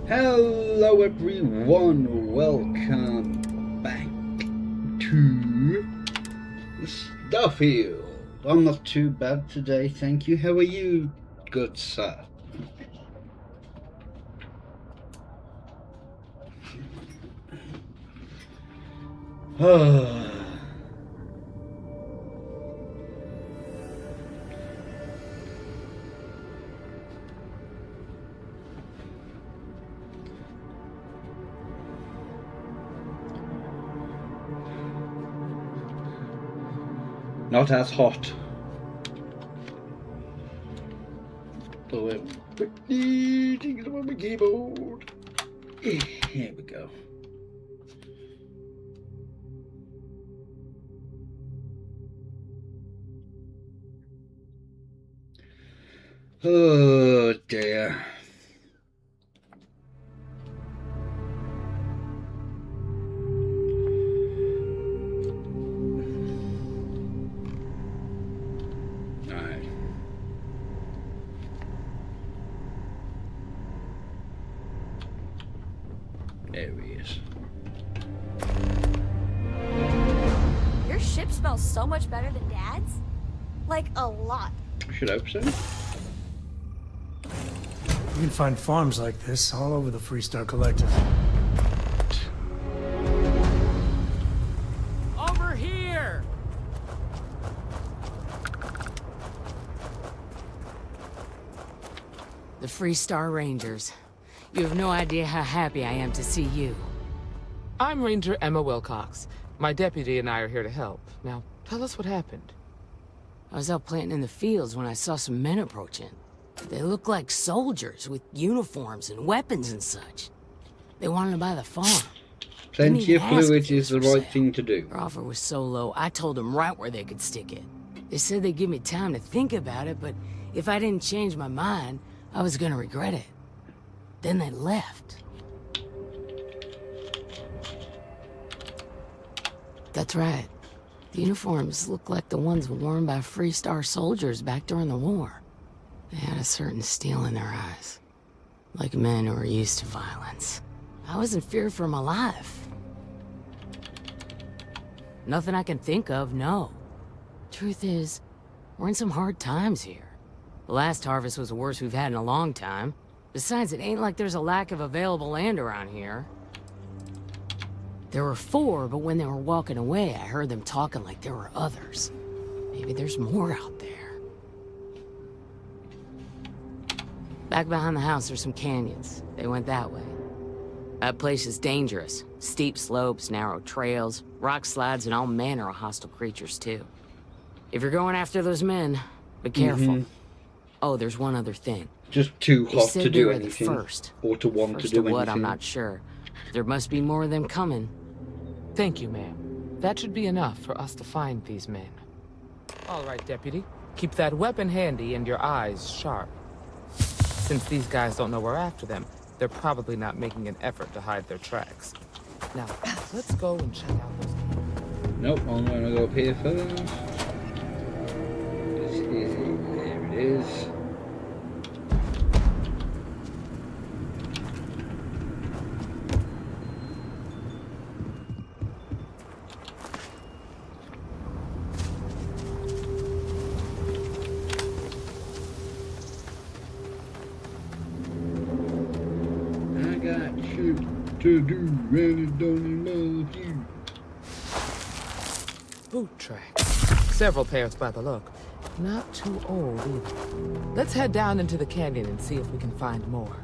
Hello everyone, welcome back to Starfield. I'm not too bad today, thank you. How are you, good sir? Not as hot. So quickly things on my keyboard. Here we go. Oh dear. There he is. Your ship smells so much better than Dad's? Like, a lot. Should hope so. You can find farms like this all over the Freestar Collective. Over here! The Freestar Rangers. You have no idea how happy I am to see you. I'm Ranger Emma Wilcox. My deputy and I are here to help. Now, tell us what happened. I was out planting in the fields when I saw some men approaching. They looked like soldiers with uniforms and weapons and such. They wanted to buy the farm. Plenty of fluid is the right thing to do. Their offer was so low, I told them right where they could stick it. They said they'd give me time to think about it, but if I didn't change my mind, I was gonna regret it. Then they left. That's right. The uniforms looked like the ones worn by Freestar soldiers back during the war. They had a certain steel in their eyes. Like men who were used to violence. I was in fear for my life. Nothing I can think of, no. Truth is, we're in some hard times here. The last harvest was the worst we've had in a long time. Besides, it ain't like there's a lack of available land around here. There were 4, but when they were walking away, I heard them talking like there were others. Maybe there's more out there. Back behind the house, there's some canyons. They went that way. That place is dangerous. Steep slopes, narrow trails, rock slides, and all manner of hostile creatures, too. If you're going after those men, be careful. Oh, there's one other thing. Just too hot to do anything, or to want to do anything. What, I'm not sure. There must be more of them coming. Thank you, ma'am. That should be enough for us to find these men. All right, deputy. Keep that weapon handy and your eyes sharp. Since these guys don't know we're after them, they're probably not making an effort to hide their tracks. Now, let's go and check out those cameras. Nope, I'm gonna go up here first. This is it. There it is. To do and it don't involve you. Boot tracks. Several pairs by the look. Not too old either. Let's head down into the canyon and see if we can find more.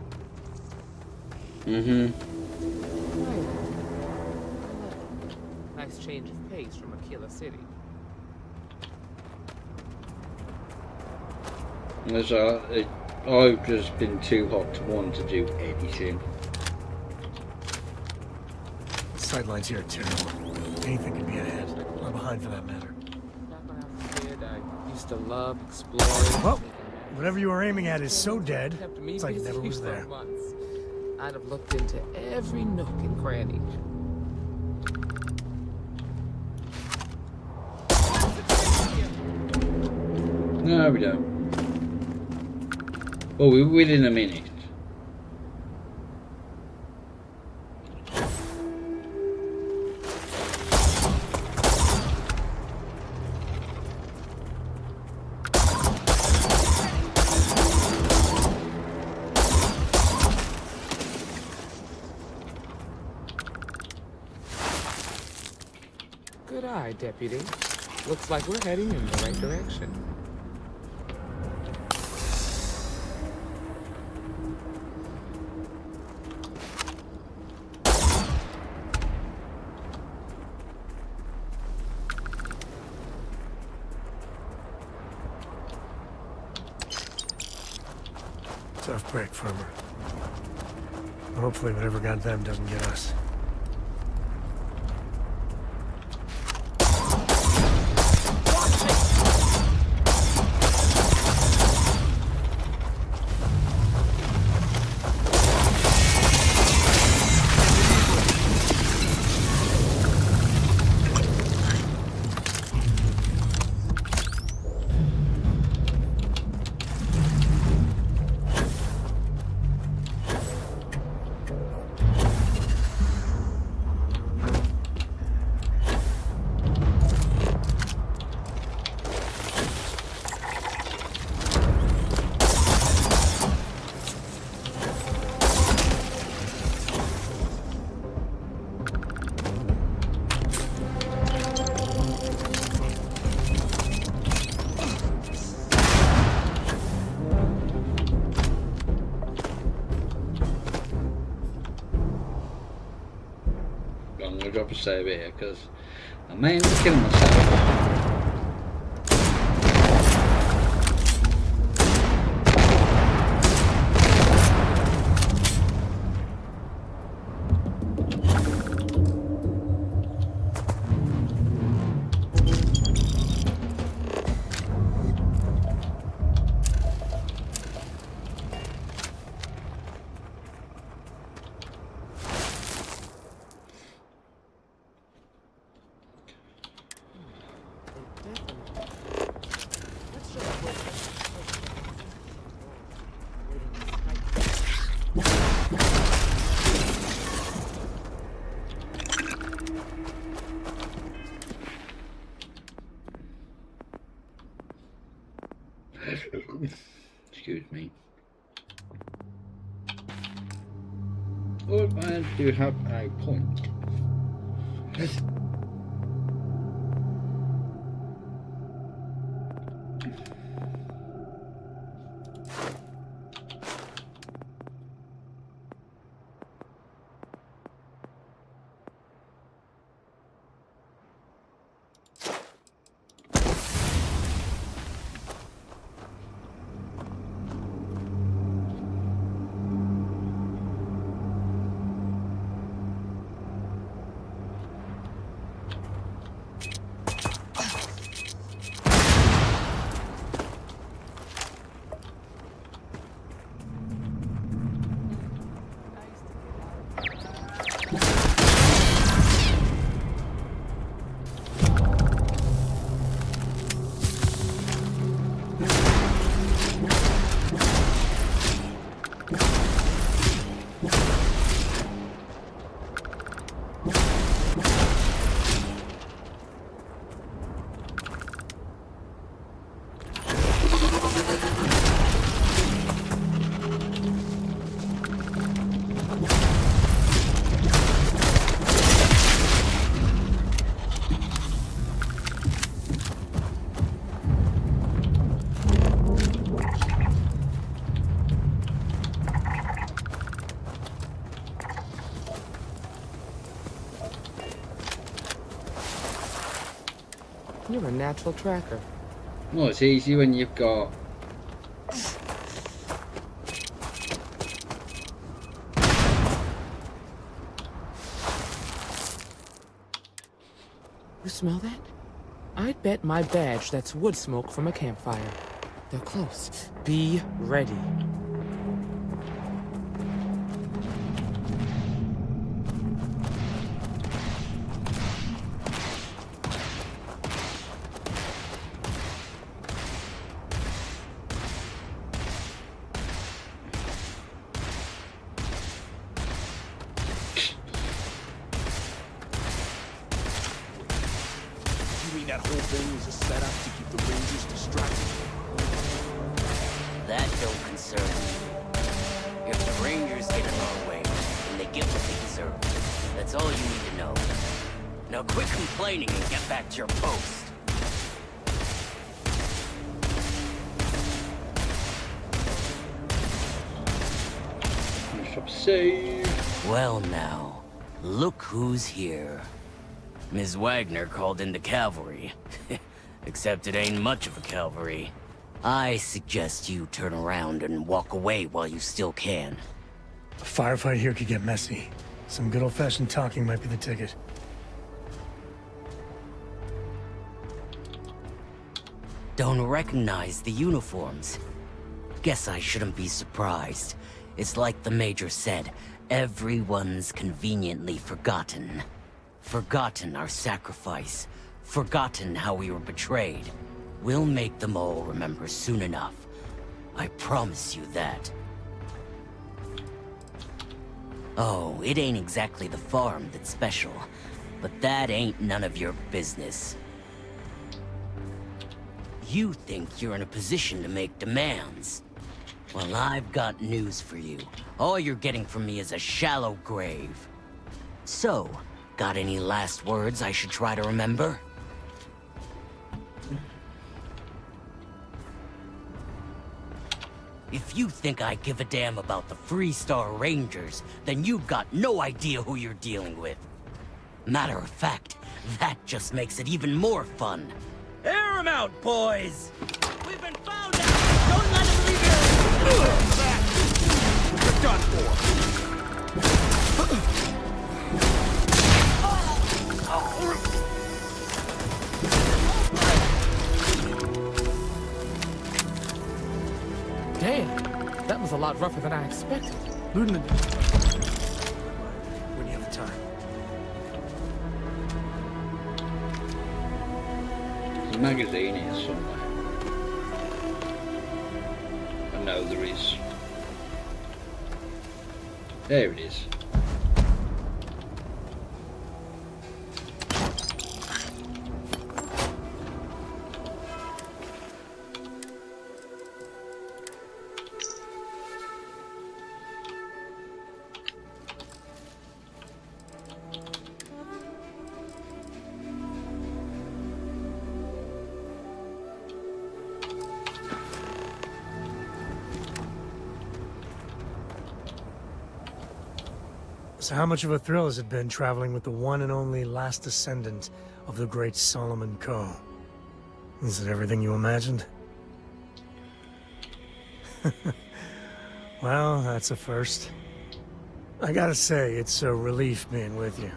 Nice change of pace from Aquila City. I've just been too hot to want to do anything. Sightlines here are terrible. Anything can be ahead, or behind for that matter. Back when I was a kid, I used to love exploring. Well, whatever you were aiming at is so dead, Kept me it's like it busy never was for there. months. I'd have looked into every nook and cranny. No, we don't. Well, we're within a minute. right, Deputy. Looks like we're heading in the right direction. Tough break, farmer. Hopefully whatever got them doesn't get us. I'm gonna drop a save here because I may end up killing myself. Excuse me. Oh, I do have a point. You're a natural tracker. Well, it's easy when you've got You smell that? I'd bet my badge that's wood smoke from a campfire. They're close. Be ready. That whole thing was a setup to keep the Rangers distracted. That don't concern me. If the Rangers get in our way, then they get what they deserve. That's all you need to know. Now quit complaining and get back to your post. Finish up save. Well now, look who's here. Ms. Wagner called in the cavalry. Except it ain't much of a cavalry. I suggest you turn around and walk away while you still can. A firefight here could get messy. Some good old-fashioned talking might be the ticket. Don't recognize the uniforms. Guess I shouldn't be surprised. It's like the Major said, everyone's conveniently forgotten. Forgotten our sacrifice. Forgotten how we were betrayed. We'll make them all remember soon enough. I promise you that. Oh, it ain't exactly the farm that's special, but that ain't none of your business. You think you're in a position to make demands. Well, I've got news for you. All you're getting from me is a shallow grave. So, got any last words I should try to remember? If you think I give a damn about the Freestar Rangers, then you've got no idea who you're dealing with. Matter of fact, that just makes it even more fun. Air 'em out, boys! We've been found out! Don't let them leave here! You're done for. Damn, that was a lot rougher than I expected. Looting the... When you have the time. There's a magazine here somewhere. I know there is. There it is. So how much of a thrill has it been traveling with the one and only last descendant of the great Solomon Coe? Is it everything you imagined? Well, that's a first. I gotta say, it's a relief being with you.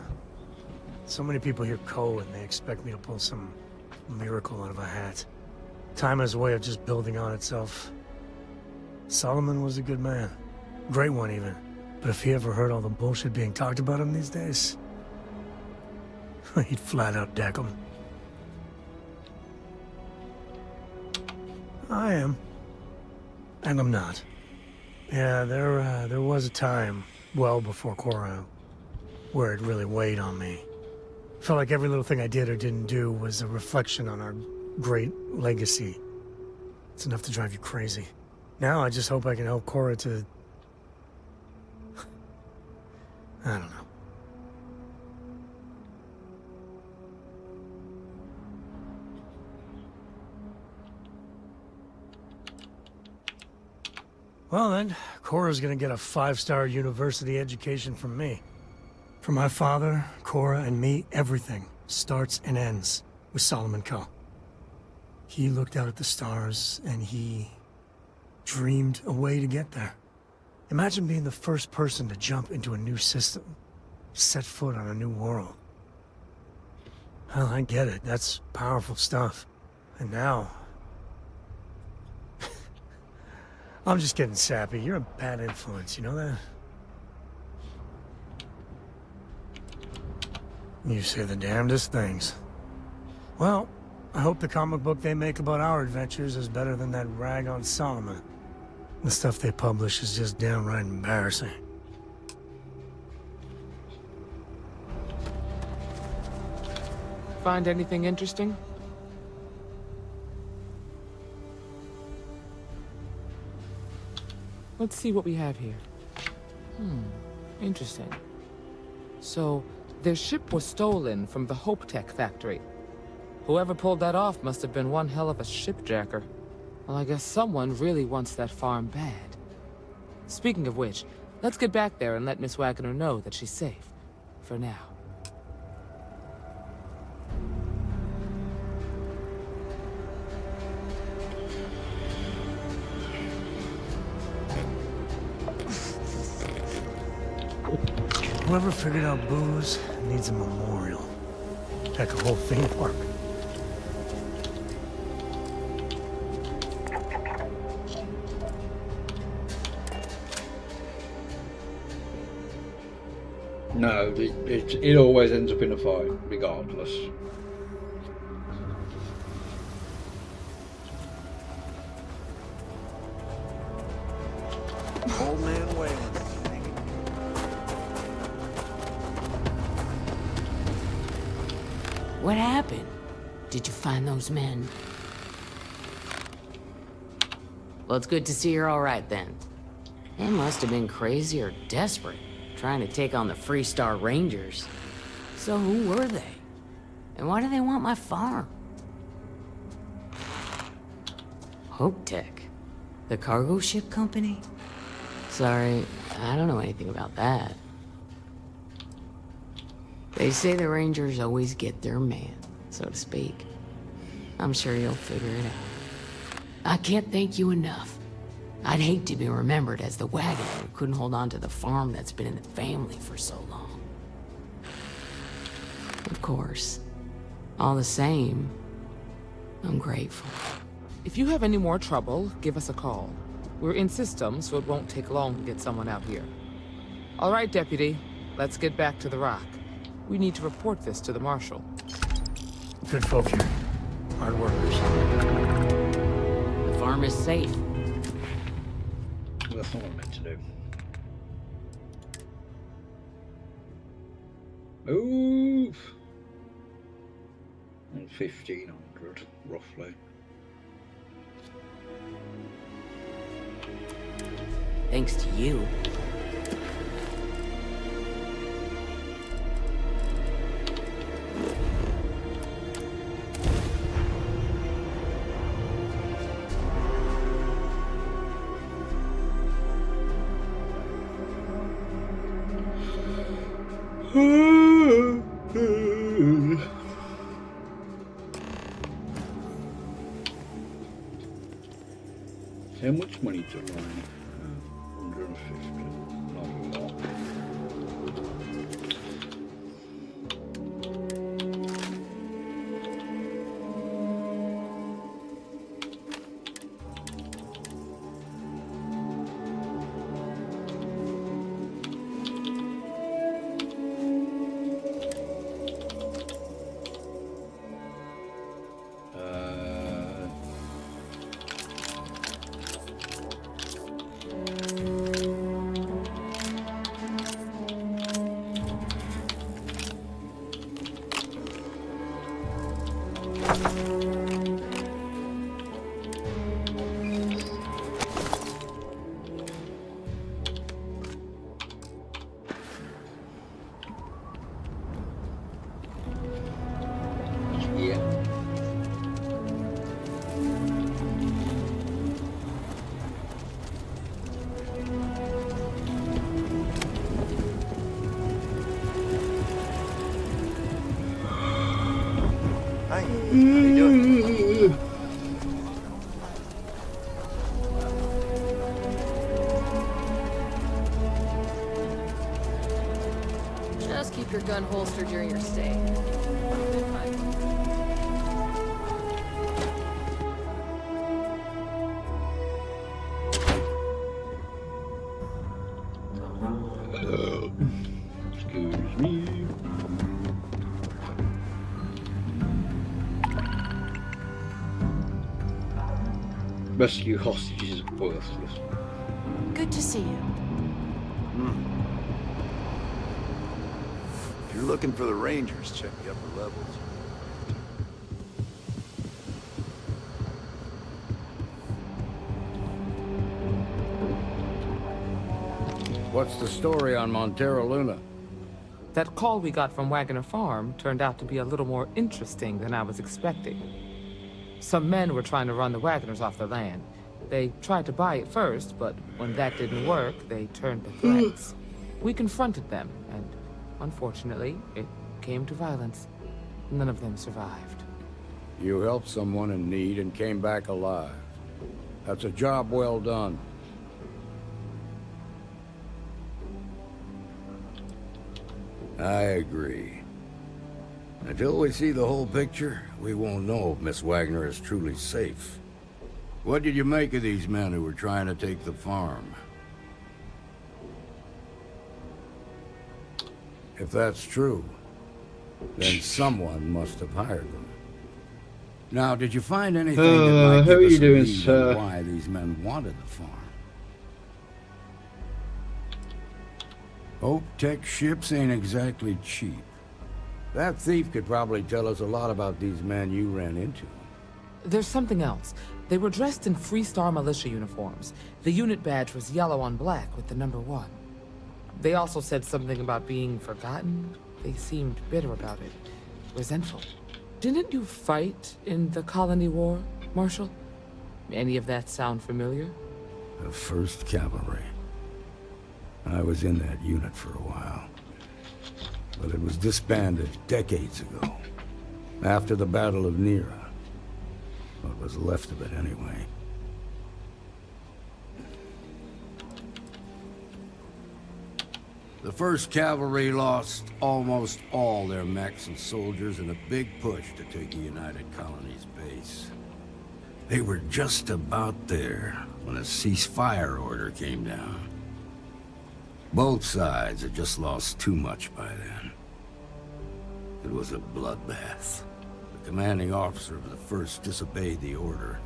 So many people hear Coe and they expect me to pull some miracle out of a hat. Time has a way of just building on itself. Solomon was a good man. Great one, even. But if he ever heard all the bullshit being talked about him these days, he'd flat out deck him. I am. And I'm not. Yeah, there was a time, well before Korra, where it really weighed on me. Felt like every little thing I did or didn't do was a reflection on our great legacy. It's enough to drive you crazy. Now I just hope I can help Korra to... I don't know. Well then, Korra's gonna get a 5-star university education from me. For my father, Korra, and me, everything starts and ends with Solomon Coe. He looked out at the stars, and he dreamed a way to get there. Imagine being the first person to jump into a new system, set foot on a new world. Well, I get it. That's powerful stuff. And now... I'm just getting sappy. You're a bad influence, you know that? You say the damnedest things. Well, I hope the comic book they make about our adventures is better than that rag on Solomon. The stuff they publish is just downright embarrassing. Find anything interesting? Let's see what we have here. Interesting. So, Their ship was stolen from the Hope Tech factory. Whoever pulled that off must have been one hell of a shipjacker. Well, I guess someone really wants that farm bad. Speaking of which, let's get back there and let Miss Wagner know that she's safe. For now. Whoever figured out booze needs a memorial. Heck, a whole theme park. No, it always ends up in a fight, regardless. Old man Wayland. What happened? Did you find those men? Well, it's good to see you're all right then. They must have been crazy or desperate, trying to take on the Freestar Rangers. So who were they? And why do they want my farm? Hope Tech? The cargo ship company? Sorry, I don't know anything about that. They say the Rangers always get their man, so to speak. I'm sure you'll figure it out. I can't thank you enough. I'd hate to be remembered as the wagoner who couldn't hold on to the farm that's been in the family for so long. Of course. All the same, I'm grateful. If you have any more trouble, give us a call. We're in system, so it won't take long to get someone out here. All right, Deputy. Let's get back to the Rock. We need to report this to the Marshal. Good folk here. Hard workers. The farm is safe. That's not what I meant to do. Move! And 1,500, roughly. Thanks to you. How much money to line? 150. Not a lot. Yeah. Hi. How you doing? Just keep your gun holstered during your stay. Excuse me. Rescue hostages is worthless. Good to see you. If you're looking for the Rangers, check the upper levels. What's the story on Montero Luna? That call we got from Wagoner Farm turned out to be a little more interesting than I was expecting. Some men were trying to run the Wagoners off their land. They tried to buy it first, but when that didn't work, they turned to threats. We confronted them, and unfortunately, it came to violence. None of them survived. You helped someone in need and came back alive. That's a job well done. I agree. Until we see the whole picture, we won't know if Miss Wagner is truly safe. What did you make of these men who were trying to take the farm? If that's true, then someone must have hired them. Now, did you find anything that might how are give you us a doing, lead sir? on why these men wanted the farm? Hope Tech ships ain't exactly cheap. That thief could probably tell us a lot about these men you ran into. There's something else. They were dressed in Freestar militia uniforms. The unit badge was yellow on black with the number 1. They also said something about being forgotten. They seemed bitter about it, resentful. Didn't you fight in the Colony War, Marshal? Any of that sound familiar? The 1st Cavalry. I was in that unit for a while. But it was disbanded decades ago. After the Battle of Nera. What was left of it, anyway. The 1st Cavalry lost almost all their mechs and soldiers in a big push to take the United Colonies base. They were just about there when a ceasefire order came down. Both sides had just lost too much by then. It was a bloodbath. The commanding officer of the 1st disobeyed the order.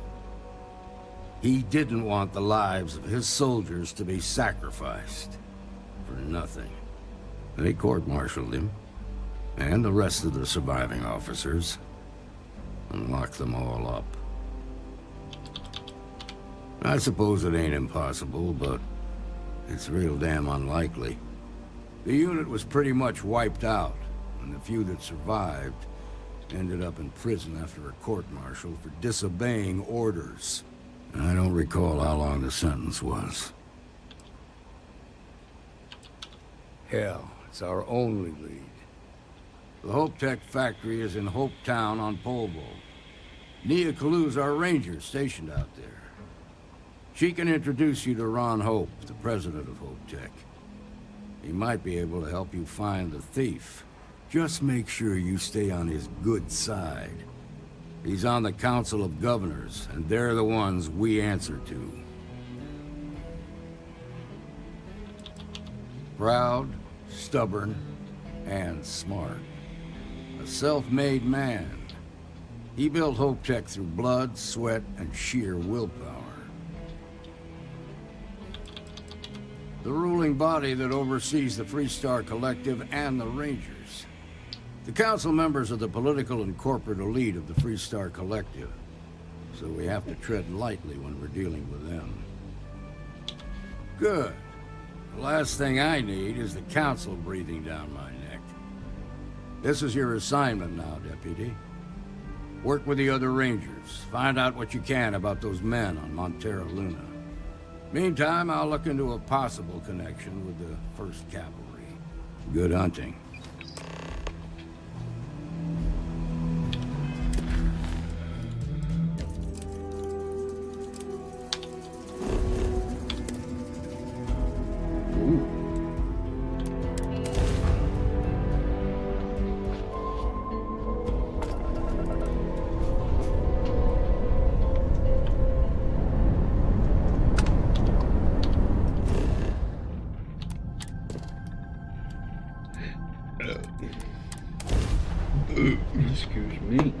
He didn't want the lives of his soldiers to be sacrificed for nothing. They court-martialed him, and the rest of the surviving officers, and locked them all up. I suppose it ain't impossible, but it's real damn unlikely. The unit was pretty much wiped out, and the few that survived ended up in prison after a court-martial for disobeying orders. I don't recall how long the sentence was. Hell, it's our only lead. The Hope Tech factory is in Hope Town on Polvo. Nia Kalu's our ranger stationed out there. She can introduce you to Ron Hope, the president of Hope Tech. He might be able to help you find the thief. Just make sure you stay on his good side. He's on the Council of Governors, and they're the ones we answer to. Proud, stubborn, and smart. A self-made man. He built Hope Tech through blood, sweat, and sheer willpower. The ruling body that oversees the Freestar Collective and the Rangers. The council members are the political and corporate elite of the Freestar Collective, so we have to tread lightly when we're dealing with them. Good. The last thing I need is the council breathing down my neck. This is your assignment now, Deputy. Work with the other Rangers. Find out what you can about those men on Montera Luna. Meantime, I'll look into a possible connection with the 1st Cavalry. Good hunting. Excuse me.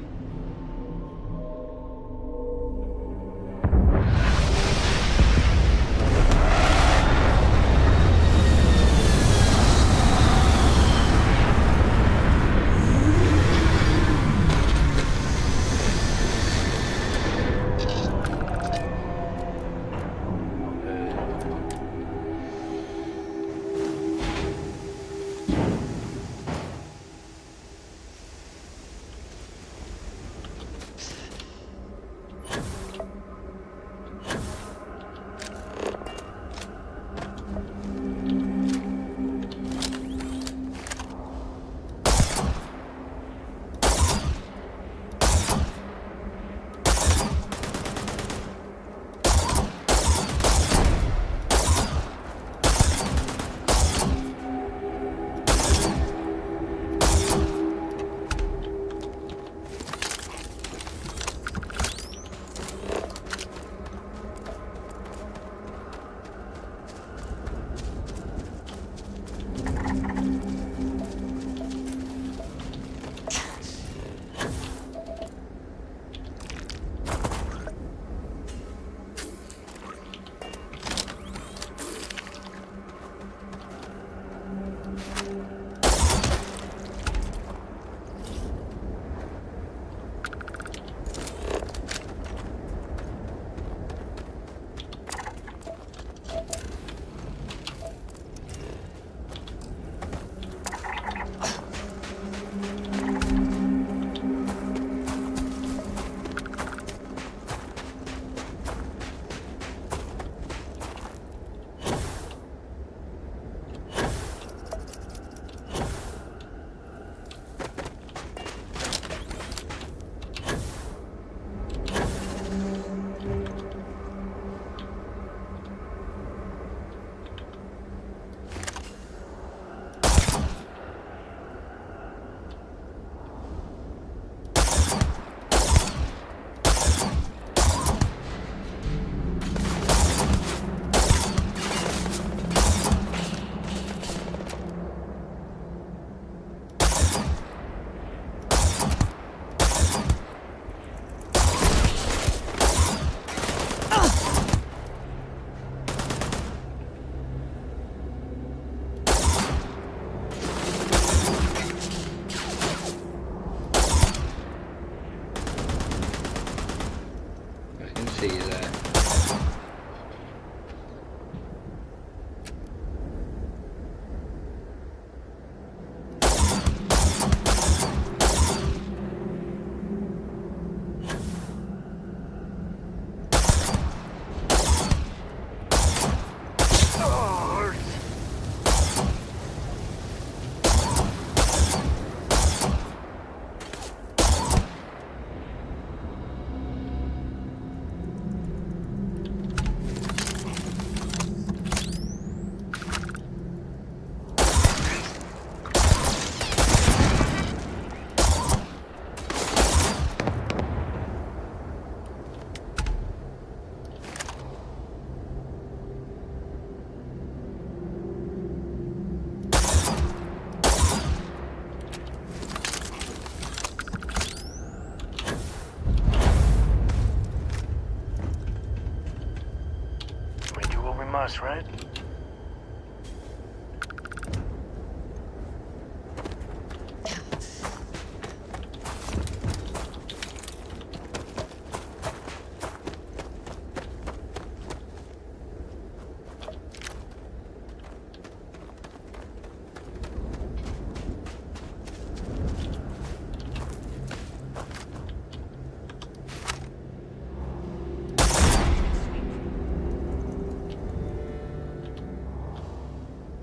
us, right?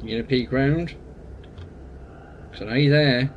You gonna peek round? Because I know you're there.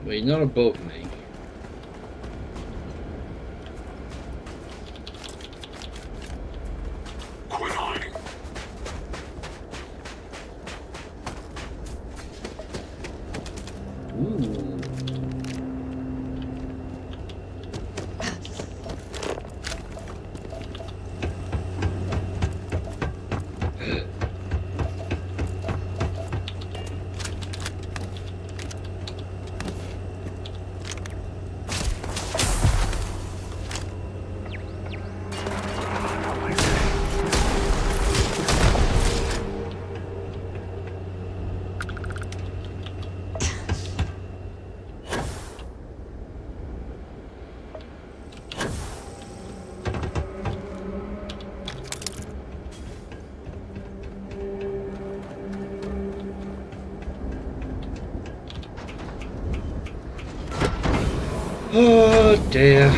Well, he's not above me. Quit hiding. Ooh. Oh dear.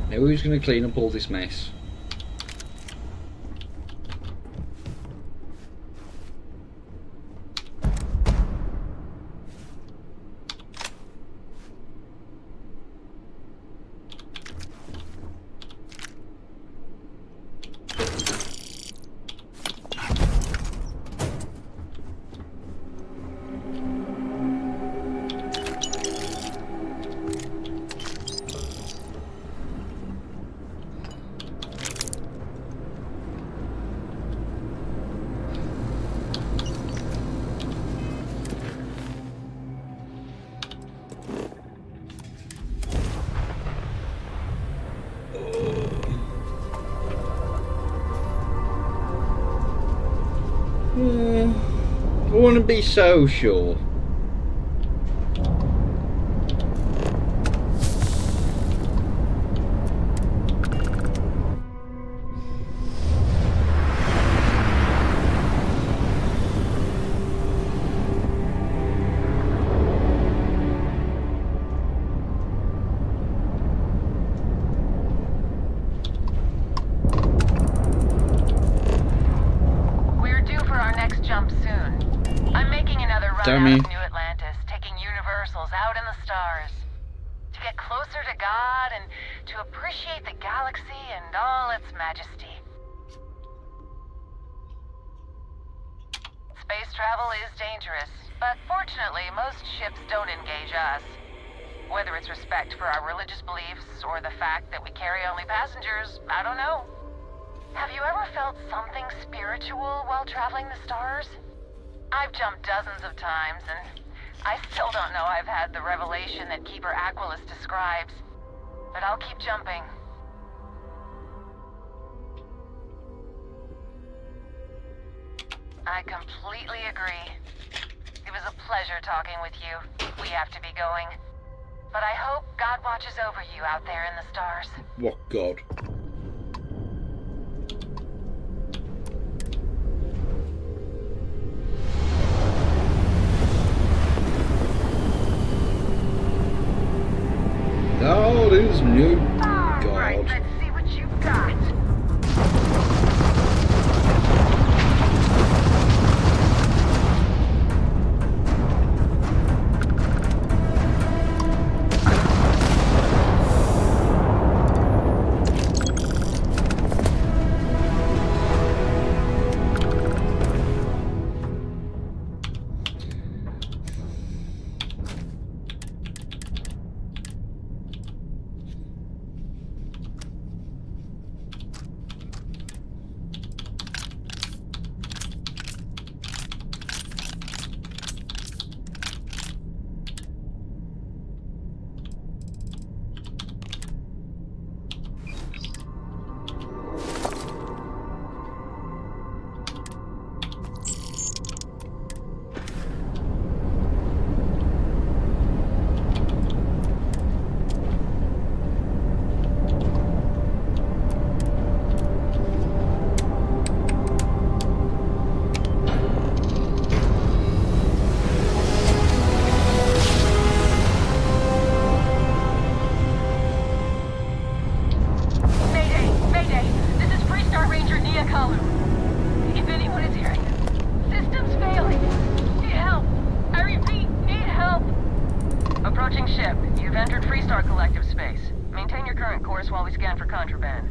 Now who's going to clean up all this mess? I wouldn't be so sure. Damn you. New Atlantis, taking universals out in the stars. To get closer to God and to appreciate the galaxy and all its majesty. Space travel is dangerous, but fortunately most ships don't engage us. Whether it's respect for our religious beliefs or the fact that we carry only passengers, I don't know. Have you ever felt something spiritual while traveling the stars? I've jumped dozens of times, and I still don't know I've had the revelation that Keeper Aquilus describes. But I'll keep jumping. I completely agree. It was a pleasure talking with you. We have to be going. But I hope God watches over you out there in the stars. What God? God is new. God. Alright, let's see what you got.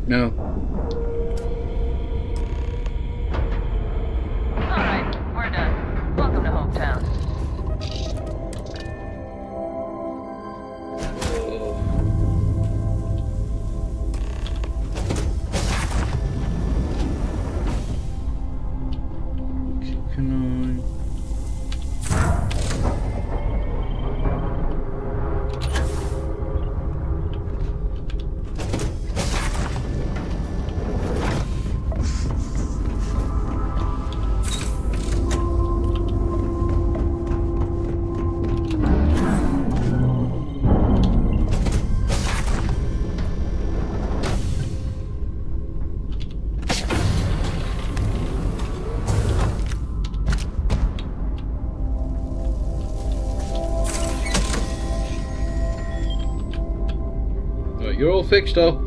No. Alright, we're done. Welcome to hometown. You're all fixed up.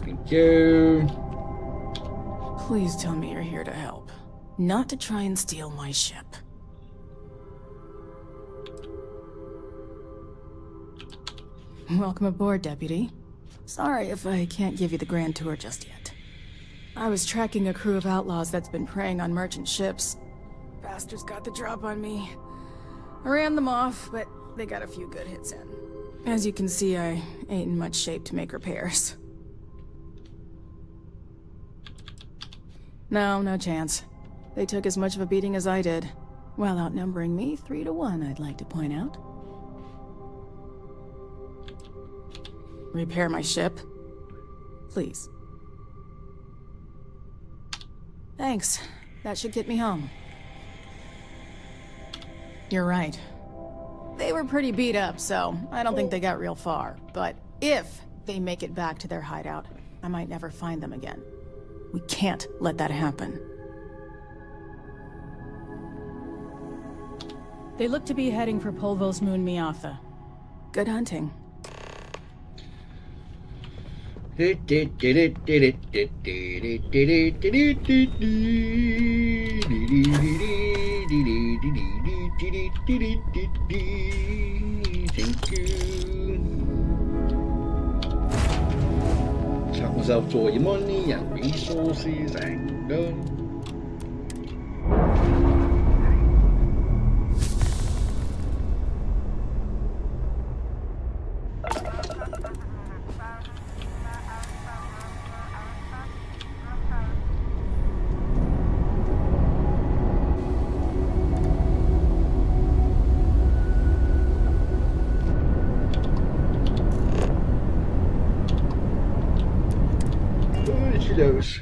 Thank you. Please tell me you're here to help, not to try and steal my ship. Welcome aboard, Deputy. Sorry if I can't give you the grand tour just yet. I was tracking a crew of outlaws that's been preying on merchant ships. Bastards got the drop on me. I ran them off, but they got a few good hits in. As you can see, I ain't in much shape to make repairs. No chance. They took as much of a beating as I did. While outnumbering me 3-1, I'd like to point out. Repair my ship? Please. Thanks. That should get me home. You're right. They were pretty beat up, so I don't think they got real far. But if they make it back to their hideout, I might never find them again. We can't let that happen. They look to be heading for Polvo's moon Miatha. Good hunting. Thank you. Chuck myself to all your money and resources and done. Those.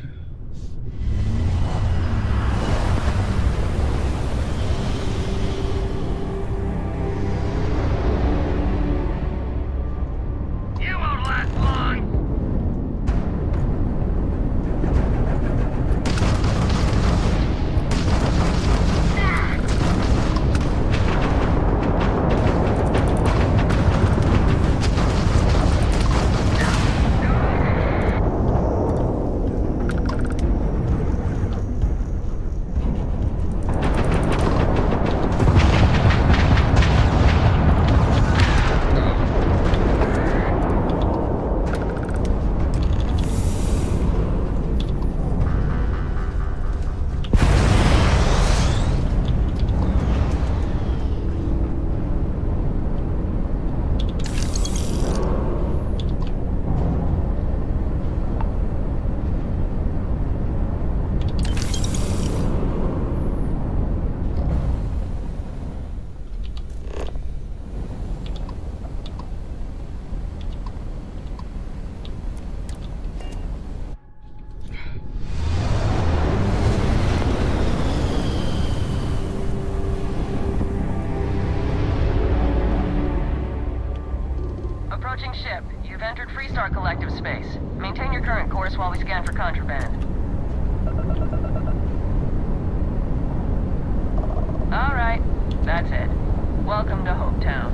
Approaching ship. You've entered Freestar Collective space. Maintain your current course while we scan for contraband. Alright, that's it. Welcome to Hopetown.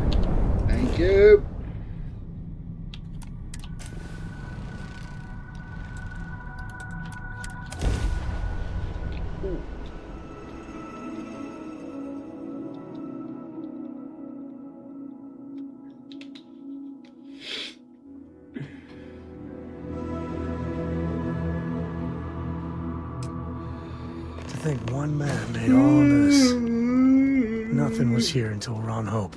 Thank you. To think one man made all of this. Nothing was here until we're on Hope.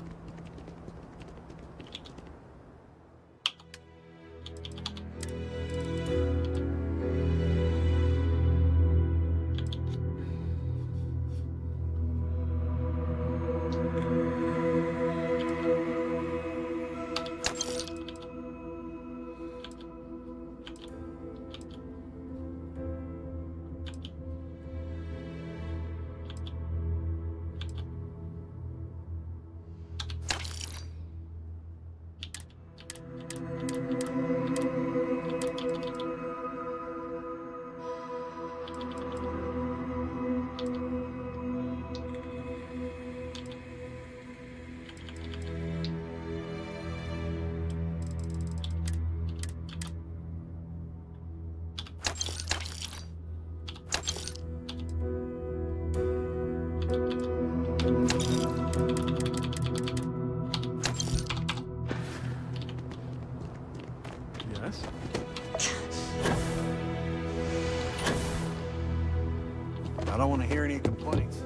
I don't want to hear any complaints.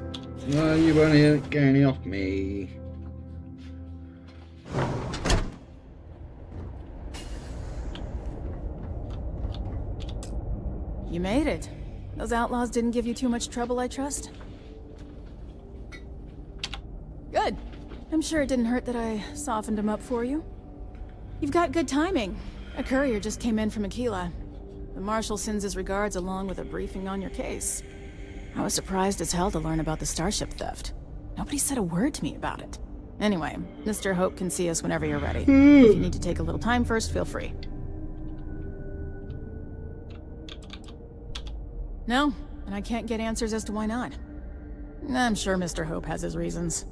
No, you won't get any off me. You made it. Those outlaws didn't give you too much trouble, I trust? Good. I'm sure it didn't hurt that I softened him up for you. You've got good timing. A courier just came in from Aquila. The Marshal sends his regards along with a briefing on your case. I was surprised as hell to learn about the starship theft. Nobody said a word to me about it. Anyway, Mr. Hope can see us whenever you're ready. If you need to take a little time first, feel free. No, and I can't get answers as to why not. I'm sure Mr. Hope has his reasons.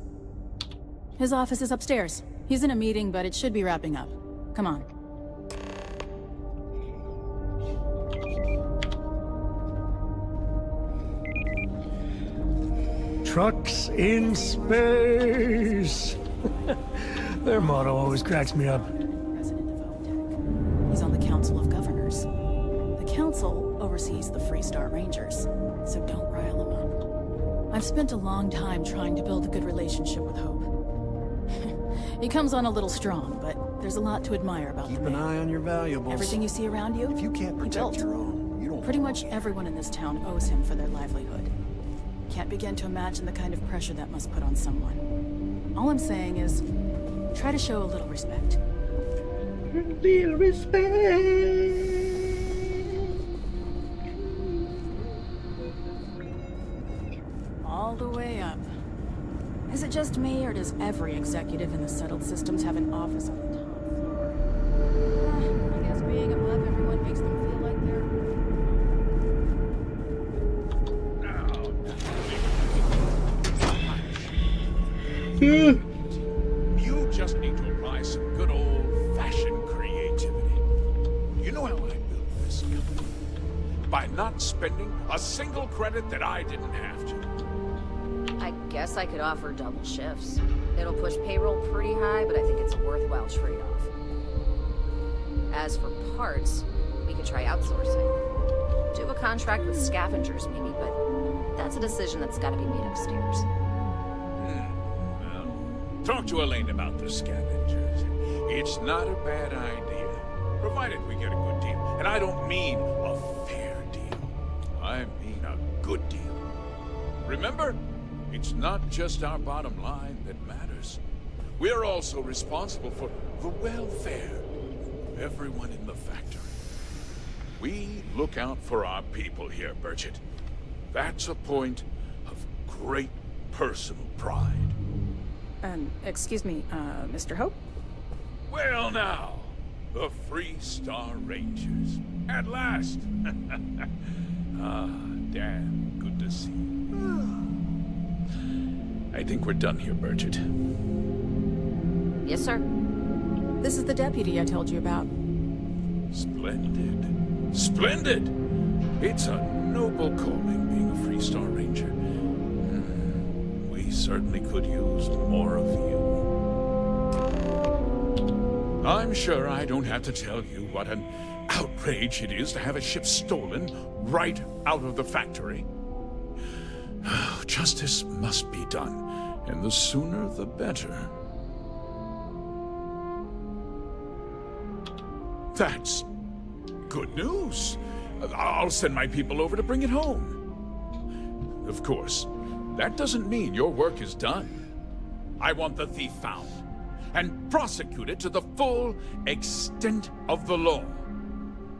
His office is upstairs. He's in a meeting, but it should be wrapping up. Come on. Trucks in space. Their motto always cracks me up. President of OPTEC. He's on the Council of Governors. The Council oversees the Freestar Rangers, so don't rile him up. I've spent a long time trying to build a good relationship with Hope. He comes on a little strong, but there's a lot to admire about Keep the an man. eye on your valuables. Everything you see around you, If you can't he protect built. your own, you don't. Pretty much everyone in this town owes him for their livelihood. Can't begin to imagine the kind of pressure that must put on someone. All I'm saying is, try to show a little respect. Little respect. All the way up. Is it just me, or does every executive in the settled systems have an office on the top floor? I guess being above everyone makes them feel like they're... You just need to apply some good old-fashioned creativity. You know how I built this company? By not spending a single credit that I didn't have to. I guess I could offer double shifts. It'll push payroll pretty high, but I think it's a worthwhile trade-off. As for parts, we could try outsourcing. Do a contract with scavengers, maybe, but that's a decision that's got to be made upstairs. Talk to Elaine about the scavengers. It's not a bad idea, provided we get a good deal. And I don't mean a fair deal. I mean a good deal. Remember, it's not just our bottom line that matters. We're also responsible for the welfare of everyone in the factory. We look out for our people here, Bridget. That's a point of great personal pride. Excuse me, Mr. Hope? Well now, the Freestar Rangers. At last! Ah, damn, good to see you. I think we're done here, Bridget. Yes, sir. This is the deputy I told you about. Splendid. Splendid! It's a noble calling being a Freestar Ranger. We certainly could use more of you. I'm sure I don't have to tell you what an outrage it is to have a ship stolen right out of the factory. Justice must be done, and the sooner the better. That's good news. I'll send my people over to bring it home. Of course, that doesn't mean your work is done. I want the thief found and prosecuted to the full extent of the law.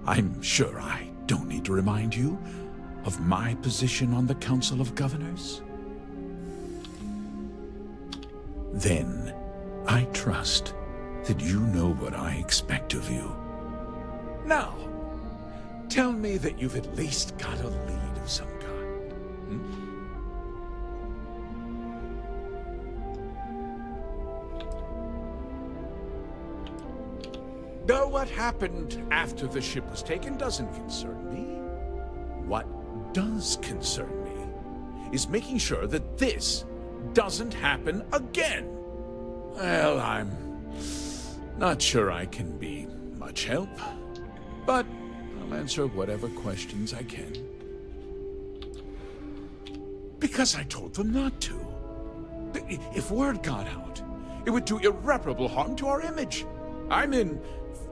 I'm sure I don't need to remind you of my position on the Council of Governors. Then, I trust that you know what I expect of you. Now, tell me that you've at least got a lead of some kind. Though what happened after the ship was taken doesn't concern me. What does concern me is making sure that this doesn't happen again. Well, I'm not sure I can be much help, but I'll answer whatever questions I can. Because I told them not to. If word got out, it would do irreparable harm to our image. I'm in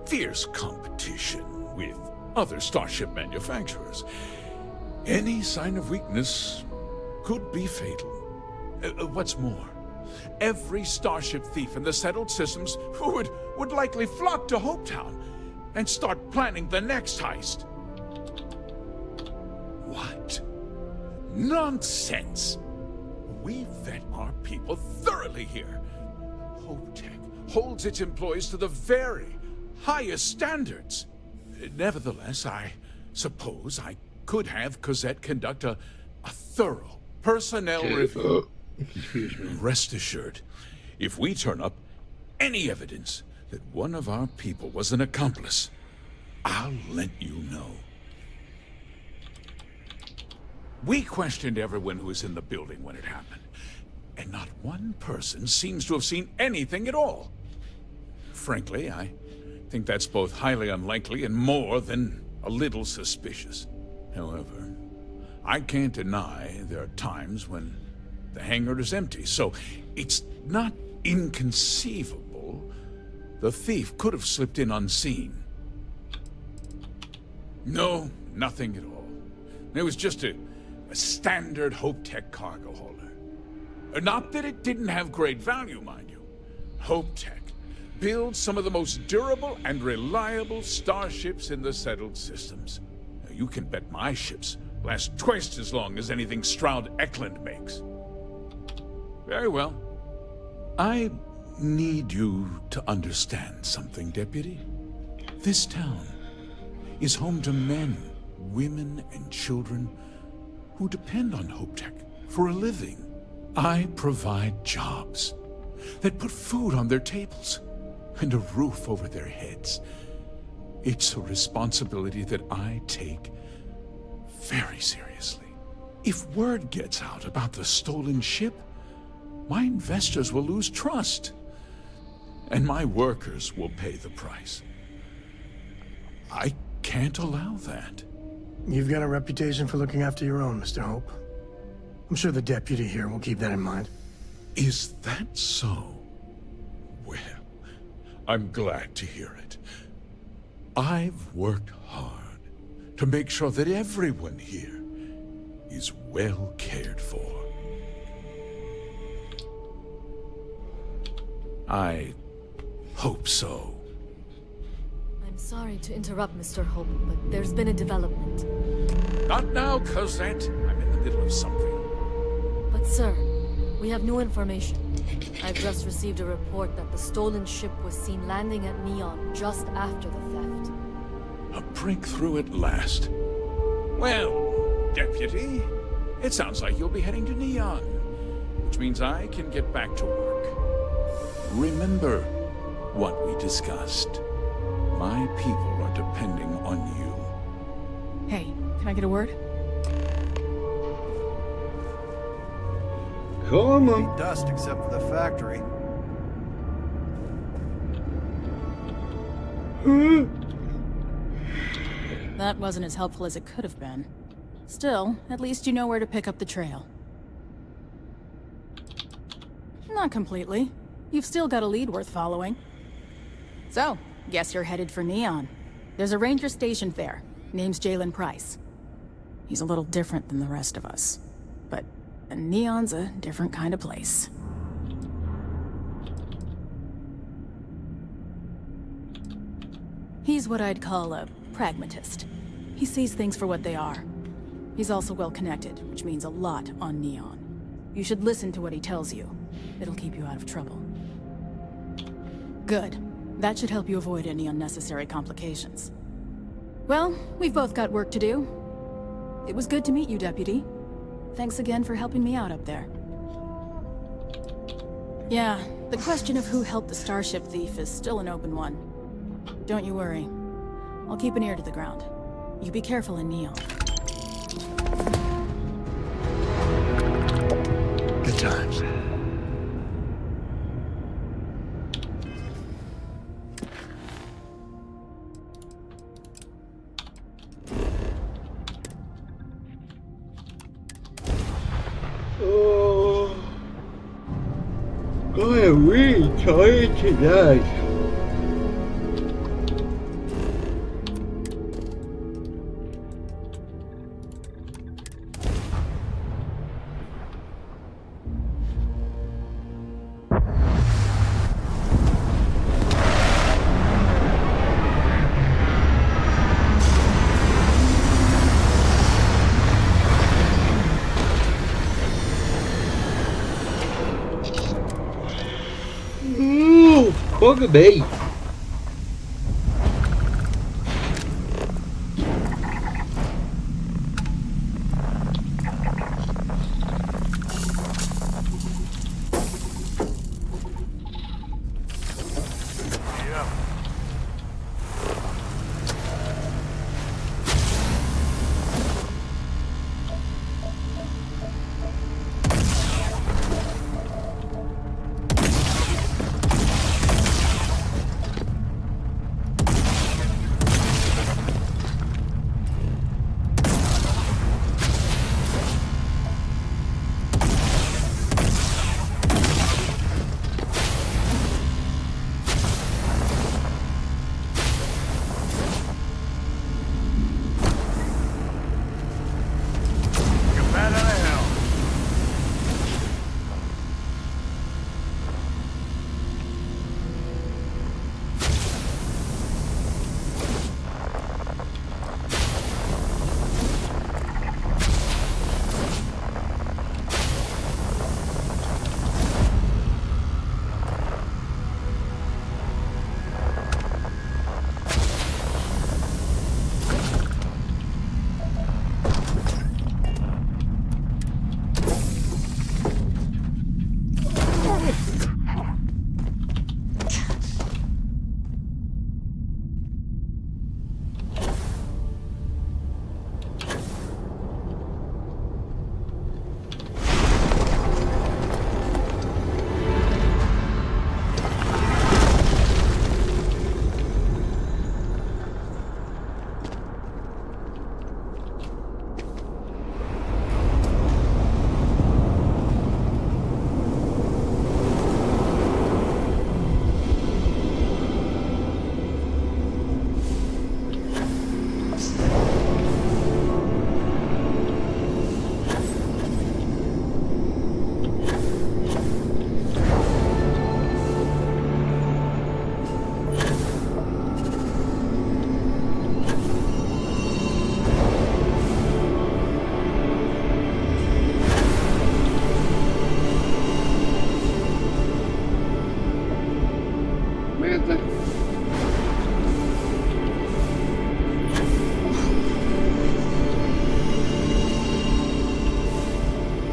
fierce competition with other starship manufacturers. Any sign of weakness could be fatal. What's more, Every starship thief in the settled systems would likely flock to Hopetown and start planning the next heist. What? Nonsense! We vet our people thoroughly here. HopeTech holds its employees to the very highest standards. Nevertheless, I suppose I could have Cosette conduct a thorough personnel review. Excuse me. Rest assured, if we turn up any evidence that one of our people was an accomplice, I'll let you know. We questioned everyone who was in the building when it happened, and not one person seems to have seen anything at all. Frankly, I think that's both highly unlikely and more than a little suspicious. However, I can't deny there are times when the hangar is empty, so it's not inconceivable the thief could have slipped in unseen. No, nothing at all. It was just a standard HopeTech cargo hauler. Not that it didn't have great value, mind you. HopeTech builds some of the most durable and reliable starships in the settled systems. Now, you can bet my ships last twice as long as anything Stroud Eklund makes. Very well. I need you to understand something, Deputy. This town is home to men, women, and children who depend on HopeTech for a living. I provide jobs that put food on their tables and a roof over their heads. It's a responsibility that I take very seriously. If word gets out about the stolen ship, my investors will lose trust, and my workers will pay the price. I can't allow that. You've got a reputation for looking after your own, Mr. Hope. I'm sure the deputy here will keep that in mind. Is that so? Well, I'm glad to hear it. I've worked hard to make sure that everyone here is well cared for. I hope so. I'm sorry to interrupt, Mr. Hope, but there's been a development. Not now, Cosette. I'm in the middle of something. But sir, we have new information. I've just received a report that the stolen ship was seen landing at Neon just after the theft. A breakthrough at last. Well, Deputy, it sounds like you'll be heading to Neon, which means I can get back to work. Remember what we discussed. My people are depending on you. Hey, can I get a word? Come on. Dust except for the factory. That wasn't as helpful as it could have been. Still, at least you know where to pick up the trail. Not completely. You've still got a lead worth following. So, guess you're headed for Neon. There's a ranger stationed there. Name's Jalen Price. He's a little different than the rest of us. But Neon's a different kind of place. He's what I'd call a pragmatist. He sees things for what they are. He's also well connected, which means a lot on Neon. You should listen to what he tells you. It'll keep you out of trouble. Good. That should help you avoid any unnecessary complications. Well, we've both got work to do. It was good to meet you, Deputy. Thanks again for helping me out up there. Yeah, the question of who helped the starship thief is still an open one. Don't you worry. I'll keep an ear to the ground. You be careful in Neon. Good times. Oh, I am really tired today. Ooh, bugger me.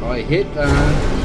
I hit that.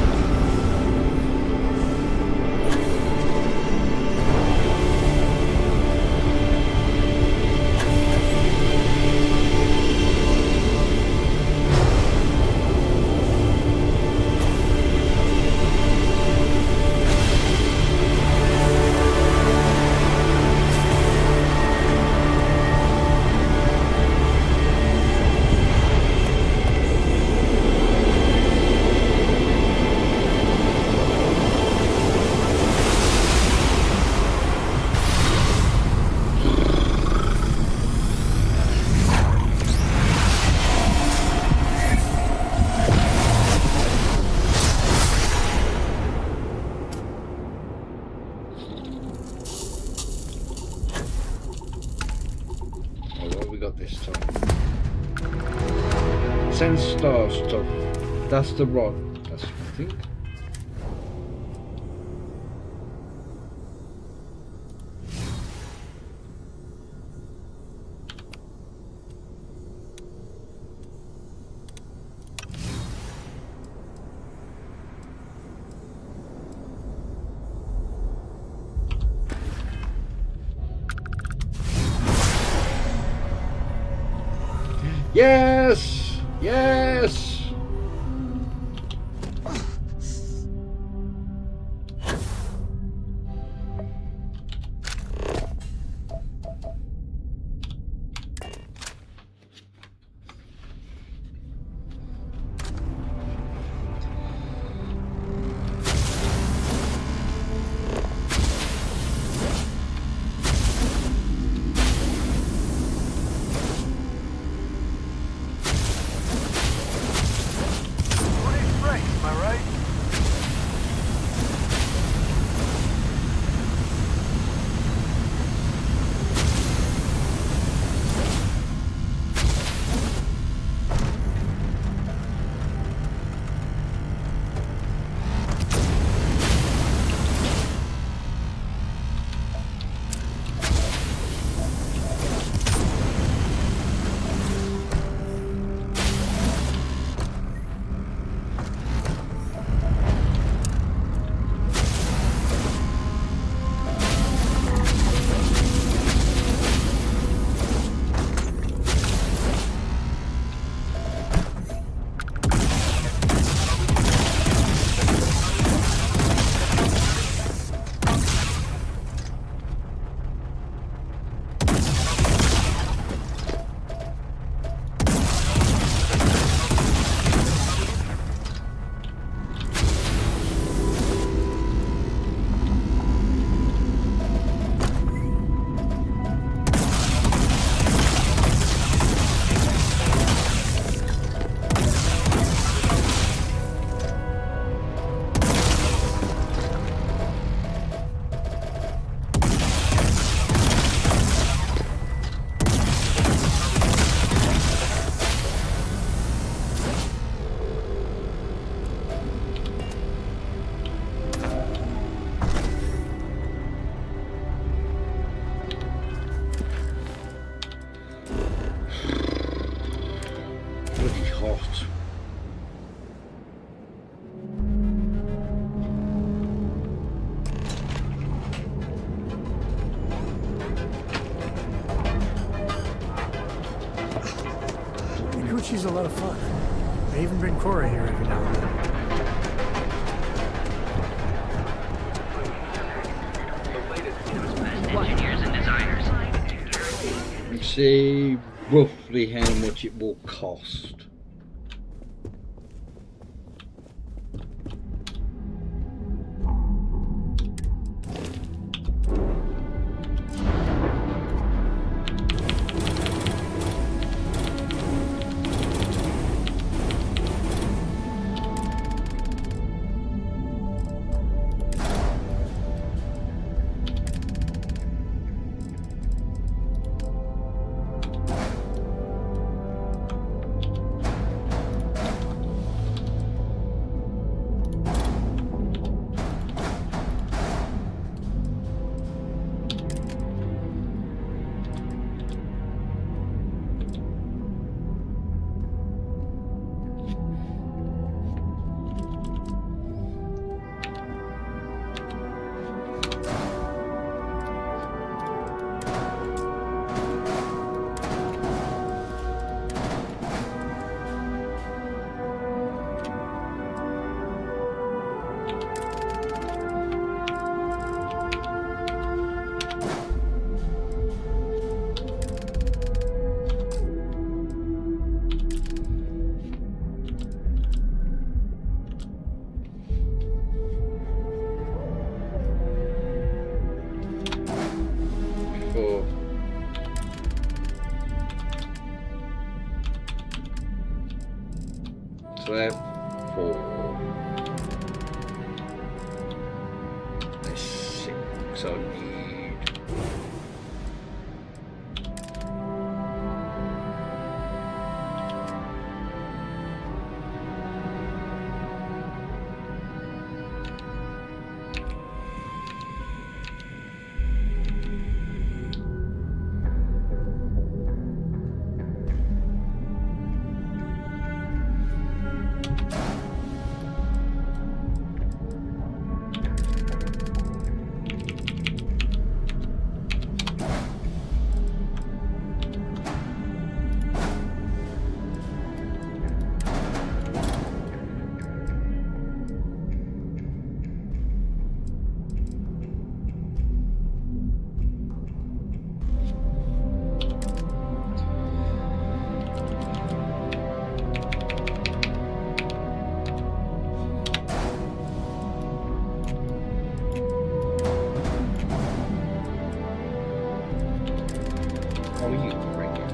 Sense star stuff. That's the rod. That's what I think. Yes! Yes! she's a lot of fun. I even bring Cora here every now and then. Engineers and designers. Let's see roughly how much it will cost. So I have 4. There's 6 I need. Oh, you bring it.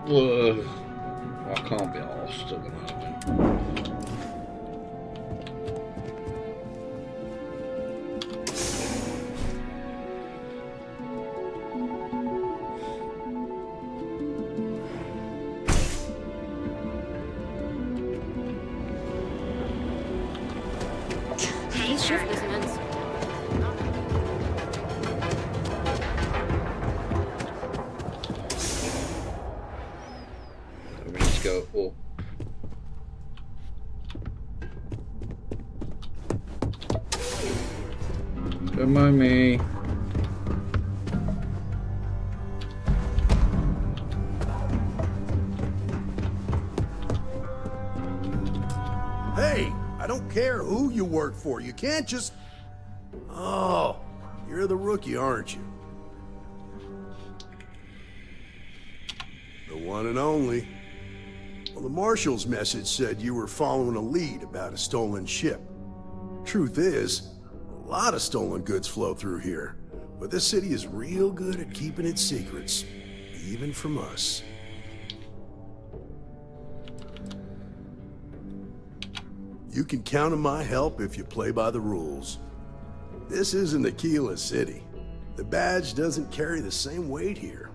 Whoa. I can't be arsed at the moment. This shift doesn't end soon. We need to go up. Don't mind me. Hey, I don't care who you work for. You can't just... Oh, you're the rookie, aren't you? The one and only. Well, the Marshal's message said you were following a lead about a stolen ship. Truth is, a lot of stolen goods flow through here, but this city is real good at keeping its secrets, even from us. You can count on my help if you play by the rules. This isn't Aquila City. The badge doesn't carry the same weight here.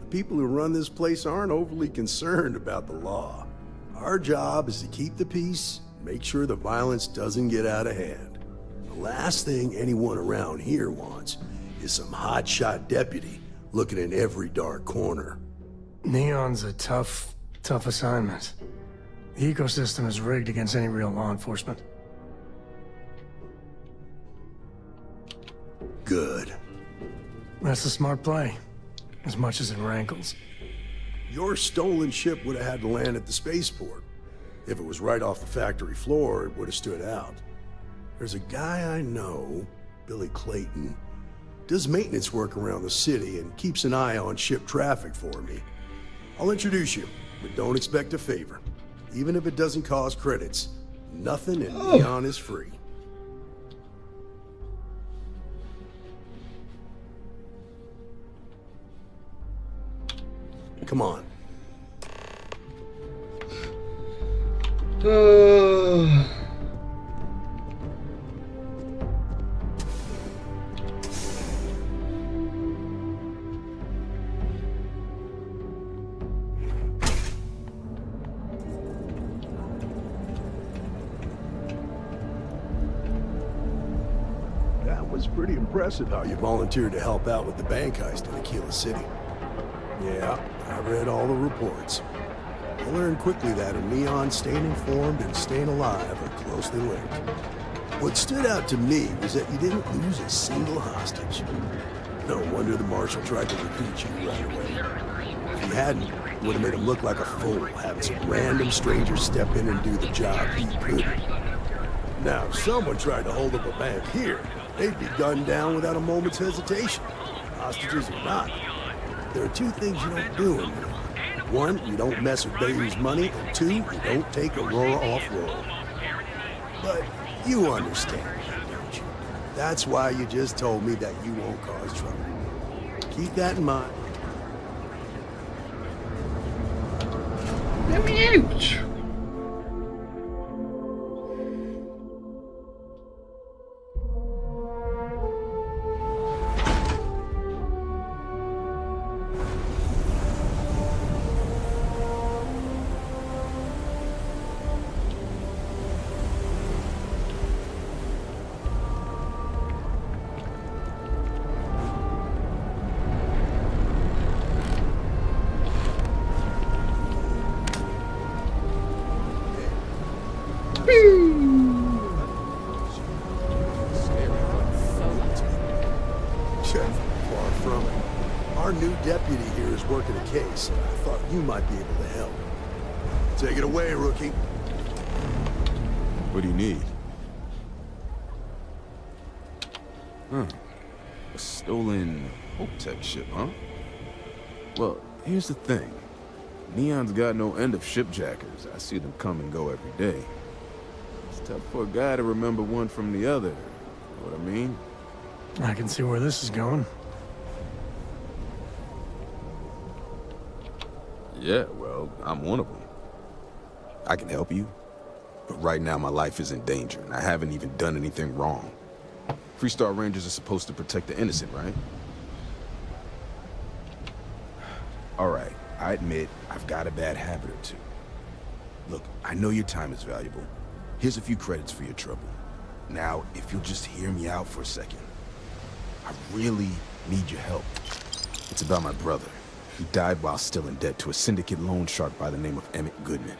The people who run this place aren't overly concerned about the law. Our job is to keep the peace, make sure the violence doesn't get out of hand. The last thing anyone around here wants is some hotshot deputy looking in every dark corner. Neon's a tough assignment. The ecosystem is rigged against any real law enforcement. Good. That's a smart play, as much as it rankles. Your stolen ship would have had to land at the spaceport. If it was right off the factory floor, it would have stood out. There's a guy I know, Billy Clayton, does maintenance work around the city and keeps an eye on ship traffic for me. I'll introduce you, but don't expect a favor. Even if it doesn't cause credits, nothing in Neon is free. Come on. That was pretty impressive how you volunteered to help out with the bank heist in Aquila City. Yeah, I read all the reports. I learned quickly that Neon staying informed and staying alive are closely linked. What stood out to me was that you didn't lose a single hostage. No wonder the Marshal tried to recruit you right away. If he hadn't, it would have made him look like a fool, having some random stranger step in and do the job he couldn't. Now, if someone tried to hold up a bank here, they'd be gunned down without a moment's hesitation. Hostages or not. There are two things you don't do in here. One, you don't mess with Bayou's money, and two, you don't take Aurora off-road. But you understand that, don't you? That's why you just told me that you won't cause trouble. Keep that in mind. Let me out! Far from it. Our new deputy here is working a case, and I thought you might be able to help. Take it away, rookie. What do you need? Huh. A stolen Hope-Tech ship, huh? Well, here's the thing. Neon's got no end of shipjackers. I see them come and go every day. It's tough for a guy to remember one from the other. Know what I mean? I can see where this is going. Yeah, well, I'm one of them. I can help you, but right now my life is in danger, and I haven't even done anything wrong. Freestar Rangers are supposed to protect the innocent, right? All right, I admit I've got a bad habit or two. Look, I know your time is valuable. Here's a few credits for your trouble. Now, if you'll just hear me out for a second. I really need your help. It's about my brother. He died while still in debt to a syndicate loan shark by the name of Emmett Goodman.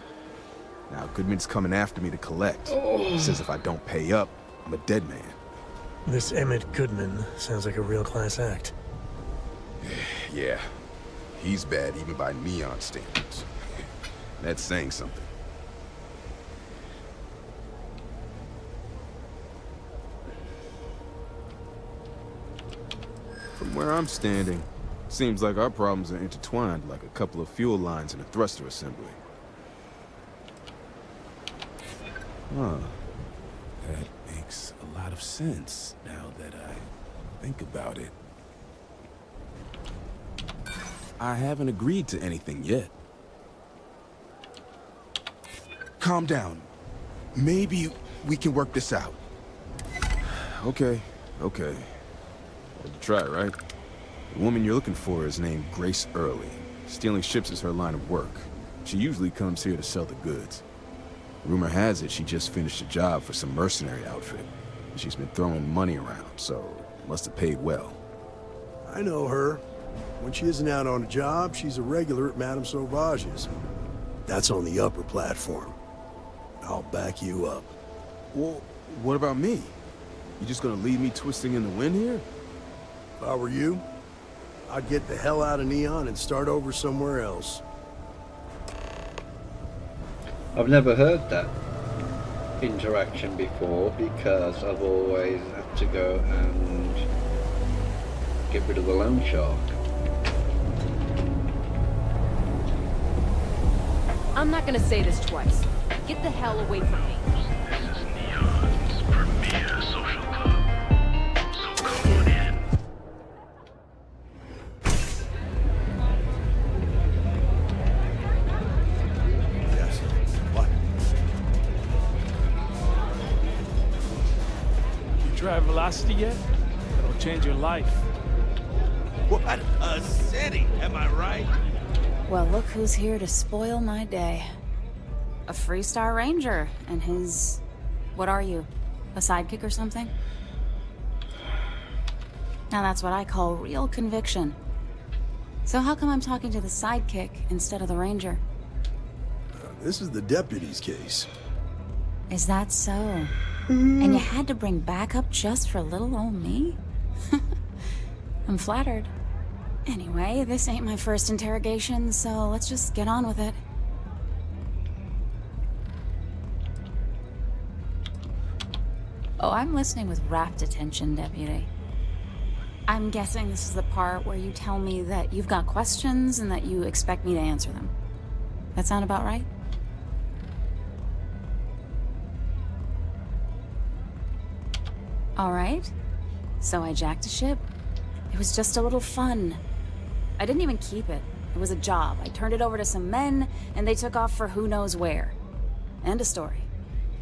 Now, Goodman's coming after me to collect. He says if I don't pay up, I'm a dead man. This Emmett Goodman sounds like a real class act. Yeah, he's bad even by neon standards. That's saying something. From where I'm standing, seems like our problems are intertwined like a couple of fuel lines in a thruster assembly. Huh. That makes a lot of sense now that I think about it. I haven't agreed to anything yet. Calm down. Maybe we can work this out. Okay. Try, right? The woman you're looking for is named Grace Early. Stealing ships is her line of work. She usually comes here to sell the goods. Rumor has it she just finished a job for some mercenary outfit. She's been throwing money around, so must have paid well. I know her. When she isn't out on a job, she's a regular at Madame Sauvage's. That's on the upper platform. I'll back you up. Well, what about me? You just gonna leave me twisting in the wind here? If I were you, I'd get the hell out of Neon and start over somewhere else. I've never heard that interaction before because I've always had to go and get rid of the loan shark. I'm not gonna say this twice. Get the hell away from me. This is Neon's premier social club. So come on in. Yes. What? You try Velocity yet? It'll change your life. What a city, am I right? Well, look who's here to spoil my day. A Freestar Ranger and his... what are you? A sidekick or something? Now that's what I call real conviction. So how come I'm talking to the sidekick instead of the Ranger? This is the deputy's case. Is that so? And you had to bring backup just for little old me? I'm flattered. Anyway, this ain't my first interrogation, so let's just get on with it. Oh, I'm listening with rapt attention, Deputy. I'm guessing this is the part where you tell me that you've got questions and that you expect me to answer them. That sound about right? All right. So I jacked a ship. It was just a little fun. I didn't even keep it. It was a job. I turned it over to some men, and they took off for who knows where. End of story.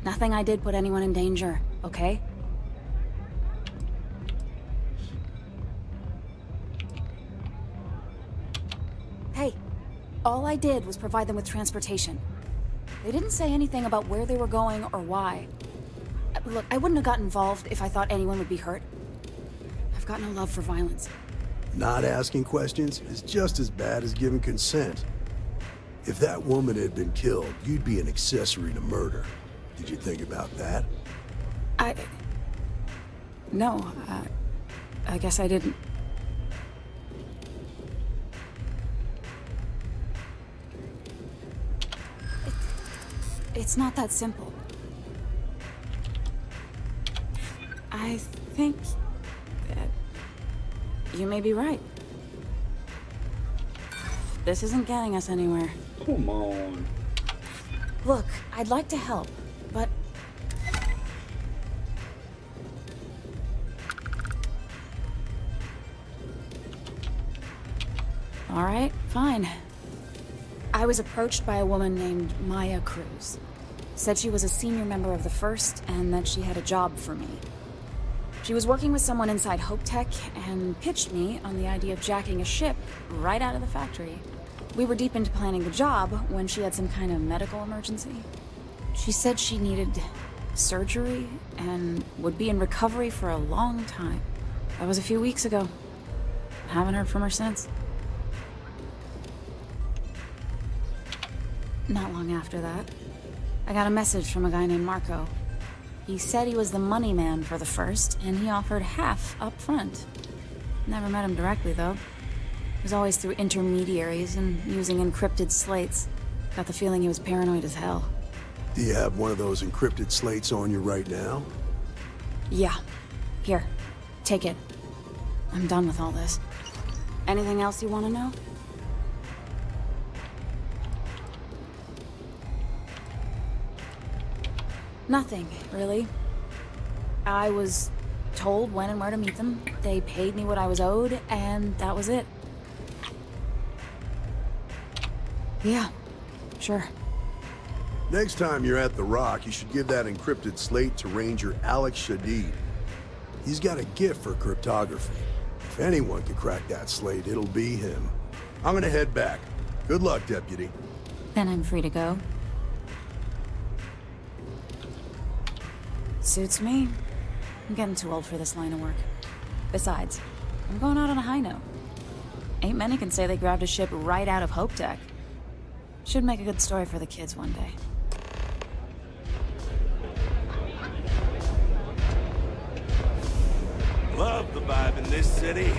Nothing I did put anyone in danger, okay? Hey, all I did was provide them with transportation. They didn't say anything about where they were going or why. Look, I wouldn't have got involved if I thought anyone would be hurt. I've got no love for violence. Not asking questions is just as bad as giving consent. If that woman had been killed, you'd be an accessory to murder. Did you think about that? No, I guess I didn't. It's not that simple. I think that you may be right. This isn't getting us anywhere. Come on. Look, I'd like to help, but... All right, fine. I was approached by a woman named Maya Cruz. Said she was a senior member of the First and that she had a job for me. She was working with someone inside Hope Tech and pitched me on the idea of jacking a ship right out of the factory. We were deep into planning the job when she had some kind of medical emergency. She said she needed surgery and would be in recovery for a long time. That was a few weeks ago. Haven't heard from her since. Not long after that, I got a message from a guy named Marco. He said he was the money man for the First, and he offered half up front. Never met him directly, though. It was always through intermediaries and using encrypted slates. Got the feeling he was paranoid as hell. Do you have one of those encrypted slates on you right now? Yeah. Here. Take it. I'm done with all this. Anything else you want to know? Nothing, really. I was told when and where to meet them. They paid me what I was owed, and that was it. Yeah, sure. Next time you're at the Rock, you should give that encrypted slate to Ranger Alex Shadid. He's got a gift for cryptography. If anyone could crack that slate, it'll be him. I'm gonna head back. Good luck, Deputy. Then I'm free to go. Suits me. I'm getting too old for this line of work. Besides, I'm going out on a high note. Ain't many can say they grabbed a ship right out of Hope Tech. Should make a good story for the kids one day. Love the vibe in this city.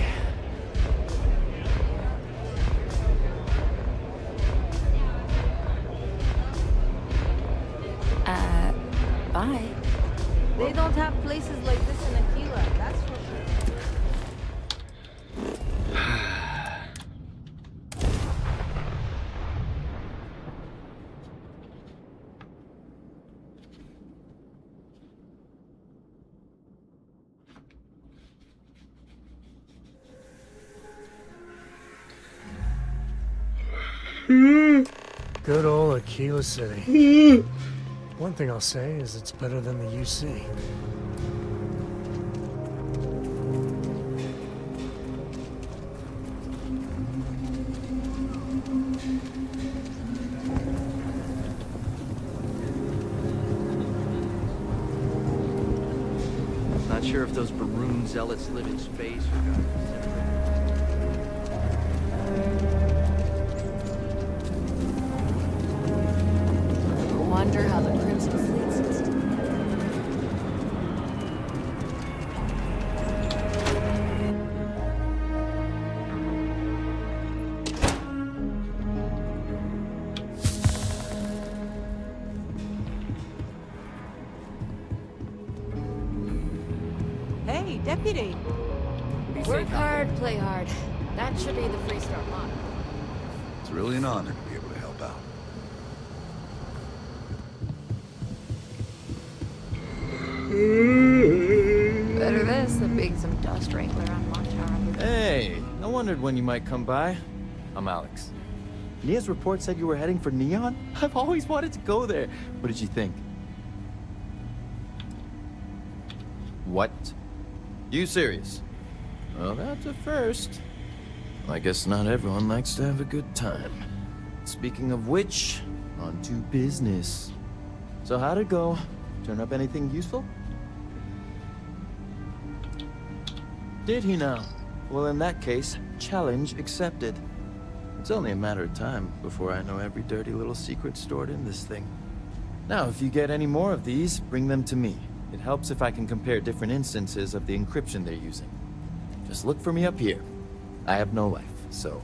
Bye. They don't have places like this in Aquila, that's for sure. Good old Aquila City. One thing I'll say is it's better than the UC. Not sure if those Baroon zealots live in space or got Wonder how the Crimson Fleet system. Hey, Deputy! Work hard, play hard. That should be the Freestar motto. It's really an honor to be able to help out. Better this than being some dust wrangler on Montara. Hey, no wondered when you might come by. I'm Alex. Nia's report said you were heading for Neon? I've always wanted to go there. What did you think? What? You serious? Well, that's a first. I guess not everyone likes to have a good time. Speaking of which, on to business. So how'd it go? Turn up anything useful? Did he now? Well, in that case, challenge accepted. It's only a matter of time before I know every dirty little secret stored in this thing. Now, if you get any more of these, bring them to me. It helps if I can compare different instances of the encryption they're using. Just look for me up here. I have no life, so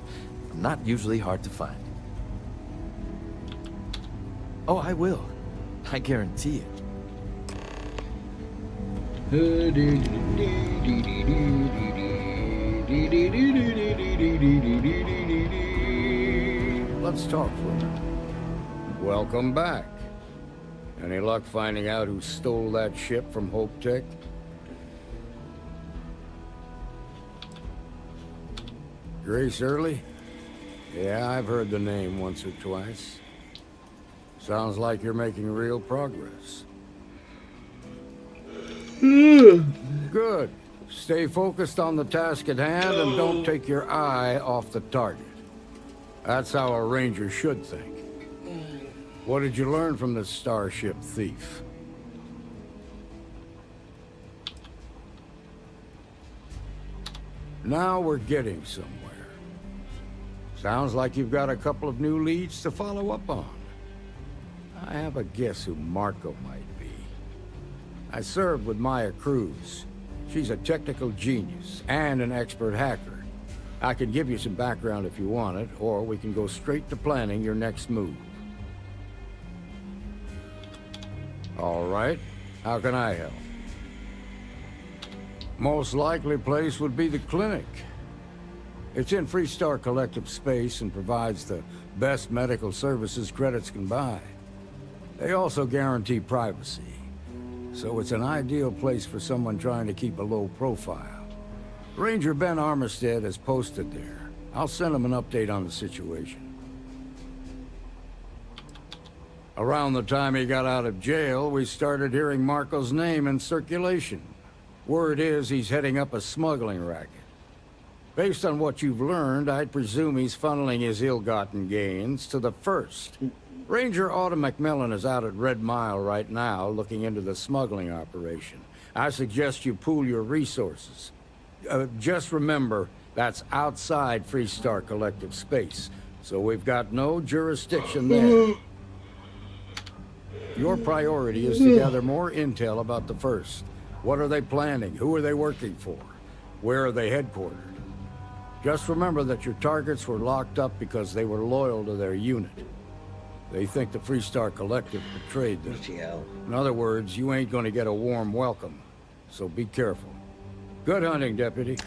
I'm not usually hard to find. Oh, I will. I guarantee it. Let's talk for a minute. Welcome back. Any luck finding out who stole that ship from Hope Tech? Grace Early? Yeah, I've heard the name once or twice. Sounds like you're making real progress. Good. Stay focused on the task at hand and don't take your eye off the target. That's how a ranger should think. What did you learn from this starship thief? Now we're getting somewhere. Sounds like you've got a couple of new leads to follow up on. I have a guess who Marco might be. I served with Maya Cruz. She's a technical genius and an expert hacker. I can give you some background if you want it, or we can go straight to planning your next move. All right. How can I help? Most likely place would be the clinic. It's in Freestar Collective space and provides the best medical services credits can buy. They also guarantee privacy, so it's an ideal place for someone trying to keep a low profile. Ranger Ben Armistead is posted there. I'll send him an update on the situation. Around the time he got out of jail, we started hearing Marco's name in circulation. Word is he's heading up a smuggling racket. Based on what you've learned, I'd presume he's funneling his ill-gotten gains to the First. Ranger Autumn McMillan is out at Red Mile right now, looking into the smuggling operation. I suggest you pool your resources. Just remember, that's outside Freestar Collective space, so we've got no jurisdiction there. Your priority is to gather more intel about the First. What are they planning? Who are they working for? Where are they headquartered? Just remember that your targets were locked up because they were loyal to their unit. They think the Freestar Collective betrayed them. In other words, you ain't gonna get a warm welcome, so be careful. Good hunting, Deputy.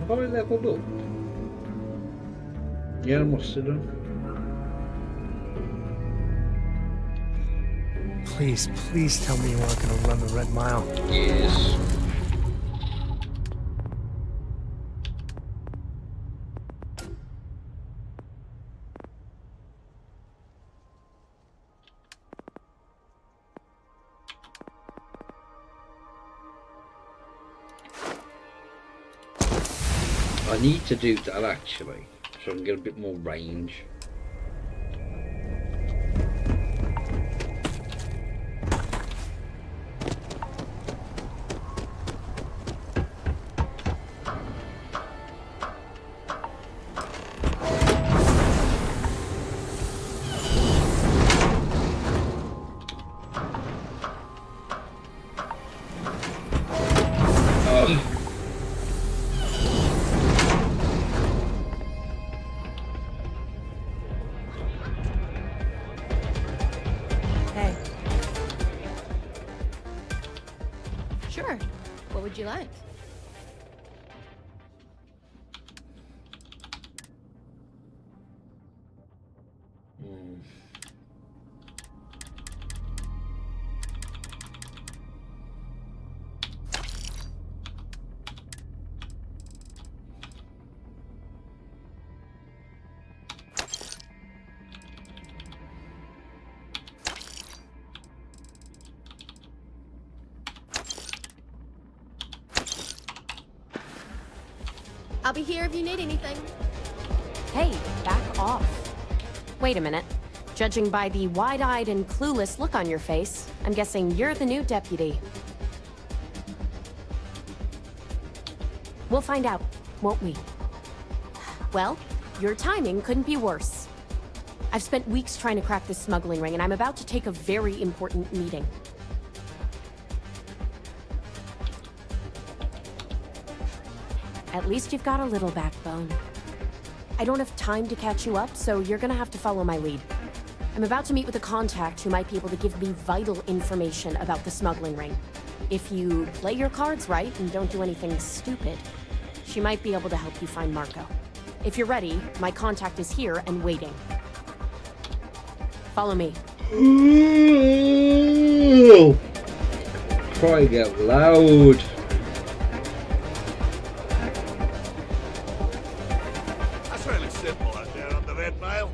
Have I leveled up? Yeah, I must have done. Please, please tell me you aren't gonna run the Red Mile. Yes. I need to do that actually, so I can get a bit more range. Sure. What would you like? I'll be here if you need anything. Hey, back off. Wait a minute. Judging by the wide-eyed and clueless look on your face, I'm guessing you're the new deputy. We'll find out, won't we? Well, your timing couldn't be worse. I've spent weeks trying to crack this smuggling ring, and I'm about to take a very important meeting. At least you've got a little backbone. I don't have time to catch you up, so you're gonna have to follow my lead. I'm about to meet with a contact who might be able to give me vital information about the smuggling ring. If you play your cards right and don't do anything stupid, she might be able to help you find Marco. If you're ready, my contact is here and waiting. Follow me. Ooh, crying out loud. That's really simple out there on the Red Mile.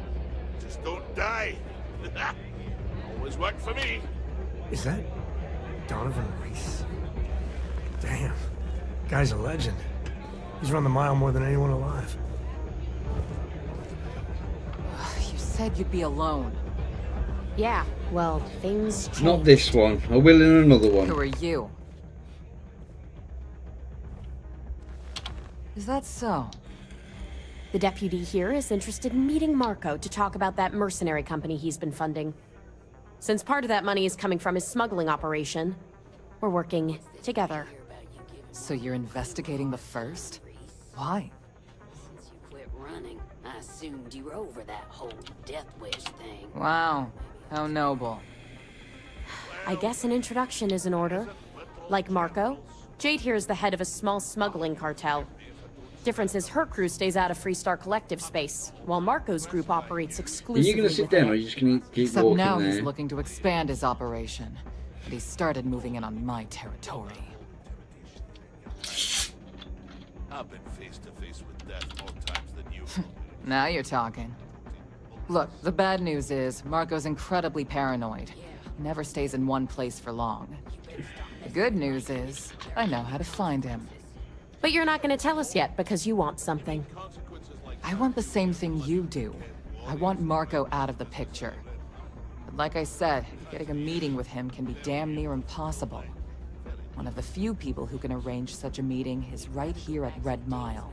Just don't die. Always worked for me. Is that Donovan Reese? Damn. Guy's a legend. He's run the mile more than anyone alive. You said you'd be alone. Yeah, well, things change. Not this one. I will in another one. Who are you? Is that so? The deputy here is interested in meeting Marco to talk about that mercenary company he's been funding. Since part of that money is coming from his smuggling operation, we're working together. So you're investigating the first? Why? Since you quit running, I assumed you were over that whole death wish thing. Wow, how noble. I guess an introduction is in order. Like Marco, Jade here is the head of a small smuggling cartel. Difference is her crew stays out of Freestar Collective space, while Marco's group operates Are exclusively you going to sit within down or are it. you just going to keep Except walking now there? he's looking to expand his operation. But he started moving in on my territory. I've been face to face with death more times than you. Now you're talking. Look, the bad news is Marco's incredibly paranoid. Never stays in one place for long. The good news is I know how to find him. But you're not going to tell us yet because you want something. I want the same thing you do. I want Marco out of the picture. But like I said, getting a meeting with him can be damn near impossible. One of the few people who can arrange such a meeting is right here at Red Mile.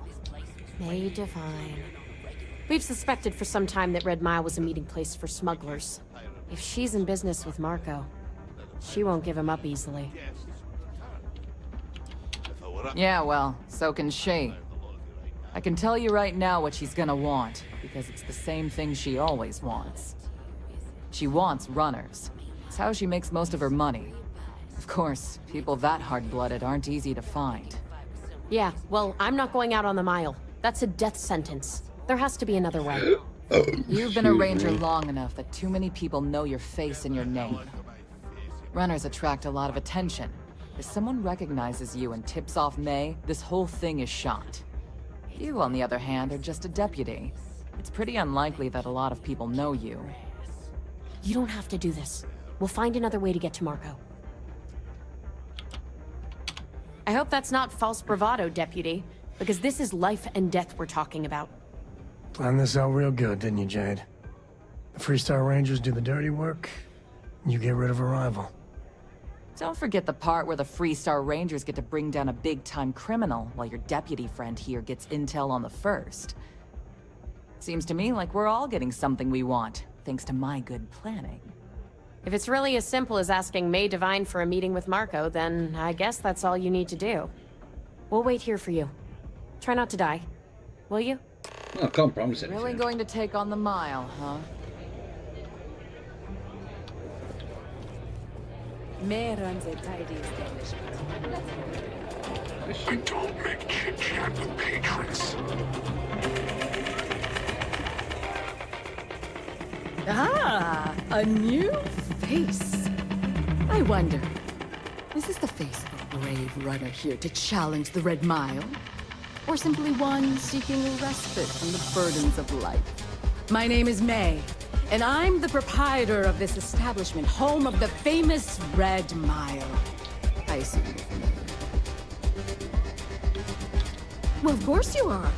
May Divine. We've suspected for some time that Red Mile was a meeting place for smugglers. If she's in business with Marco, she won't give him up easily. Yeah, well, so can she. I can tell you right now what she's gonna want, because it's the same thing she always wants. She wants runners. It's how she makes most of her money. Of course, people that hard-blooded aren't easy to find. Yeah, well, I'm not going out on the mile. That's a death sentence. There has to be another way. You've been a ranger long enough that too many people know your face and your name. Runners attract a lot of attention. If someone recognizes you and tips off May, this whole thing is shot. You, on the other hand, are just a deputy. It's pretty unlikely that a lot of people know you. You don't have to do this. We'll find another way to get to Marco. I hope that's not false bravado, deputy, because this is life and death we're talking about. Planned this out real good, didn't you, Jade? The Freestar Rangers do the dirty work, and you get rid of a rival. Don't forget the part where the Freestar Rangers get to bring down a big-time criminal, while your deputy friend here gets intel on the first. Seems to me like we're all getting something we want, thanks to my good planning. If it's really as simple as asking May Divine for a meeting with Marco, then I guess that's all you need to do. We'll wait here for you. Try not to die. Will you? No, I can't promise anything. Really going to take on the mile, huh? May runs a tidy establishment. I don't make chit-chat with patrons. Ah, a new face. I wonder, is this the face of a brave runner here to challenge the Red Mile? Or simply one seeking a respite from the burdens of life? My name is May, and I'm the proprietor of this establishment, home of the famous Red Mile. I assume you're familiar. Well, of course you are.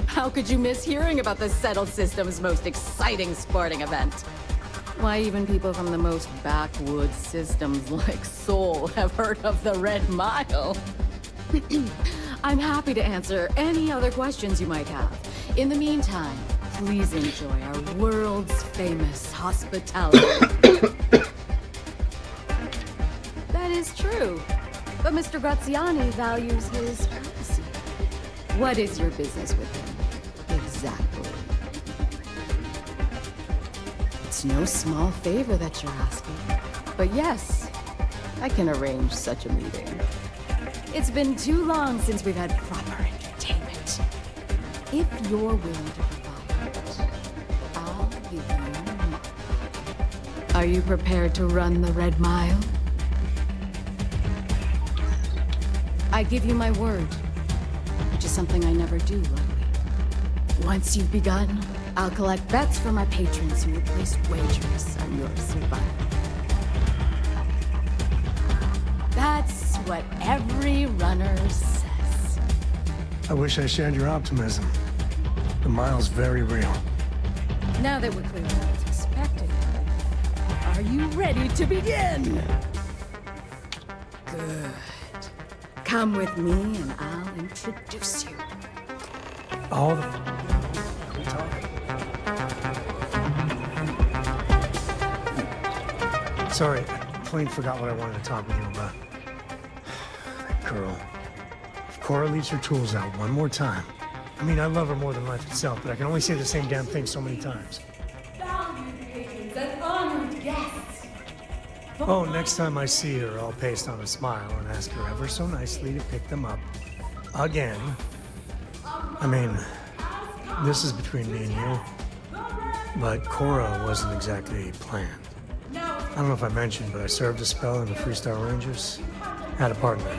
How could you miss hearing about the Settled System's most exciting sporting event? Why, even people from the most backwoods systems like Seoul have heard of the Red Mile. I'm happy to answer any other questions you might have. In the meantime, please enjoy our world's famous hospitality. That is true, but Mr. Graziani values his privacy. What is your business with him? Exactly. It's no small favor that you're asking. But yes, I can arrange such a meeting. It's been too long since we've had proper entertainment. If you're willing to provide it, I'll give you money. Are you prepared to run the Red Mile? I give you my word, which is something I never do lightly. Once you've begun, I'll collect bets from my patrons who will place wagers on your survival. That's what every runner says. I wish I shared your optimism. The mile's very real. Now that we're clear on what's expected, are you ready to begin? Good. Come with me and I'll introduce you. All the... Can we talk? Sorry, I plain forgot what I wanted to talk with you about. That girl. If Cora leaves her tools out one more time... I mean, I love her more than life itself, but I can only say the same damn thing so many times. Valued patrons and honored guests. Oh, next time I see her, I'll paste on a smile and ask her ever so nicely to pick them up. Again. I mean, this is between me and you. But Cora wasn't exactly planned. I don't know if I mentioned, but I served a spell in the Freestar Rangers. Had a partner.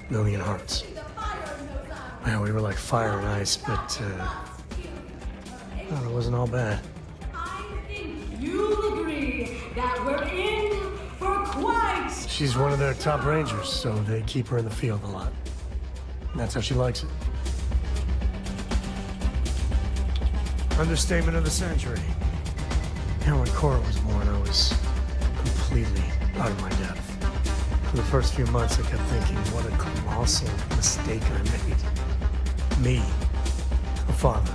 Lillian Hearts. Yeah, we were like fire and ice, but, it wasn't all bad. You'll agree that we're in for quite... She's one of their top rangers, so they keep her in the field a lot. And that's how she likes it. Understatement of the century. You know, when Cora was born, I was completely out of my depth. For the first few months, I kept thinking, what a colossal mistake I made. Me, a father,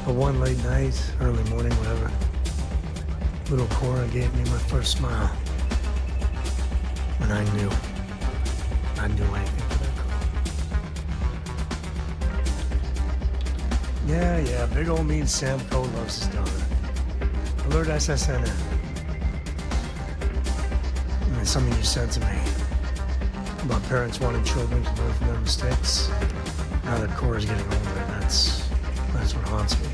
a one late night, early morning, whatever. Little Cora gave me my first smile. And I knew I'd do anything for that girl. Yeah, big old mean Sam Coe loves his daughter. Alert SSNN. And something you said to me about parents wanting children to learn from their mistakes. Now that Cora's getting older, that's what haunts me.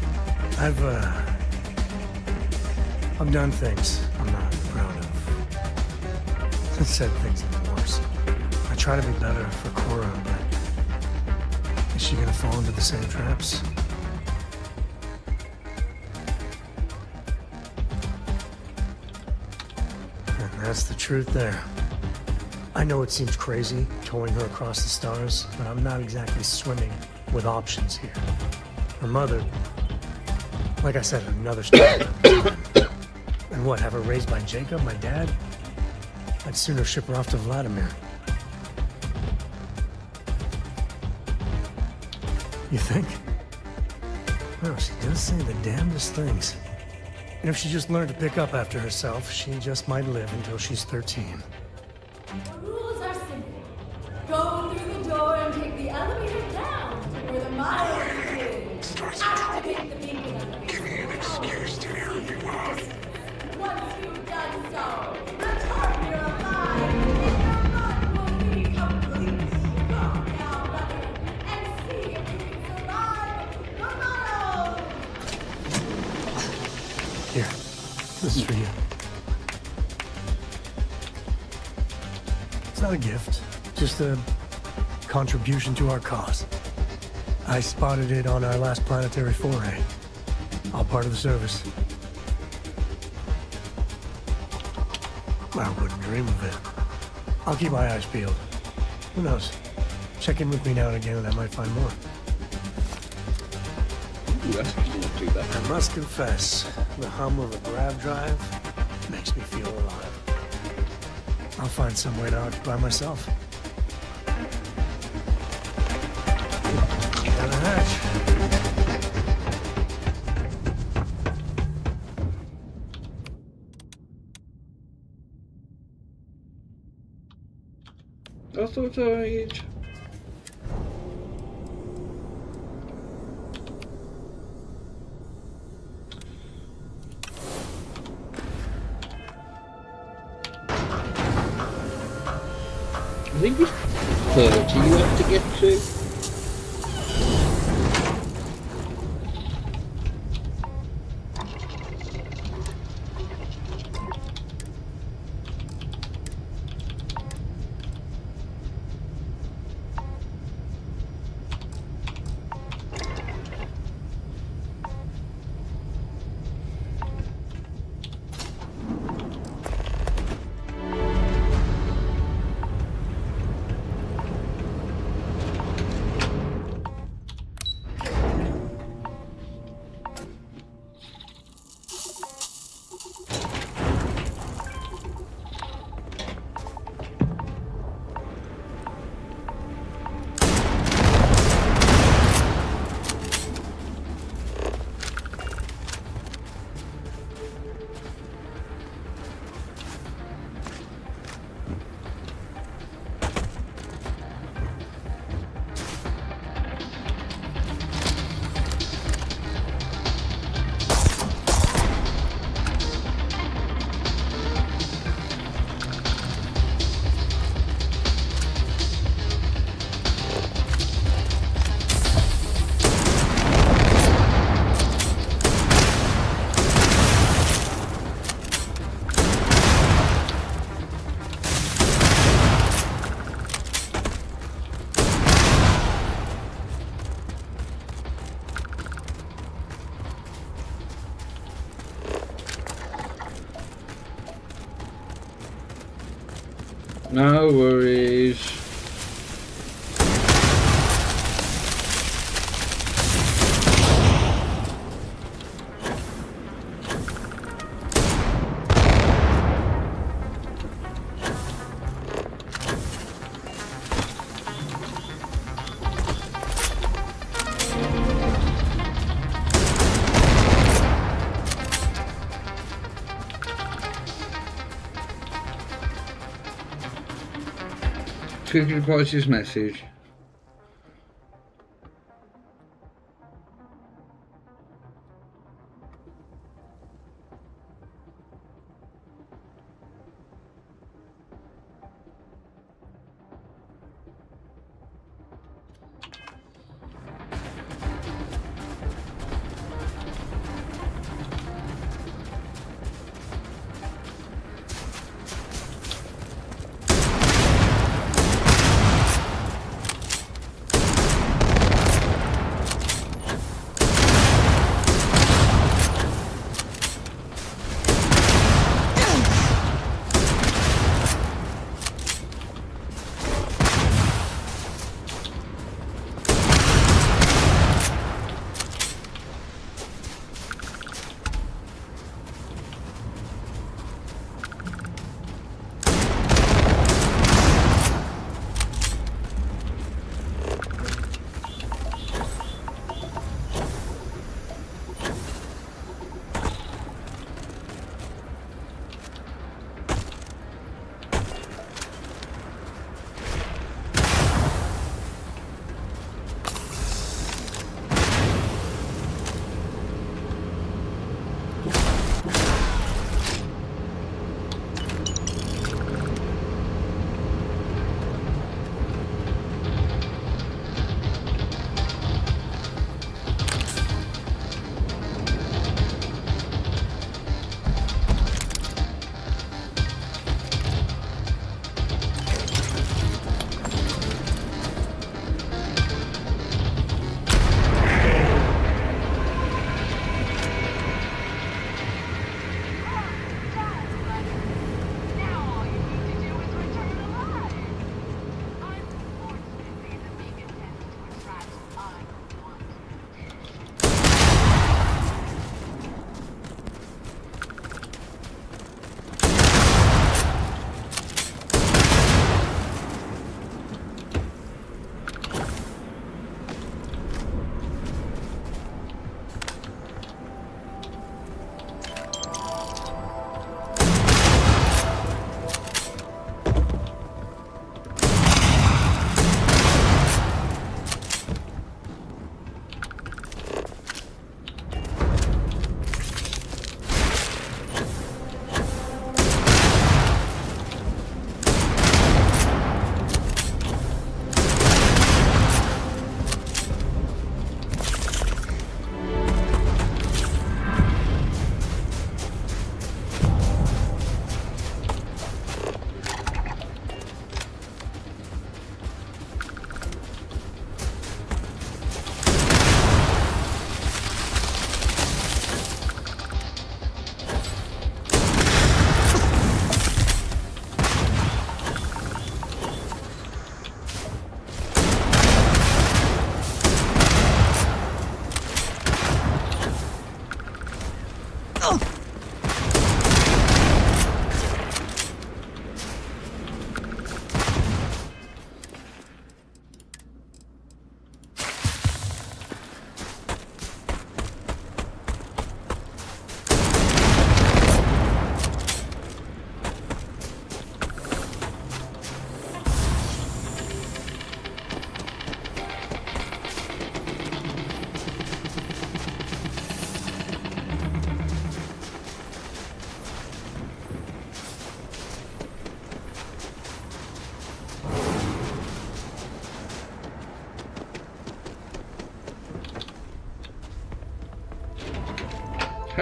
I've done things I'm not proud of. I've said things that are worse. I try to be better for Cora, but is she gonna fall into the same traps? And that's the truth there. I know it seems crazy, towing her across the stars, but I'm not exactly swimming with options here. Her mother, like I said, another story. And what, have her raised by Jacob, my dad? I'd sooner ship her off to Vladimir. You think? Well, she does say the damnedest things. And if she just learned to pick up after herself, she just might live until she's 13. The rules are simple. Go through the door and take the elevator down to where the mile begins. Activate the beacon elevator. Give me an excuse to hear you on. Once you've done so, return your alive, and your run will be complete. Go now, brother, and see if you can survive tomorrow. Here, this is for you. It's not a gift, just a contribution to our cause. I spotted it on our last planetary foray. All part of the service. I wouldn't dream of it. I'll keep my eyes peeled. Who knows? Check in with me now and again and I might find more. Ooh, that's not too bad. I must confess, the hum of a grav drive makes me feel alive. I'll find some way to occupy myself. Down the hatch. I thought I'd... think it's 30 you have to get to. No worries. Quickly replies his message.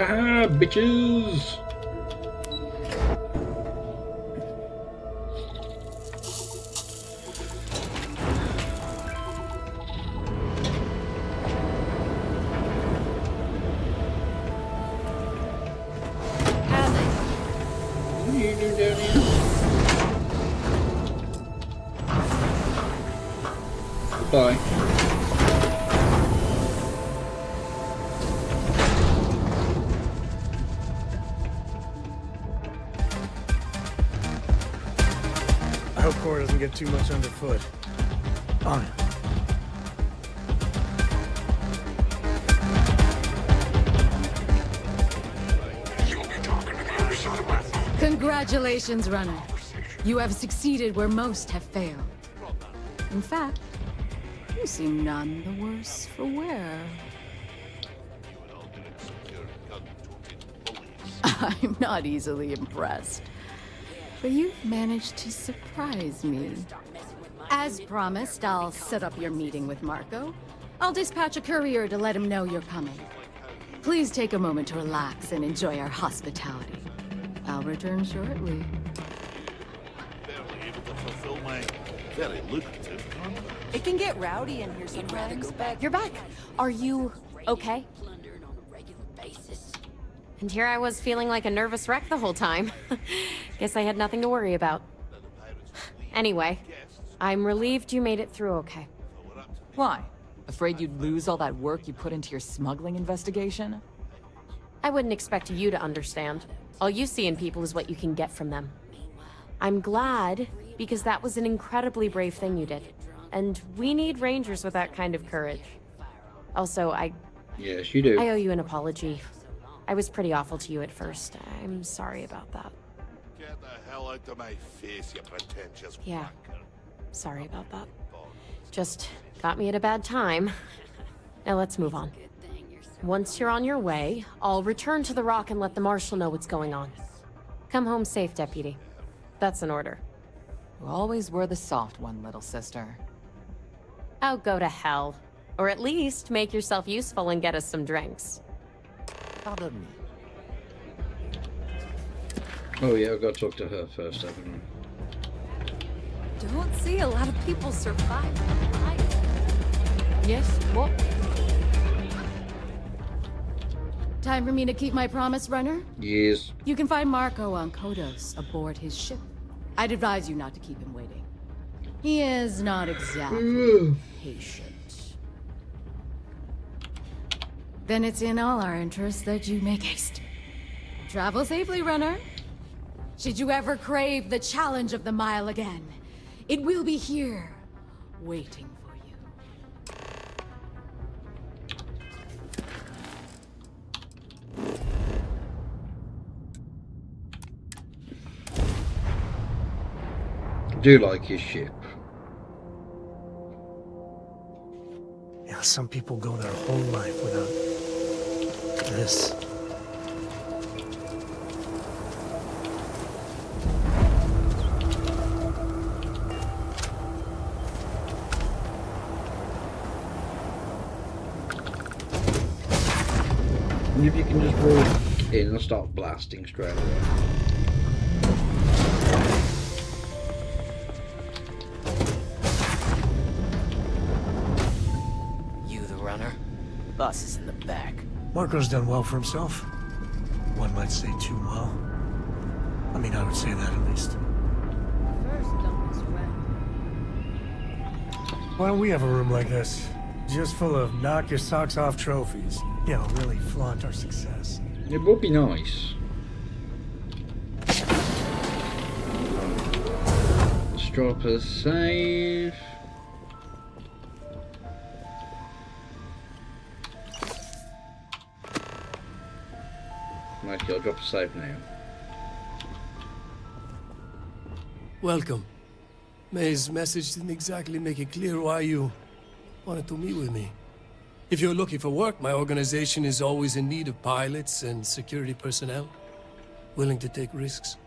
Haha, bitches! What are you doing down here? Goodbye. I hope Cora doesn't get too much underfoot. On it. Congratulations, runner. You have succeeded where most have failed. In fact, you seem none the worse for wear. I'm not easily impressed. But you've managed to surprise me. As promised, I'll set up your meeting with Marco. I'll dispatch a courier to let him know you're coming. Please take a moment to relax and enjoy our hospitality. I'll return shortly. Barely able to fulfill my very lucrative contract. It can get rowdy in here sometimes. You're back. Are you okay? And here I was feeling like a nervous wreck the whole time. Guess I had nothing to worry about. Anyway, I'm relieved you made it through okay. Why? Afraid you'd lose all that work you put into your smuggling investigation? I wouldn't expect you to understand. All you see in people is what you can get from them. I'm glad, because that was an incredibly brave thing you did. And we need rangers with that kind of courage. Also, Yes, you do. I owe you an apology. I was pretty awful to you at first. I'm sorry about that. Get the hell out of my face, you pretentious Yeah. Sorry about that. Just got me at a bad time. Now let's move on. Once you're on your way, I'll return to the Rock and let the Marshal know what's going on. Come home safe, Deputy. That's an order. You always were the soft one, little sister. Oh, go to hell. Or at least make yourself useful and get us some drinks. Pardon me. Oh yeah, I've got to talk to her first, haven't Don't see a lot of people survive. Yes, what? Time for me to keep my promise, runner? I? Yes. You can find Marco on Kodos aboard his ship. I'd advise you not to keep him waiting. He is not exactly patient. Then it's in all our interests that you make haste. Travel safely, runner. Should you ever crave the challenge of the mile again, it will be here, waiting for you. I do like his ship. Yeah, some people go their whole life without this. And if you can just walk in and start blasting straight away. You the runner? Boss is in the back. Marco's done well for himself. One might say too well. I mean, I would say that at least. Why don't we have a room like this? Just full of knock your socks off trophies. You know, really flaunt our success. It would be nice. Let's drop a save. Mikey, I'll drop a save now. Welcome. May's message didn't exactly make it clear why you wanted to meet with me. If you're looking for work, my organization is always in need of pilots and security personnel, willing to take risks.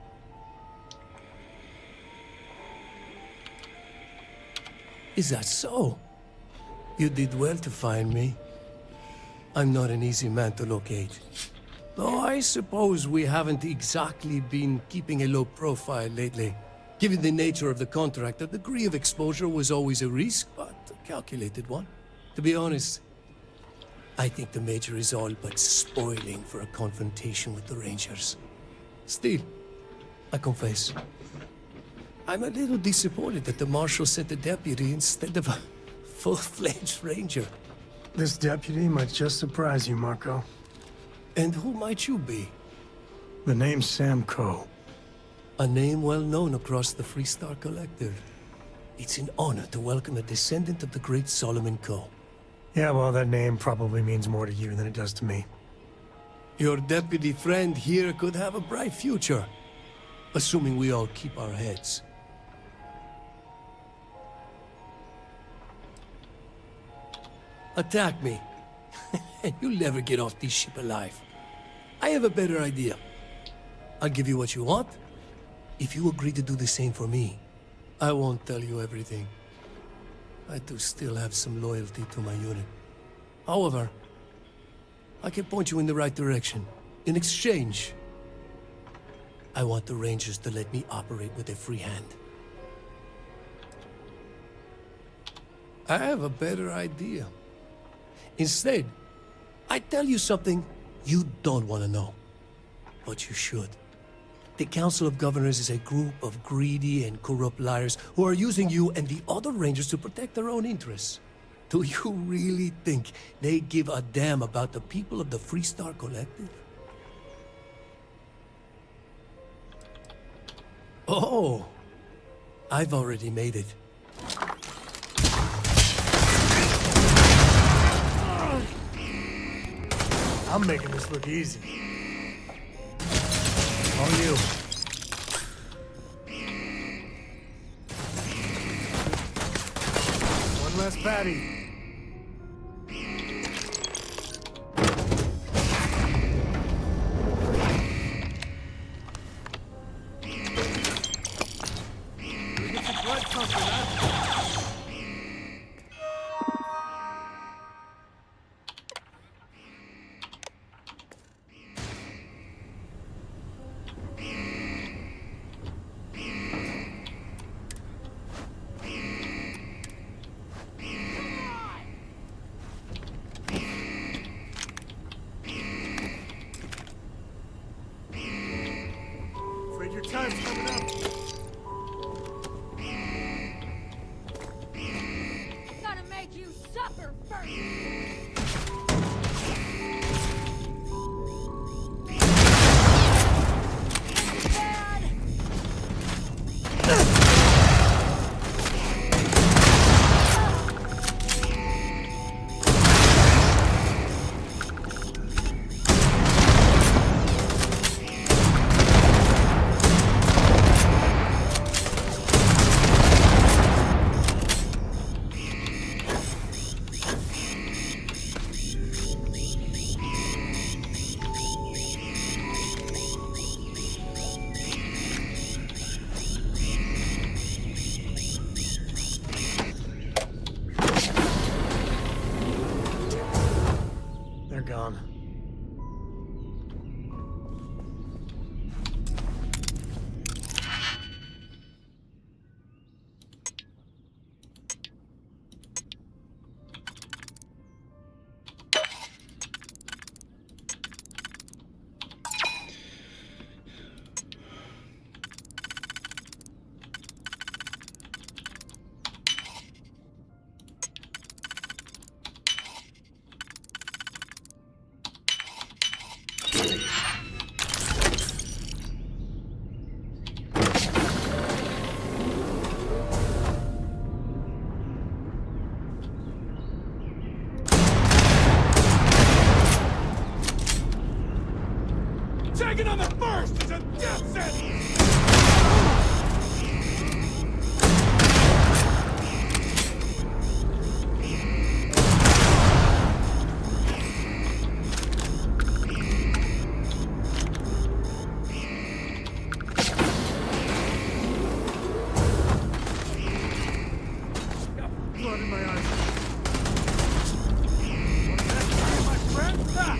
Is that so? You did well to find me. I'm not an easy man to locate. Though I suppose we haven't exactly been keeping a low profile lately. Given the nature of the contract, a degree of exposure was always a risk, but a calculated one. To be honest, I think the Major is all but spoiling for a confrontation with the Rangers. Still, I confess, I'm a little disappointed that the Marshal sent a deputy instead of a full-fledged Ranger. This deputy might just surprise you, Marco. And who might you be? The name's Sam Coe. A name well known across the Freestar Collective. It's an honor to welcome a descendant of the great Solomon Coe. Yeah, well, that name probably means more to you than it does to me. Your deputy friend here could have a bright future. Assuming we all keep our heads. Attack me. And you'll never get off this ship alive. I have a better idea. I'll give you what you want. If you agree to do the same for me, I won't tell you everything. I do still have some loyalty to my unit. However, I can point you in the right direction. In exchange, I want the Rangers to let me operate with a free hand. I have a better idea. Instead, I tell you something you don't want to know. But you should. The Council of Governors is a group of greedy and corrupt liars who are using you and the other Rangers to protect their own interests. Do you really think they give a damn about the people of the Freestar Collective? Oh, I've already made it. I'm making this look easy. On you. One less patty. Gone. Taking on the first is a death sentence! Blood in my eyes. What the heck, my friend? Ah!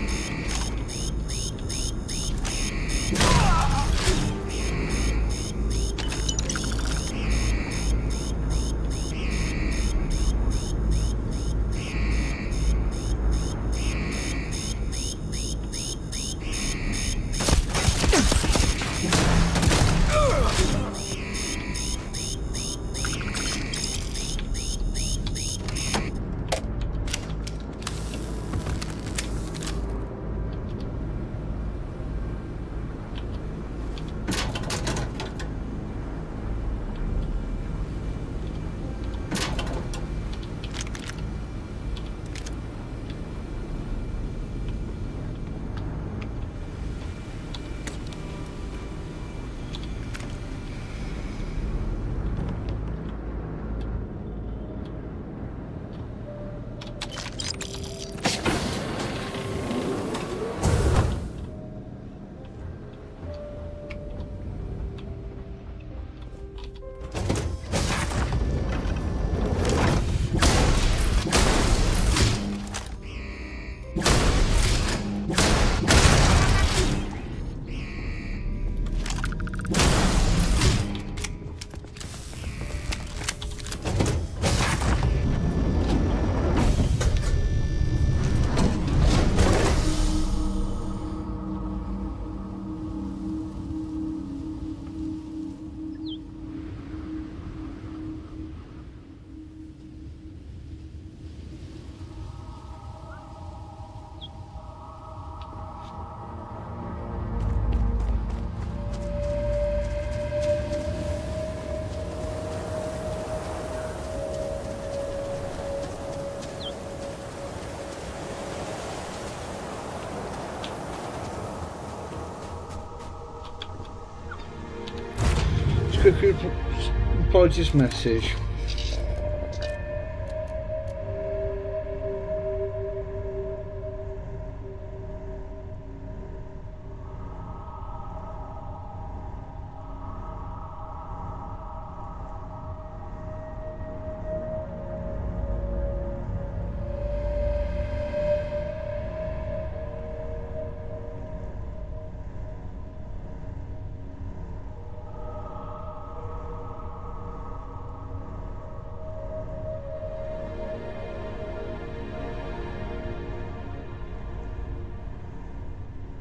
quick apologies message.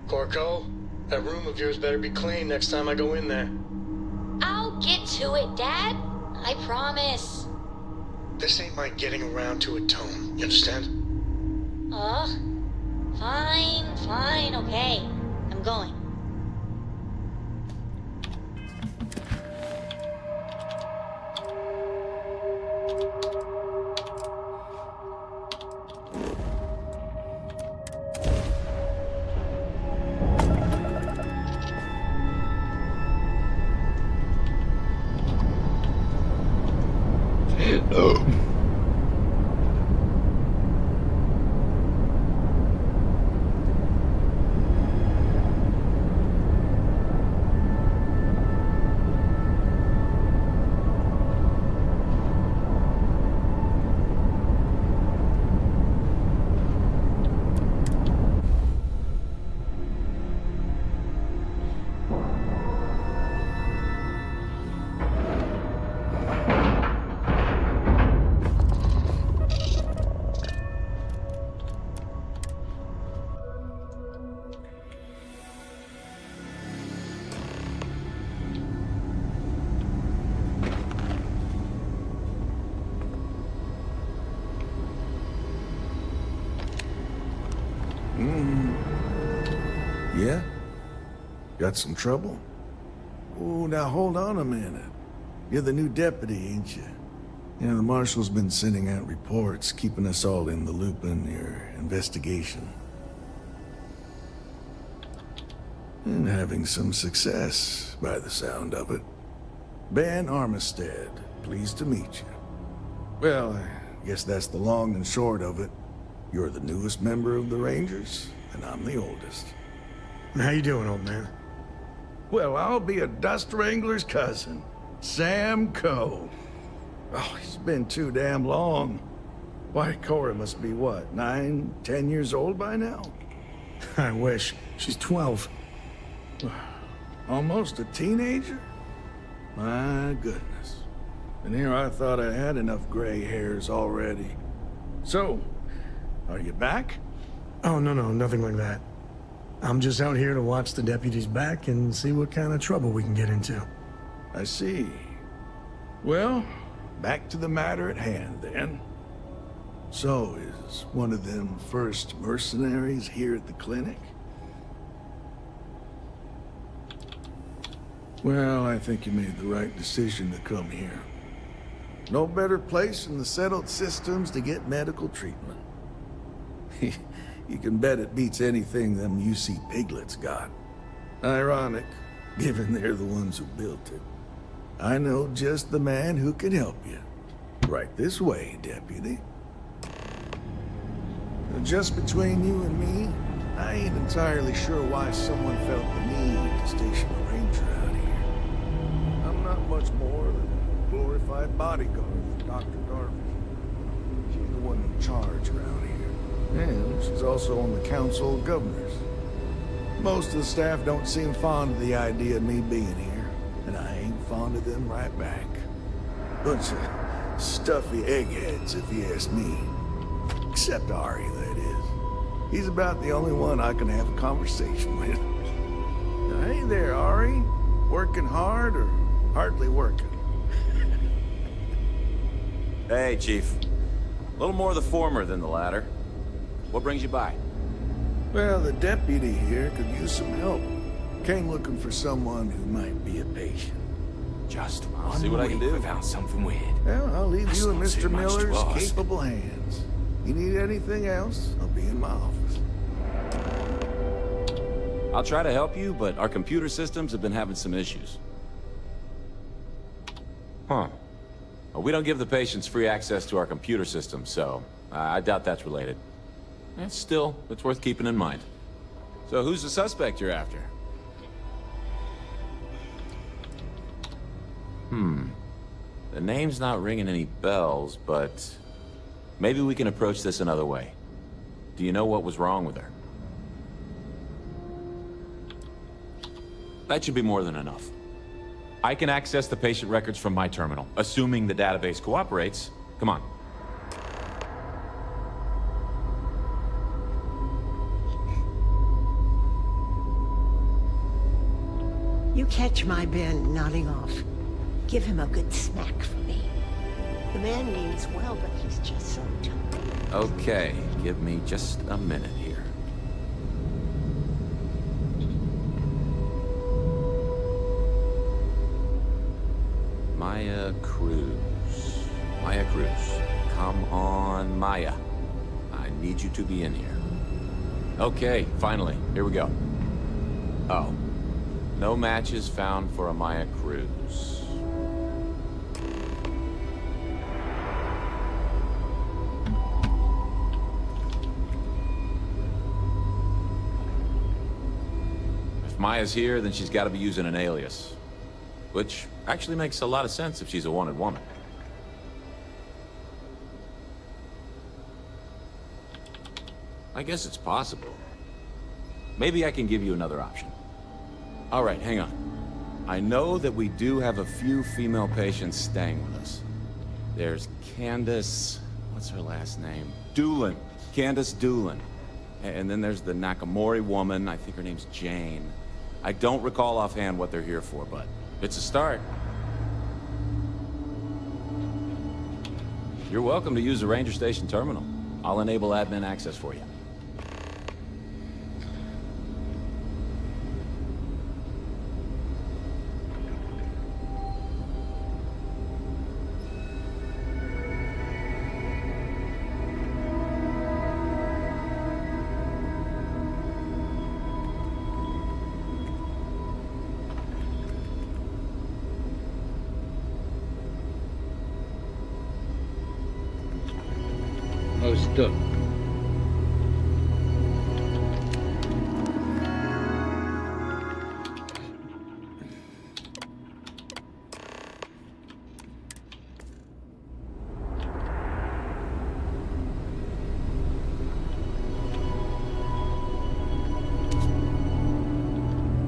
Corco, that room of yours better be clean next time I go in there. I'll get to it, Dad. I promise. This ain't my getting around to it tone, you understand? Fine, okay. I'm going. Yeah? Got some trouble? Oh, now hold on a minute. You're the new deputy, ain't you? Yeah, the marshal's been sending out reports, keeping us all in the loop in your investigation. And having some success, by the sound of it. Ben Armistead, pleased to meet you. Well, I guess that's the long and short of it. You're the newest member of the Rangers, and I'm the oldest. How you doing, old man? Well, I'll be a dust wrangler's cousin, Sam Coe. Oh, he's been too damn long. Why, Cora must be what, 9, 10 years old by now? I wish. She's 12. Almost a teenager? My goodness. And here I thought I had enough gray hairs already. So, are you back? Oh, no, nothing like that. I'm just out here to watch the deputies back and see what kind of trouble we can get into. I see. Well, back to the matter at hand, then. So, is one of them first mercenaries here at the clinic? Well, I think you made the right decision to come here. No better place in the settled systems to get medical treatment. You can bet it beats anything them UC piglets got. Ironic, given they're the ones who built it. I know just the man who can help you. Right this way, deputy. Just between you and me, I ain't entirely sure why someone felt the need to station a ranger out here. I'm not much more than a glorified bodyguard for Dr. Darby. She's the one in charge around here. And she's also on the Council of Governors. Most of the staff don't seem fond of the idea of me being here, and I ain't fond of them right back. Bunch of stuffy eggheads, if you ask me. Except Ari, that is. He's about the only one I can have a conversation with. Now, hey there, Ari. Working hard or hardly working? Hey, Chief. A little more the former than the latter. What brings you by? Well, the deputy here could use some help. Came looking for someone who might be a patient. Just one see what I can do. Found something weird. Well, I'll leave you in That's not Mr. too much to Miller's ask. capable hands. You need anything else, I'll be in my office. I'll try to help you, but our computer systems have been having some issues. Huh. Well, we don't give the patients free access to our computer system, so I doubt that's related. Still, it's worth keeping in mind. So who's the suspect you're after? The name's not ringing any bells, but maybe we can approach this another way. Do you know what was wrong with her? That should be more than enough. I can access the patient records from my terminal, assuming the database cooperates. Come on. You catch my Ben nodding off. Give him a good smack for me. The man means well, but he's just so tough. Okay, give me just a minute here. Maya Cruz. Maya Cruz. Come on, Maya. I need you to be in here. Okay, finally. Here we go. Oh. No matches found for a Maya Cruz. If Maya's here, then she's got to be using an alias. Which actually makes a lot of sense if she's a wanted woman. I guess it's possible. Maybe I can give you another option. All right, hang on. I know that we do have a few female patients staying with us. There's Candace... what's her last name? Doolin. Candace Doolin. And then there's the Nakamori woman. I think her name's Jane. I don't recall offhand what they're here for, but it's a start. You're welcome to use the Ranger Station terminal. I'll enable admin access for you. Oh, it's done.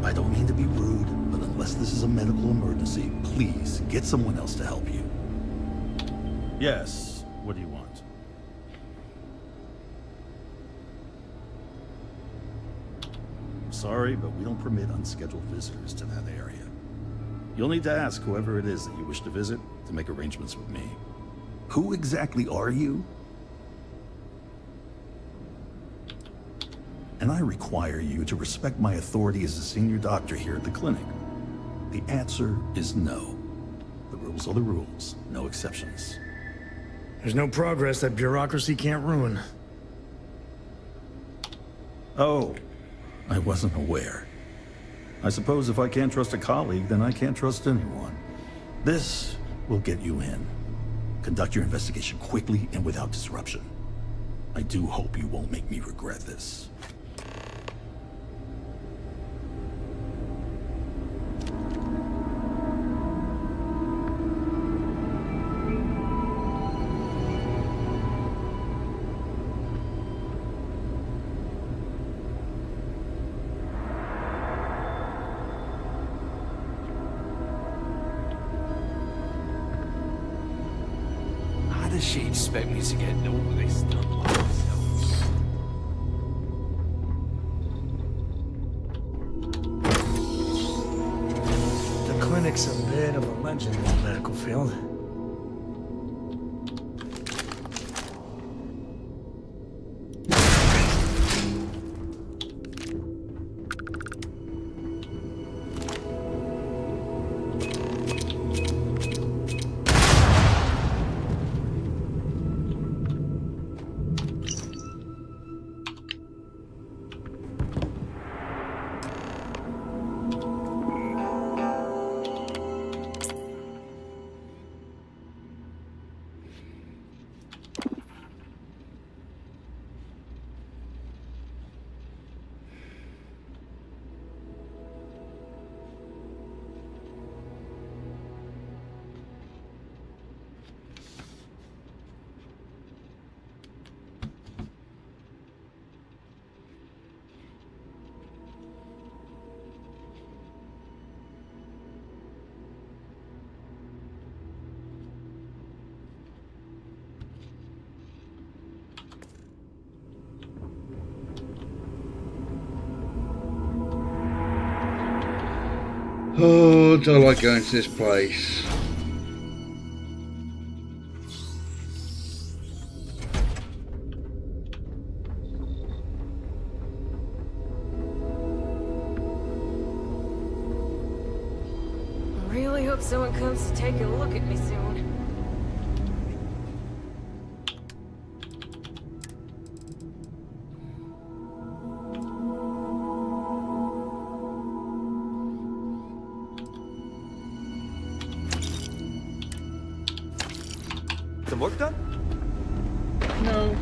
I don't mean to be rude, but unless this is a medical emergency, please get someone else to help you. Yes, what do you want? Sorry, but we don't permit unscheduled visitors to that area. You'll need to ask whoever it is that you wish to visit to make arrangements with me. Who exactly are you? And I require you to respect my authority as a senior doctor here at the clinic. The answer is no. The rules are the rules, no exceptions. There's no progress that bureaucracy can't ruin. Oh, I wasn't aware. I suppose if I can't trust a colleague, then I can't trust anyone. This will get you in. Conduct your investigation quickly and without disruption. I do hope you won't make me regret this. How does she expect me to get all this done by myself? The clinic's a bit of a legend in the medical field. Oh, do I like going to this place? I really hope someone comes to take a look at me soon. Some work done? No.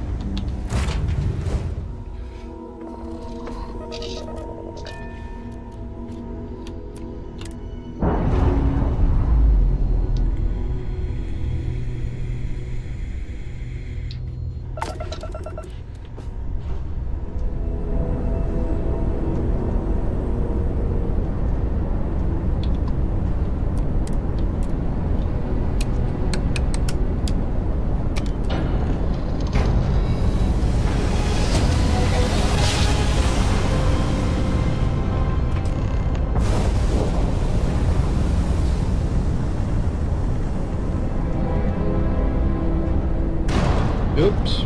Oops.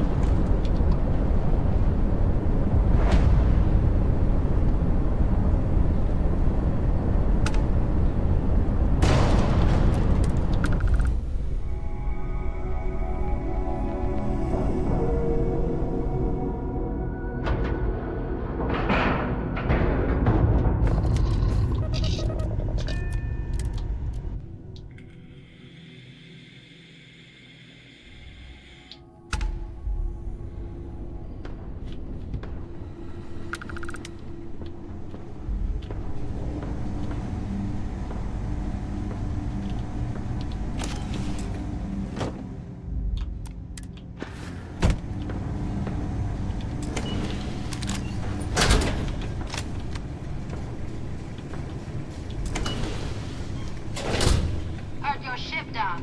Heard your ship, Doc.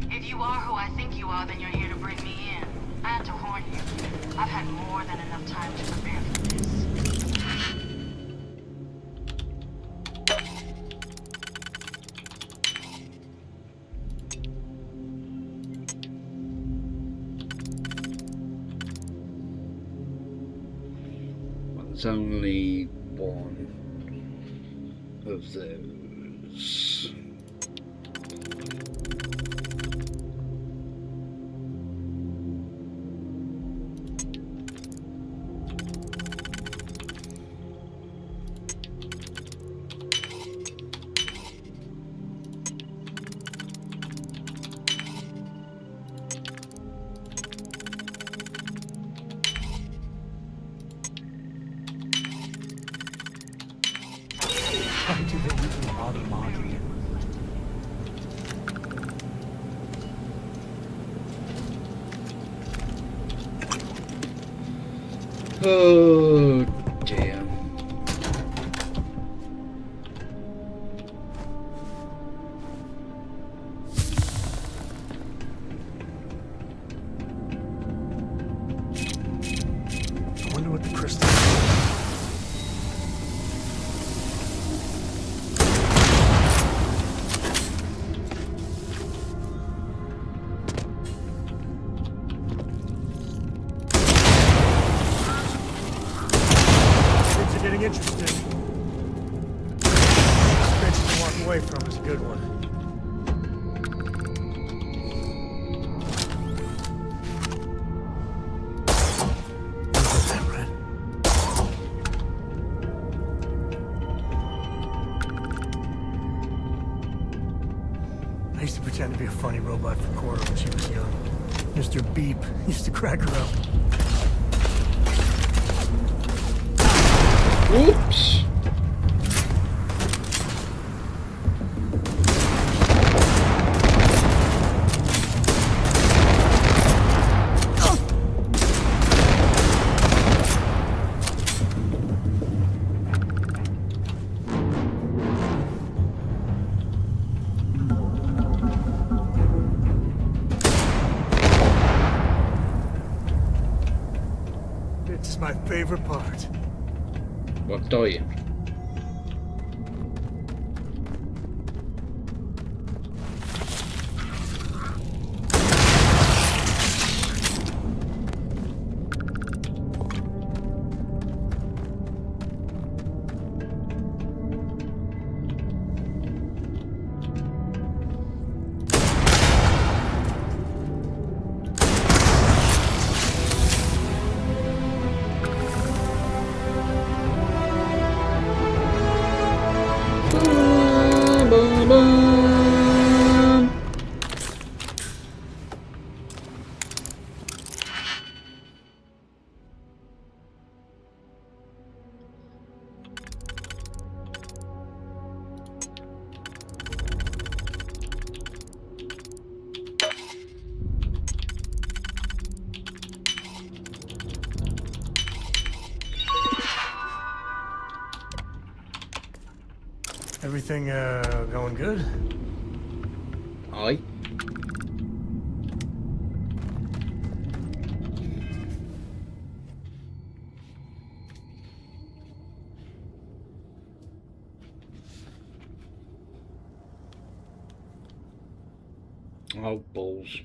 If you are who I think you are, then you're here to bring me in. I had to warn you. I've had more than enough time to prepare for this. There's only one of those. Why do they even bother logging it? Oh dear. I wonder what the crystal is. Things are getting interesting. Suspension to walk away from is a good one. I used to pretend to be a funny robot for Cora when she was young. Mr. Beep used to crack her up. Oops. It's my favorite part. What do you? Everything, going good? Aye. Oh, balls.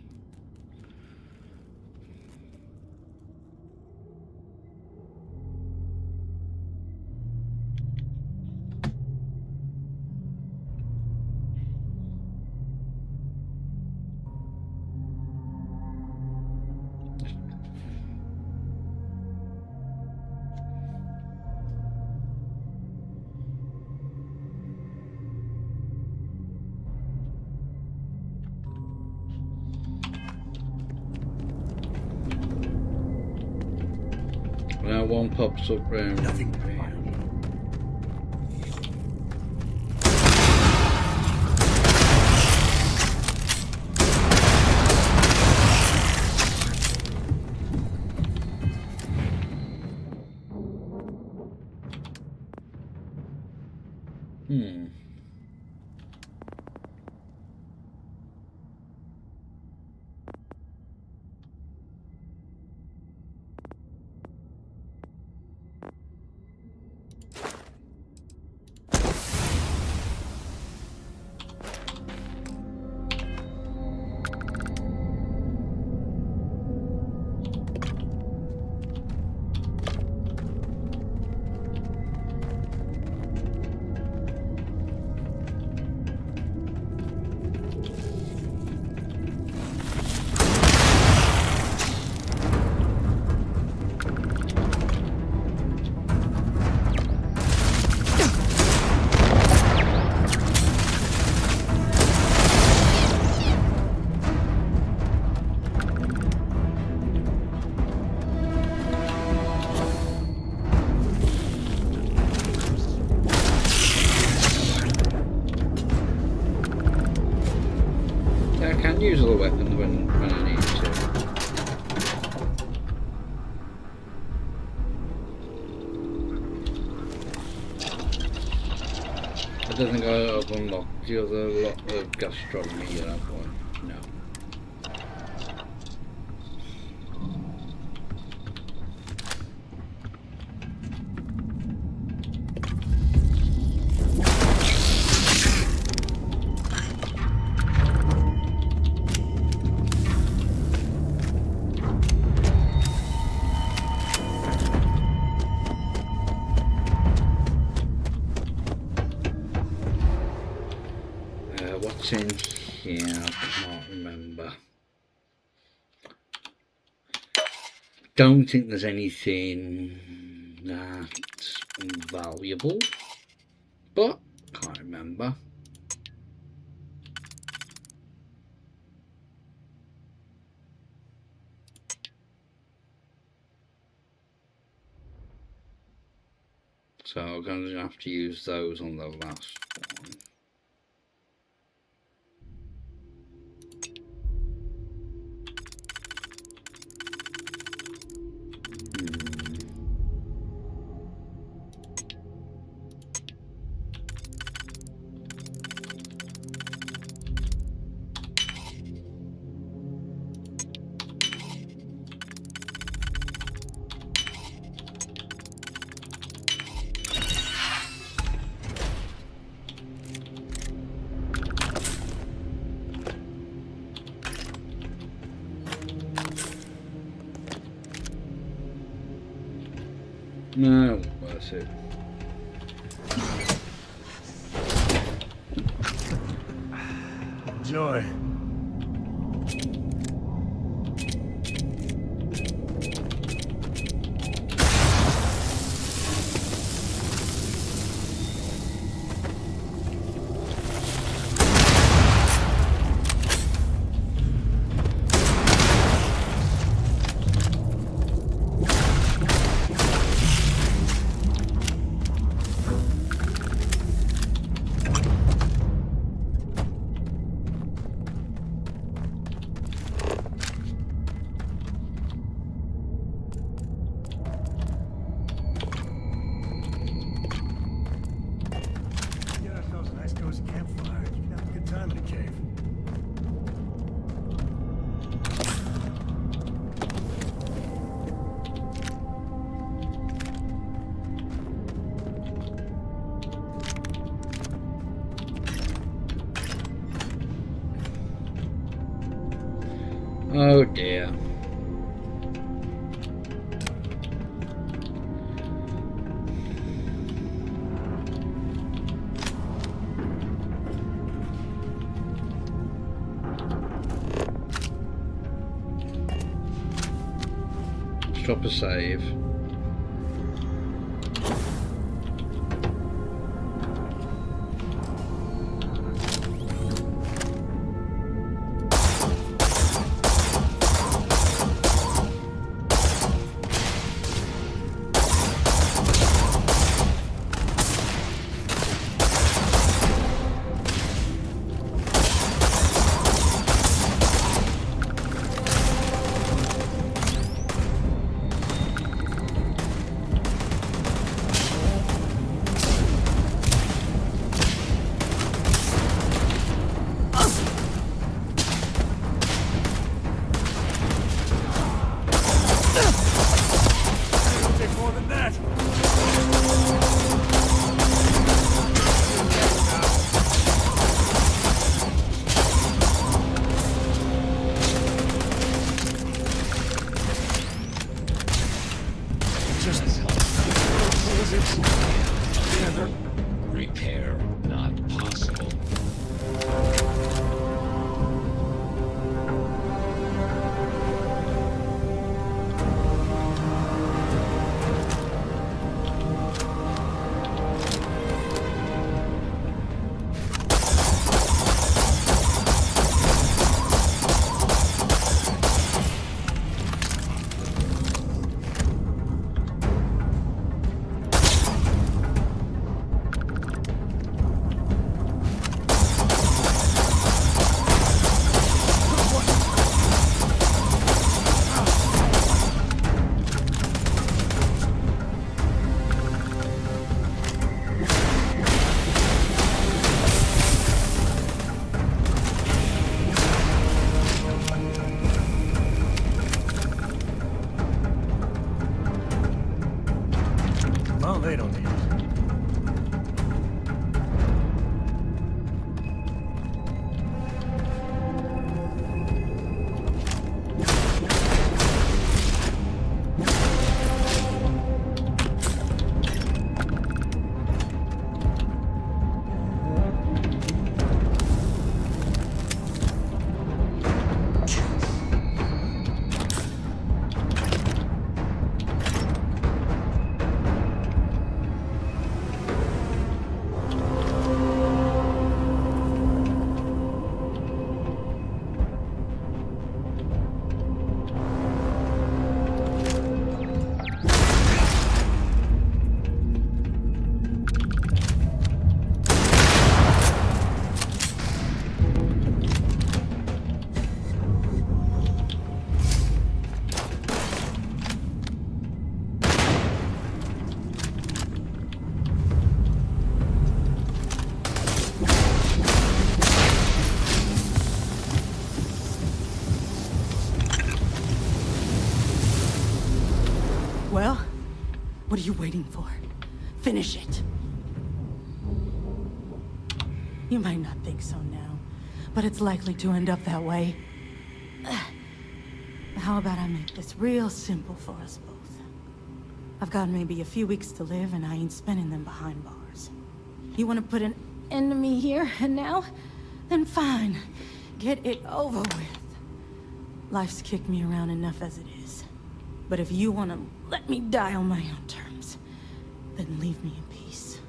Now one pops up round. Nothing. Use other weapons when I need to. I don't think I've unlocked the other lot of gastronomy at that point. No. What's in here? I can't remember. Don't think there's anything that's valuable, but can't remember. So I'm going to have to use those on the last one. No, that's it. Enjoy. time in a cave. Oh dear. Stop a save. Repair not possible. Well, they don't need it. Well, what are you waiting for? Finish it. You might not think so now, but it's likely to end up that way. How about I make this real simple for us both? I've got maybe a few weeks to live, and I ain't spending them behind bars. You want to put an end to me here and now? Then fine. Get it over with. Life's kicked me around enough as it is. But if you want to let me die on my own terms, then leave me in peace.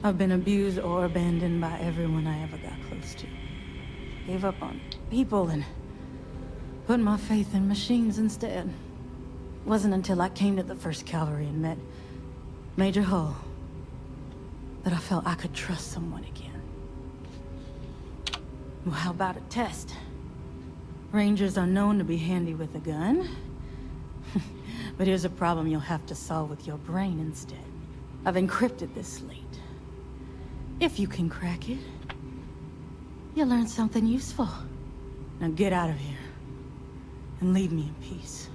I've been abused or abandoned by everyone I ever got close to. Gave up on people and put my faith in machines instead. Wasn't until I came to the 1st Cavalry and met Major Hull that I felt I could trust someone again. Well, how about a test? Rangers are known to be handy with a gun. But here's a problem you'll have to solve with your brain instead. I've encrypted this slate. If you can crack it, you'll learn something useful. Now get out of here, and leave me in peace.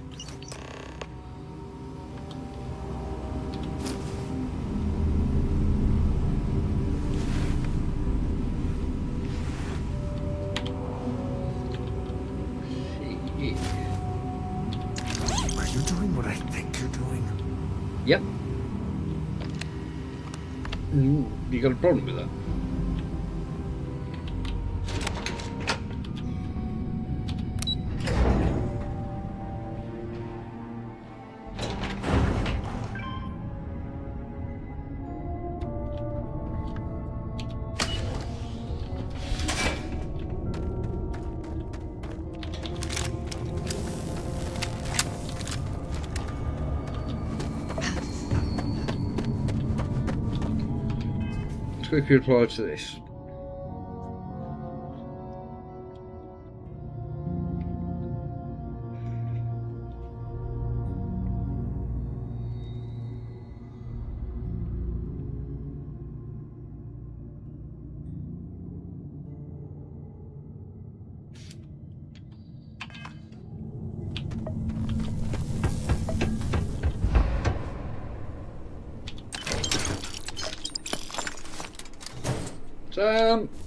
Are you doing what I think you're doing? Yep. You got a problem with that? Quickly reply to this.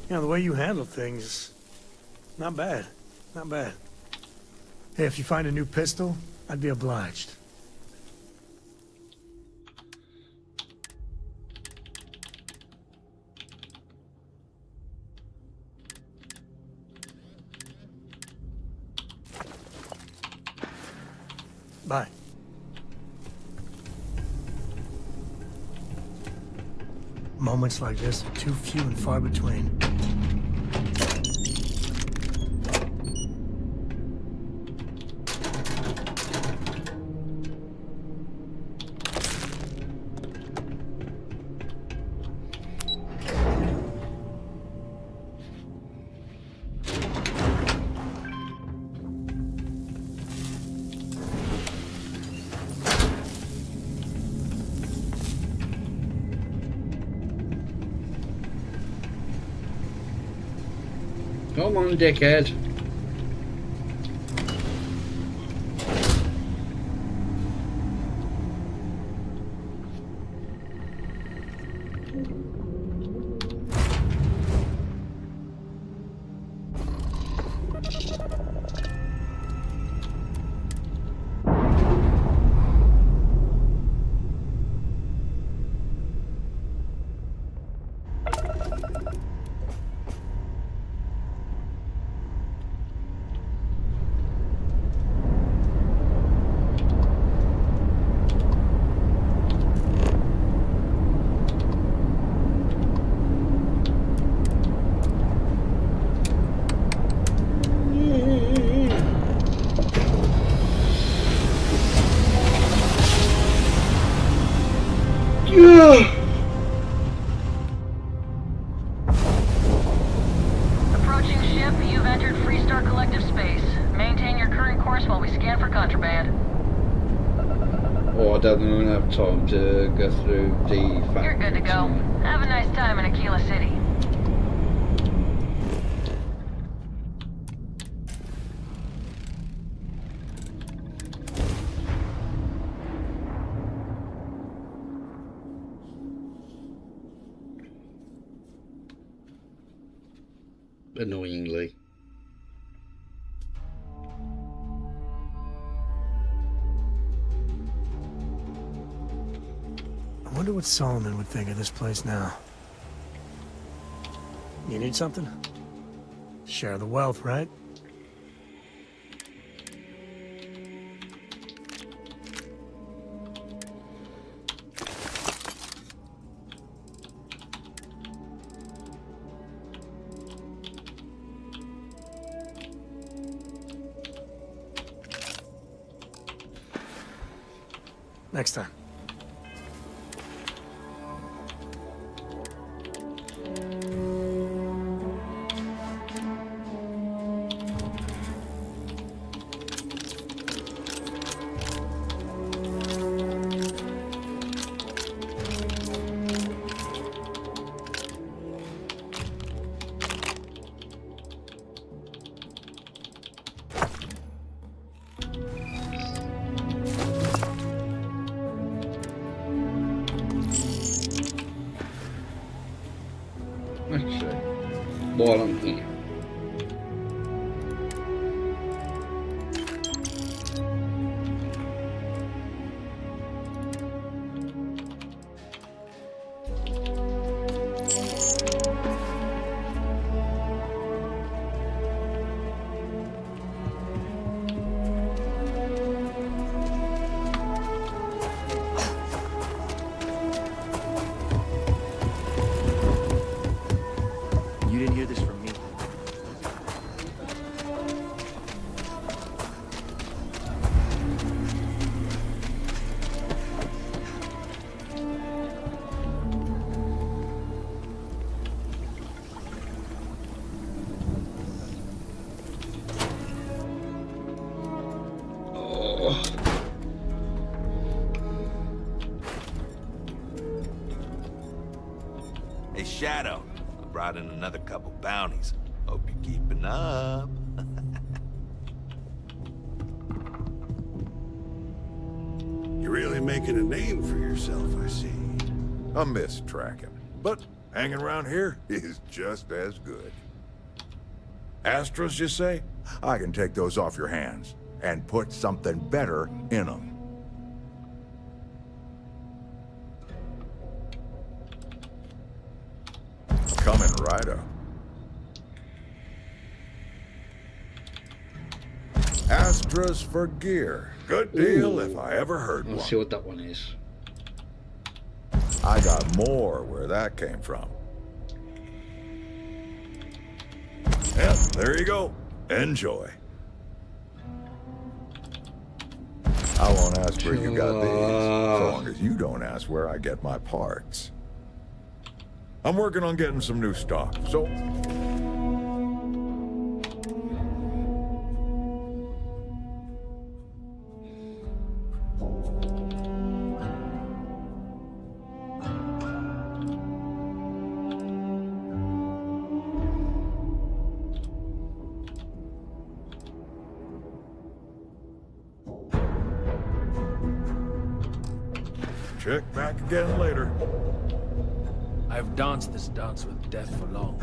Yeah, the way you handle things, not bad. Not bad. Hey, if you find a new pistol, I'd be obliged. Bye. Moments like this are too few and far between. Come on, dickhead. Approaching ship, you've entered Freestar Collective space. Maintain your current course while we scan for contraband. Oh, I don't even have time to go through the factory. You're good to go. Have a nice time in Aquila City. Annoyingly. I wonder what Solomon would think of this place now. You need something? Share the wealth, right? Next time. ball on here. You didn't hear this from me. Hey, Shadow. I brought in another couple bounties. Hope you're keeping up. You're really making a name for yourself, I see. I miss tracking, but hanging around here is just as good. Astros, you say? I can take those off your hands and put something better in them. Coming right up. Astras for gear. Good deal if I ever heard one. Let's see what that one is. I got more where that came from. Yep, there you go. Enjoy. I won't ask where you got these, so long as you don't ask where I get my parts. I'm working on getting some new stock, so... Check back again later. I've danced this dance with death for long.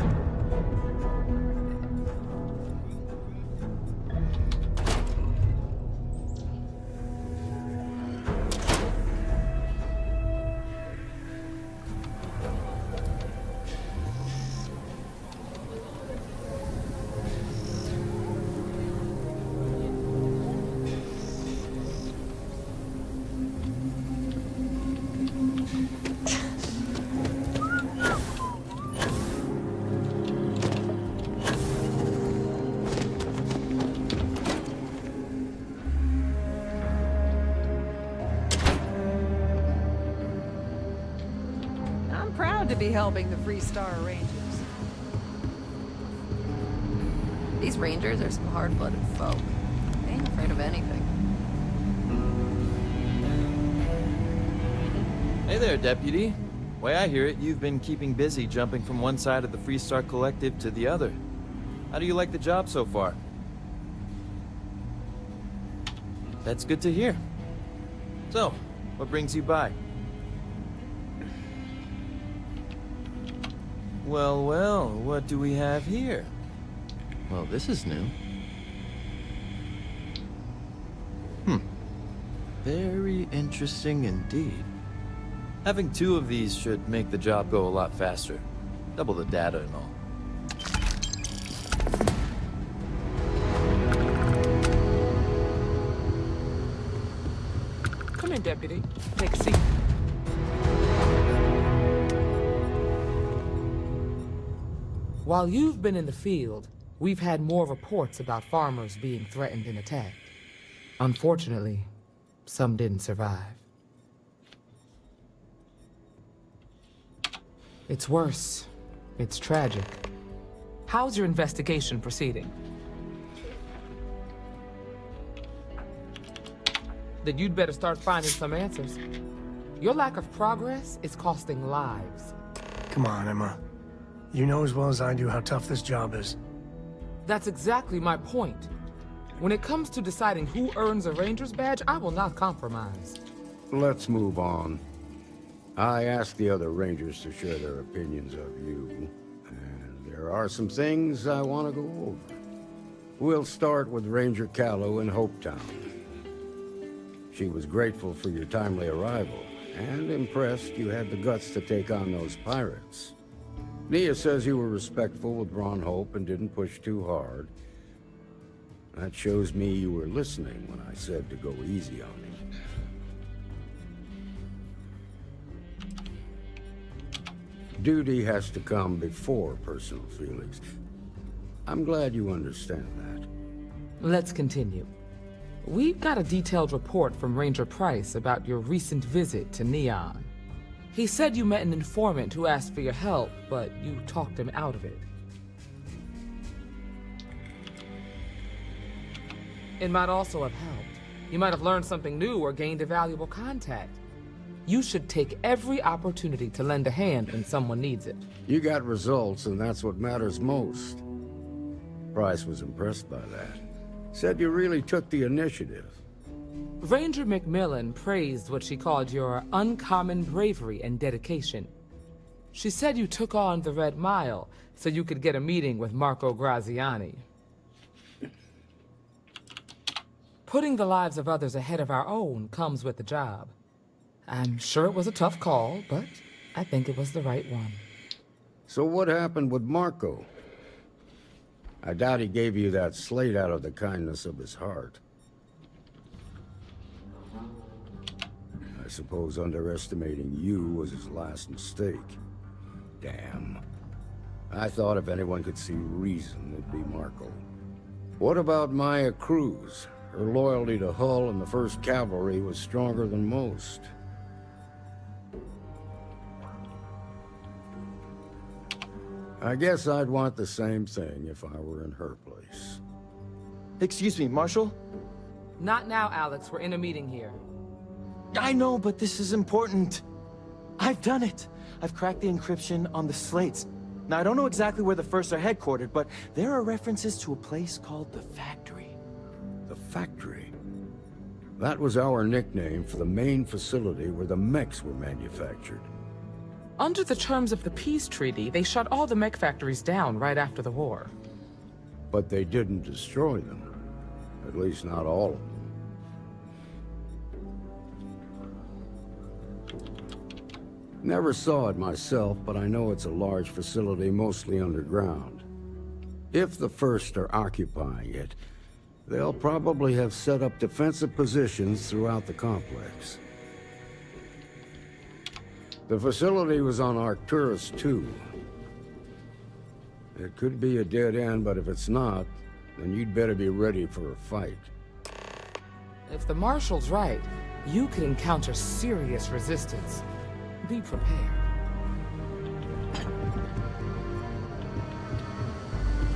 To be helping the Freestar Rangers. These Rangers are some hard-blooded folk. They ain't afraid of anything. Hey there, Deputy. Way I hear it, you've been keeping busy jumping from one side of the Freestar Collective to the other. How do you like the job so far? That's good to hear. So, what brings you by? Well, well, what do we have here? Well, this is new. Very interesting indeed. Having two of these should make the job go a lot faster. Double the data and all. Come in, Deputy. Take a seat. While you've been in the field, we've had more reports about farmers being threatened and attacked. Unfortunately, some didn't survive. It's worse. It's tragic. How's your investigation proceeding? Then you'd better start finding some answers. Your lack of progress is costing lives. Come on, Emma. You know as well as I do how tough this job is. That's exactly my point. When it comes to deciding who earns a Ranger's badge, I will not compromise. Let's move on. I asked the other Rangers to share their opinions of you, and there there are some things I want to go over. We'll start with Ranger Callow in Hopetown. She was grateful for your timely arrival, and impressed you had the guts to take on those pirates. Nia says you were respectful with Ron Hope and didn't push too hard. That shows me you were listening when I said to go easy on him. Duty has to come before personal feelings. I'm glad you understand that. Let's continue. We've got a detailed report from Ranger Price about your recent visit to Neon. He said you met an informant who asked for your help, but you talked him out of it. It might also have helped. You might have learned something new or gained a valuable contact. You should take every opportunity to lend a hand when someone needs it. You got results, and that's what matters most. Price was impressed by that. Said you really took the initiative. Ranger McMillan praised what she called your uncommon bravery and dedication. She said you took on the Red Mile so you could get a meeting with Marco Graziani. Putting the lives of others ahead of our own comes with the job. I'm sure it was a tough call, but I think it was the right one. So what happened with Marco? I doubt he gave you that slate out of the kindness of his heart. I suppose underestimating you was his last mistake. Damn. I thought if anyone could see reason, it'd be Marco. What about Maya Cruz? Her loyalty to Hull and the 1st Cavalry was stronger than most. I guess I'd want the same thing if I were in her place. Excuse me, Marshal? Not now, Alex. We're in a meeting here. I know, but this is important. I've done it. I've cracked the encryption on the slates. Now, I don't know exactly where the First are headquartered, but there are references to a place called the Factory. The Factory? That was our nickname for the main facility where the mechs were manufactured. Under the terms of the peace treaty, they shut all the mech factories down right after the war. But they didn't destroy them. At least not all of them. Never saw it myself, but I know it's a large facility mostly underground. If the First are occupying it, they'll probably have set up defensive positions throughout the complex. The facility was on Arcturus 2. It could be a dead end, but if it's not, then you'd better be ready for a fight. If the Marshal's right, you could encounter serious resistance. Be prepared.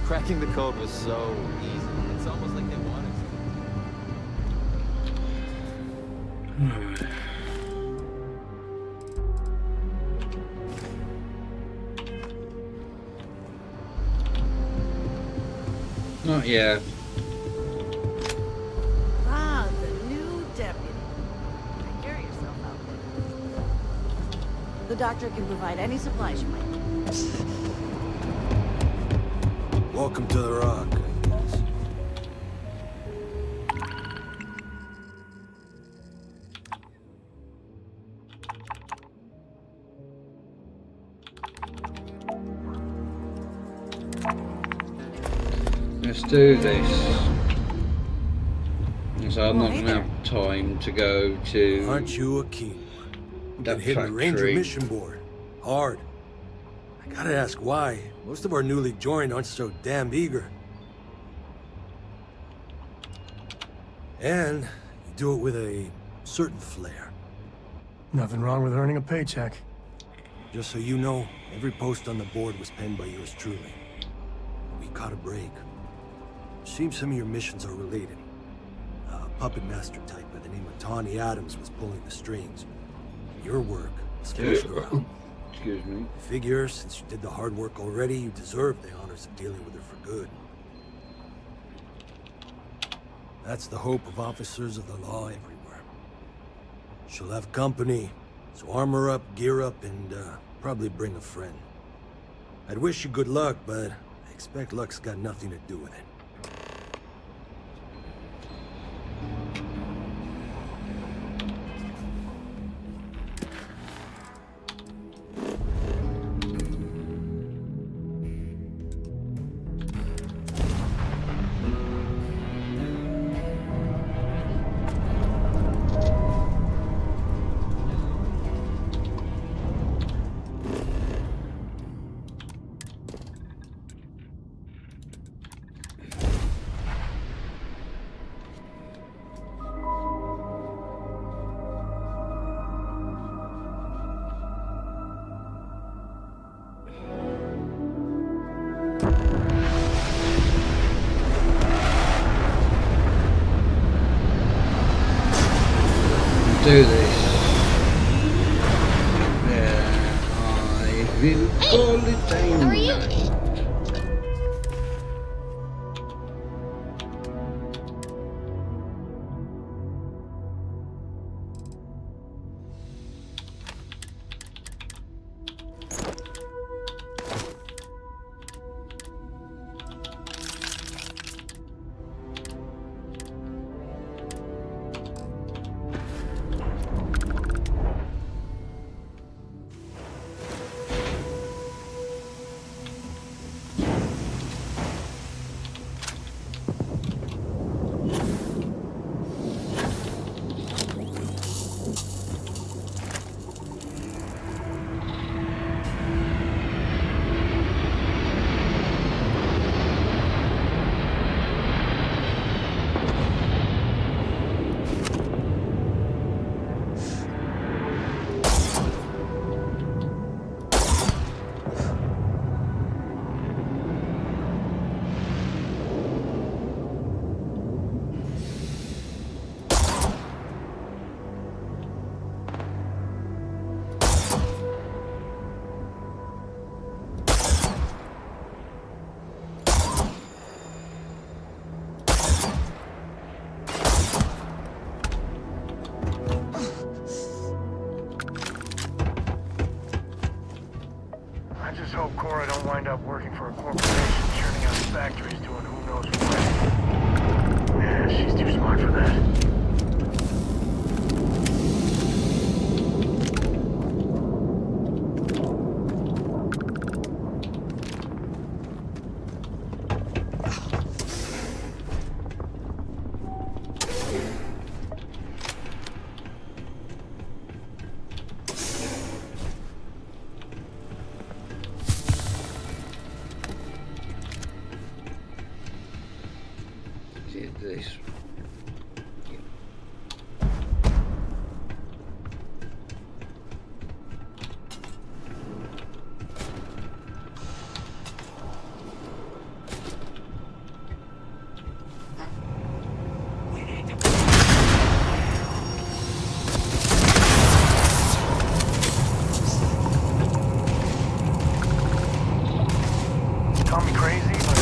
Cracking the code was so easy. It's almost like they wanted to. Not yet. Ah, the new deputy. Take care of yourself out there. The doctor can provide any supplies you might need. Welcome to the Rock, I guess. Let's do this. So I'm not going to have time to go to... Aren't you a keen one? That Been hitting the Ranger factory. mission board. Hard. I gotta ask why. Most of our newly joined aren't so damn eager. And you do it with a certain flair. Nothing wrong with earning a paycheck. Just so you know, every post on the board was penned by yours truly. We caught a break. Seems some of your missions are related. A puppet master type by the name of Tawny Adams was pulling the strings. Your work is fishing around. Excuse me. I figure, since you did the hard work already, you deserve the honors of dealing with her for good. That's the hope of officers of the law everywhere. She'll have company, so armor up, gear up, and probably bring a friend. I'd wish you good luck, but I expect luck's got nothing to do with it. Do this. I will call it a night. I just hope Cora don't wind up working for a corporation churning out factories doing who knows what. Yeah, she's too smart for that. This. Call me crazy, but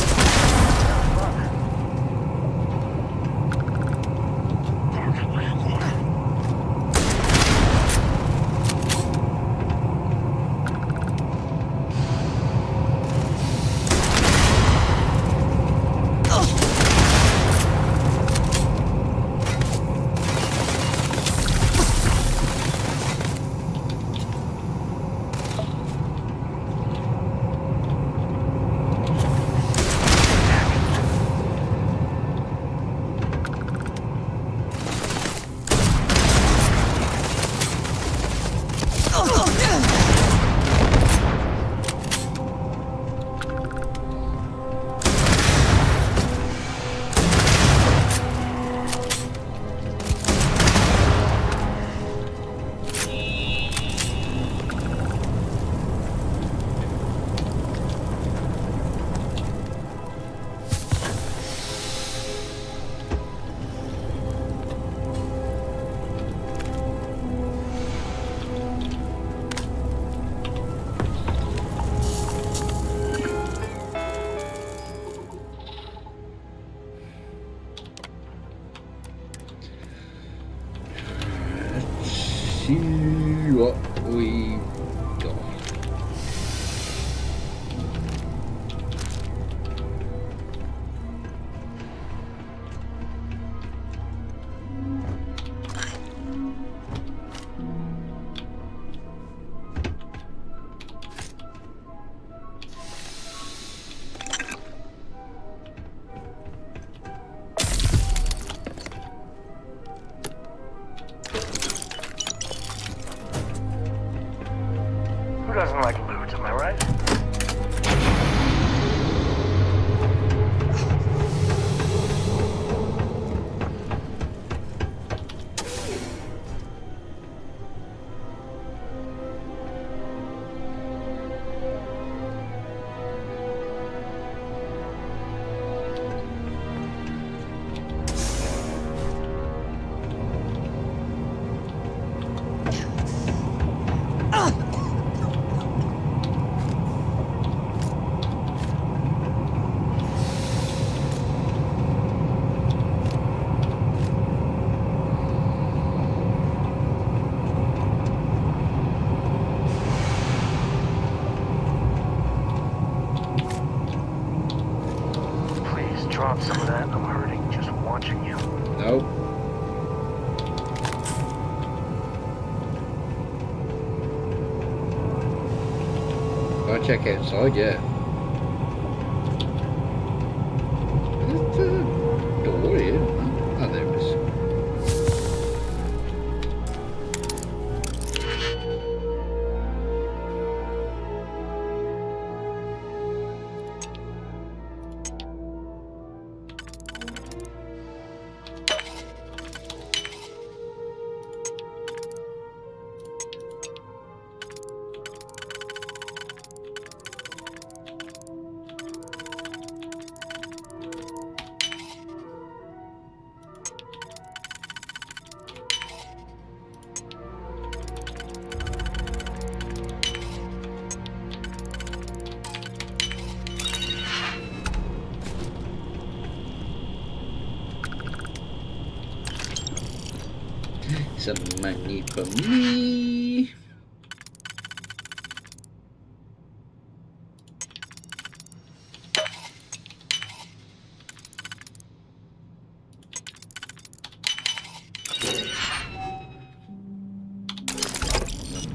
see what we got. Who doesn't like loot, am I right? Drop some of that. I'm hurting just watching you. Nope. Gotta check outside, yeah. Where's the door here? Oh, there it is. Some money for me.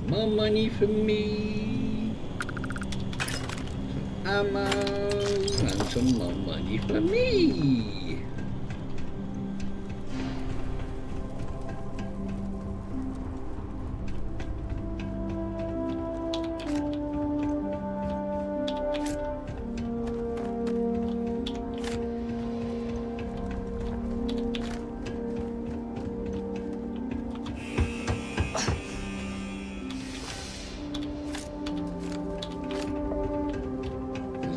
More money for me. Some ammo and some more money for me.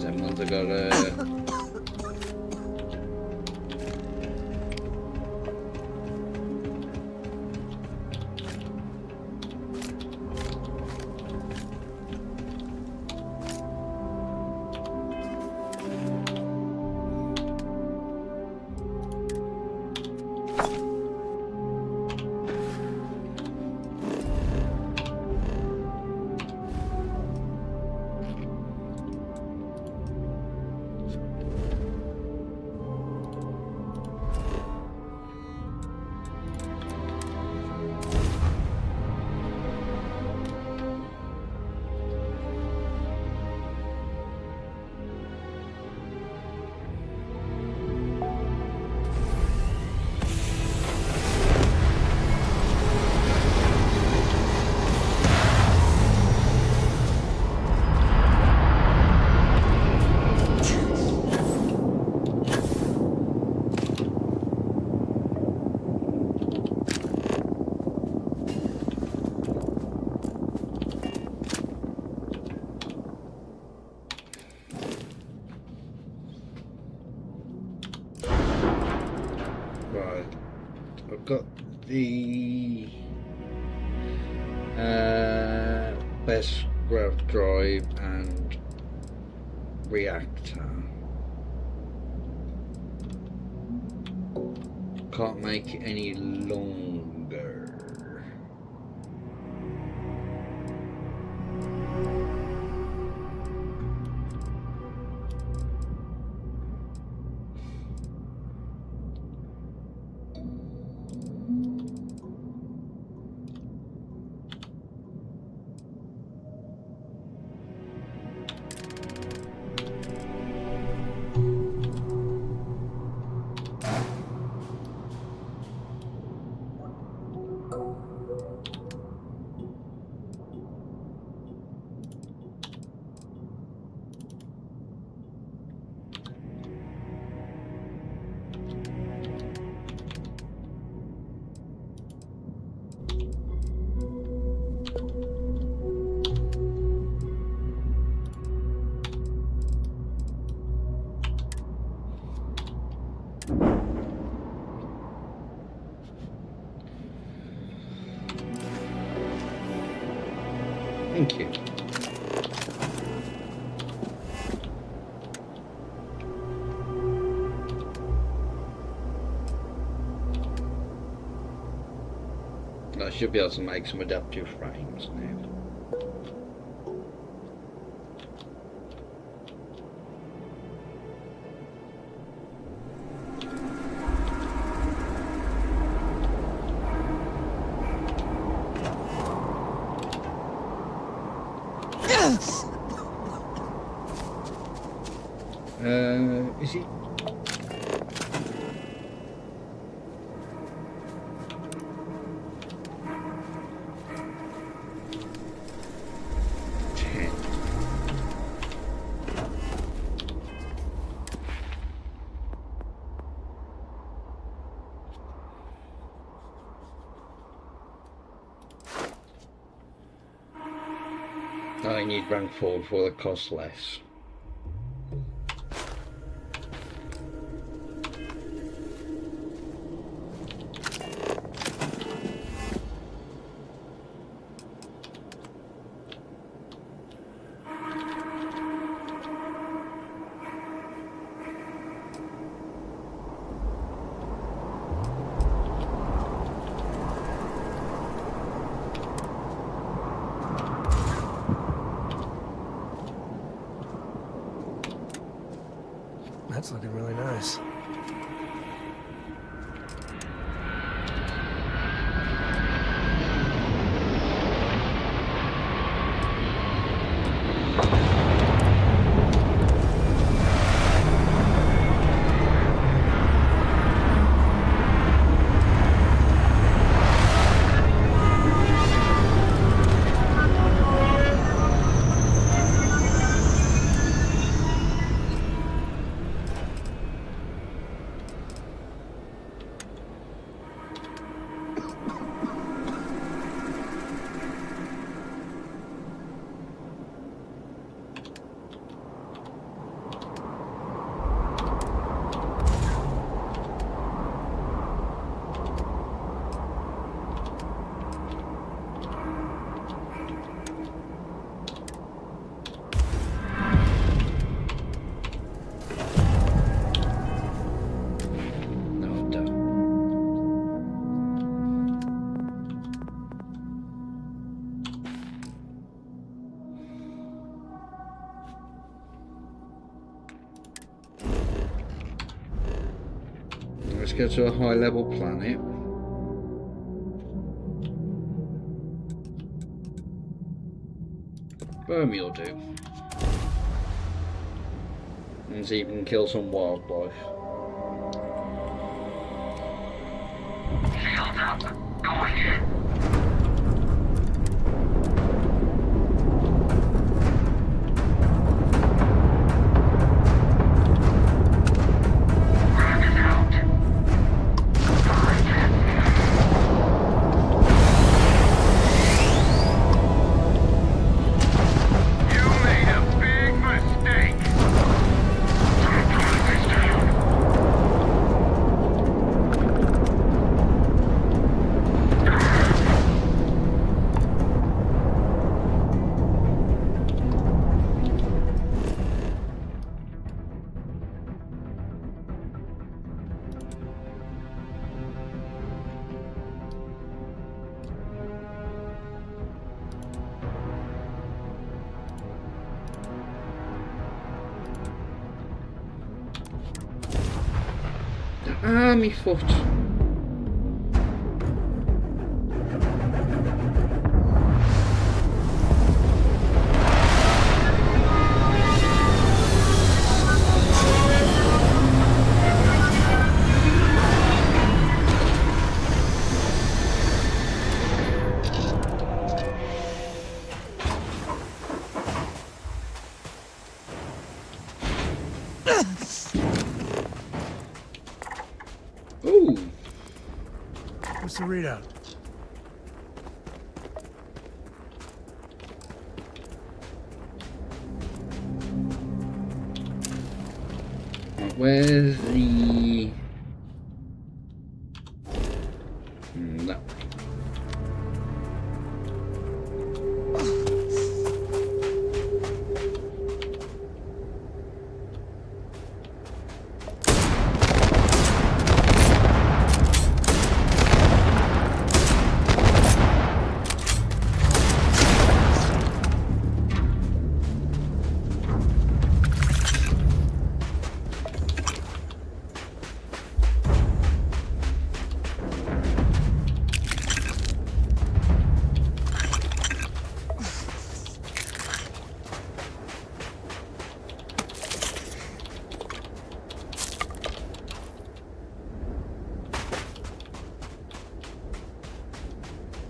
Someone's got a... Right, I've got the best grav drive and reactor. Can't make it any longer. Thank you. I should be able to make some adaptive frames now. Is he? I need rank 4 before they cost less. That's looking really nice. Let's go to a high level planet. Burmy will do. And see if we can kill some wildlife. Shields up. Going in. Ah, me foot. Ooh. What's the readout? Right, where's the... that way.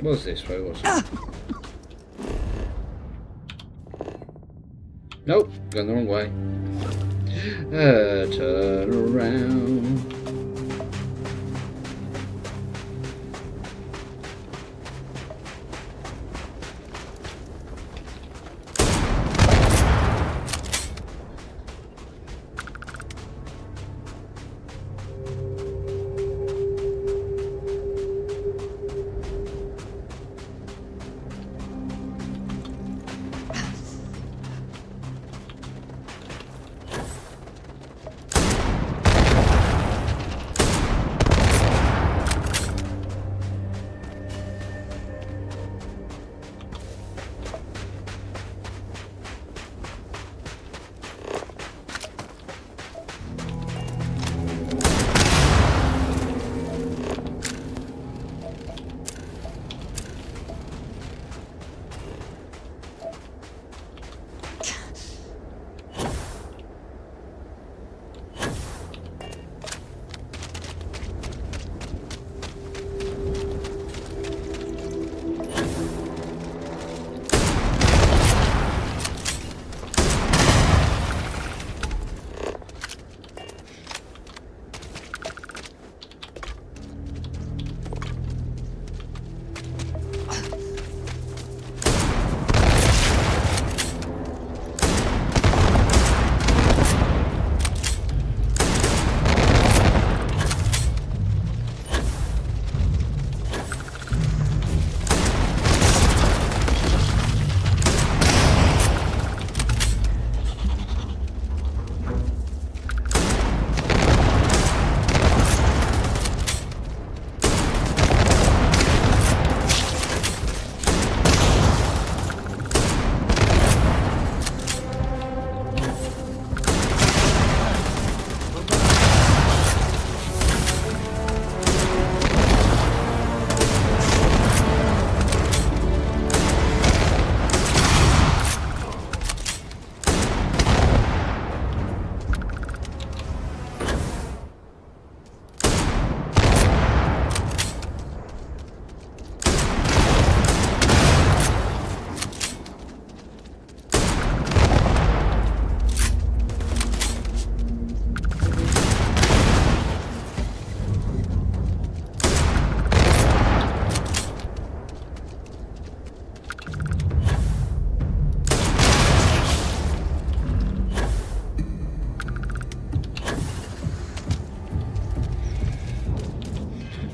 Was this way, wasn't it? Nope, going the wrong way. Turn around.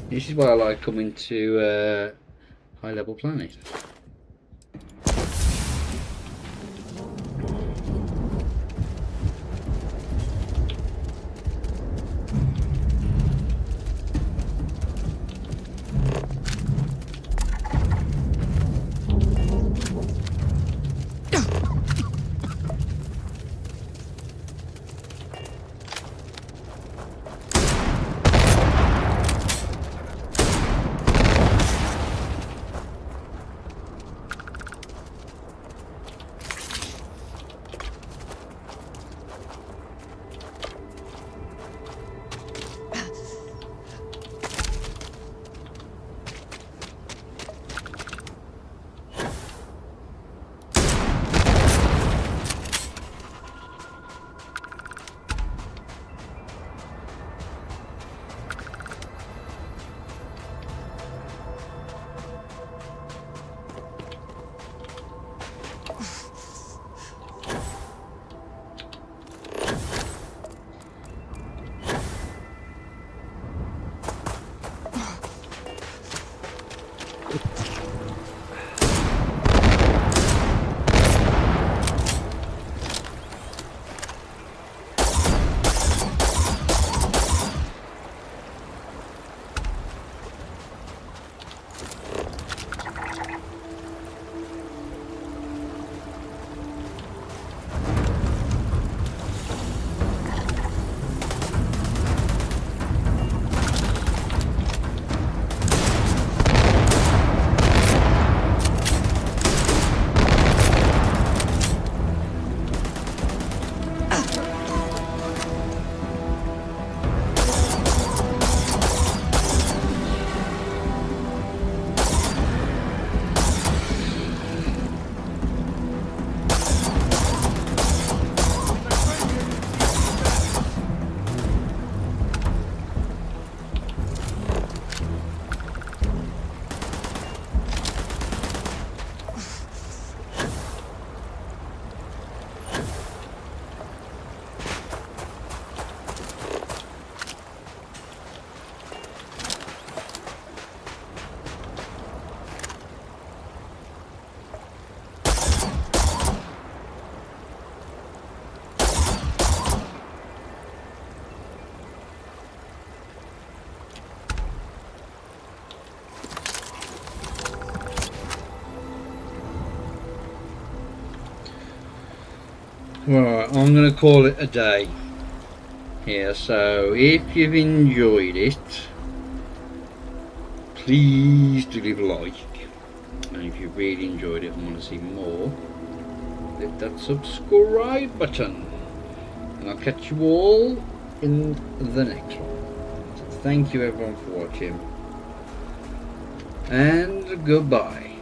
This is why I like coming to high-level planets. Right, I'm going to call it a day here. So if you've enjoyed it, please do leave a like. And if you really enjoyed it and want to see more, hit that subscribe button. And I'll catch you all in the next one. So thank you everyone for watching. And goodbye.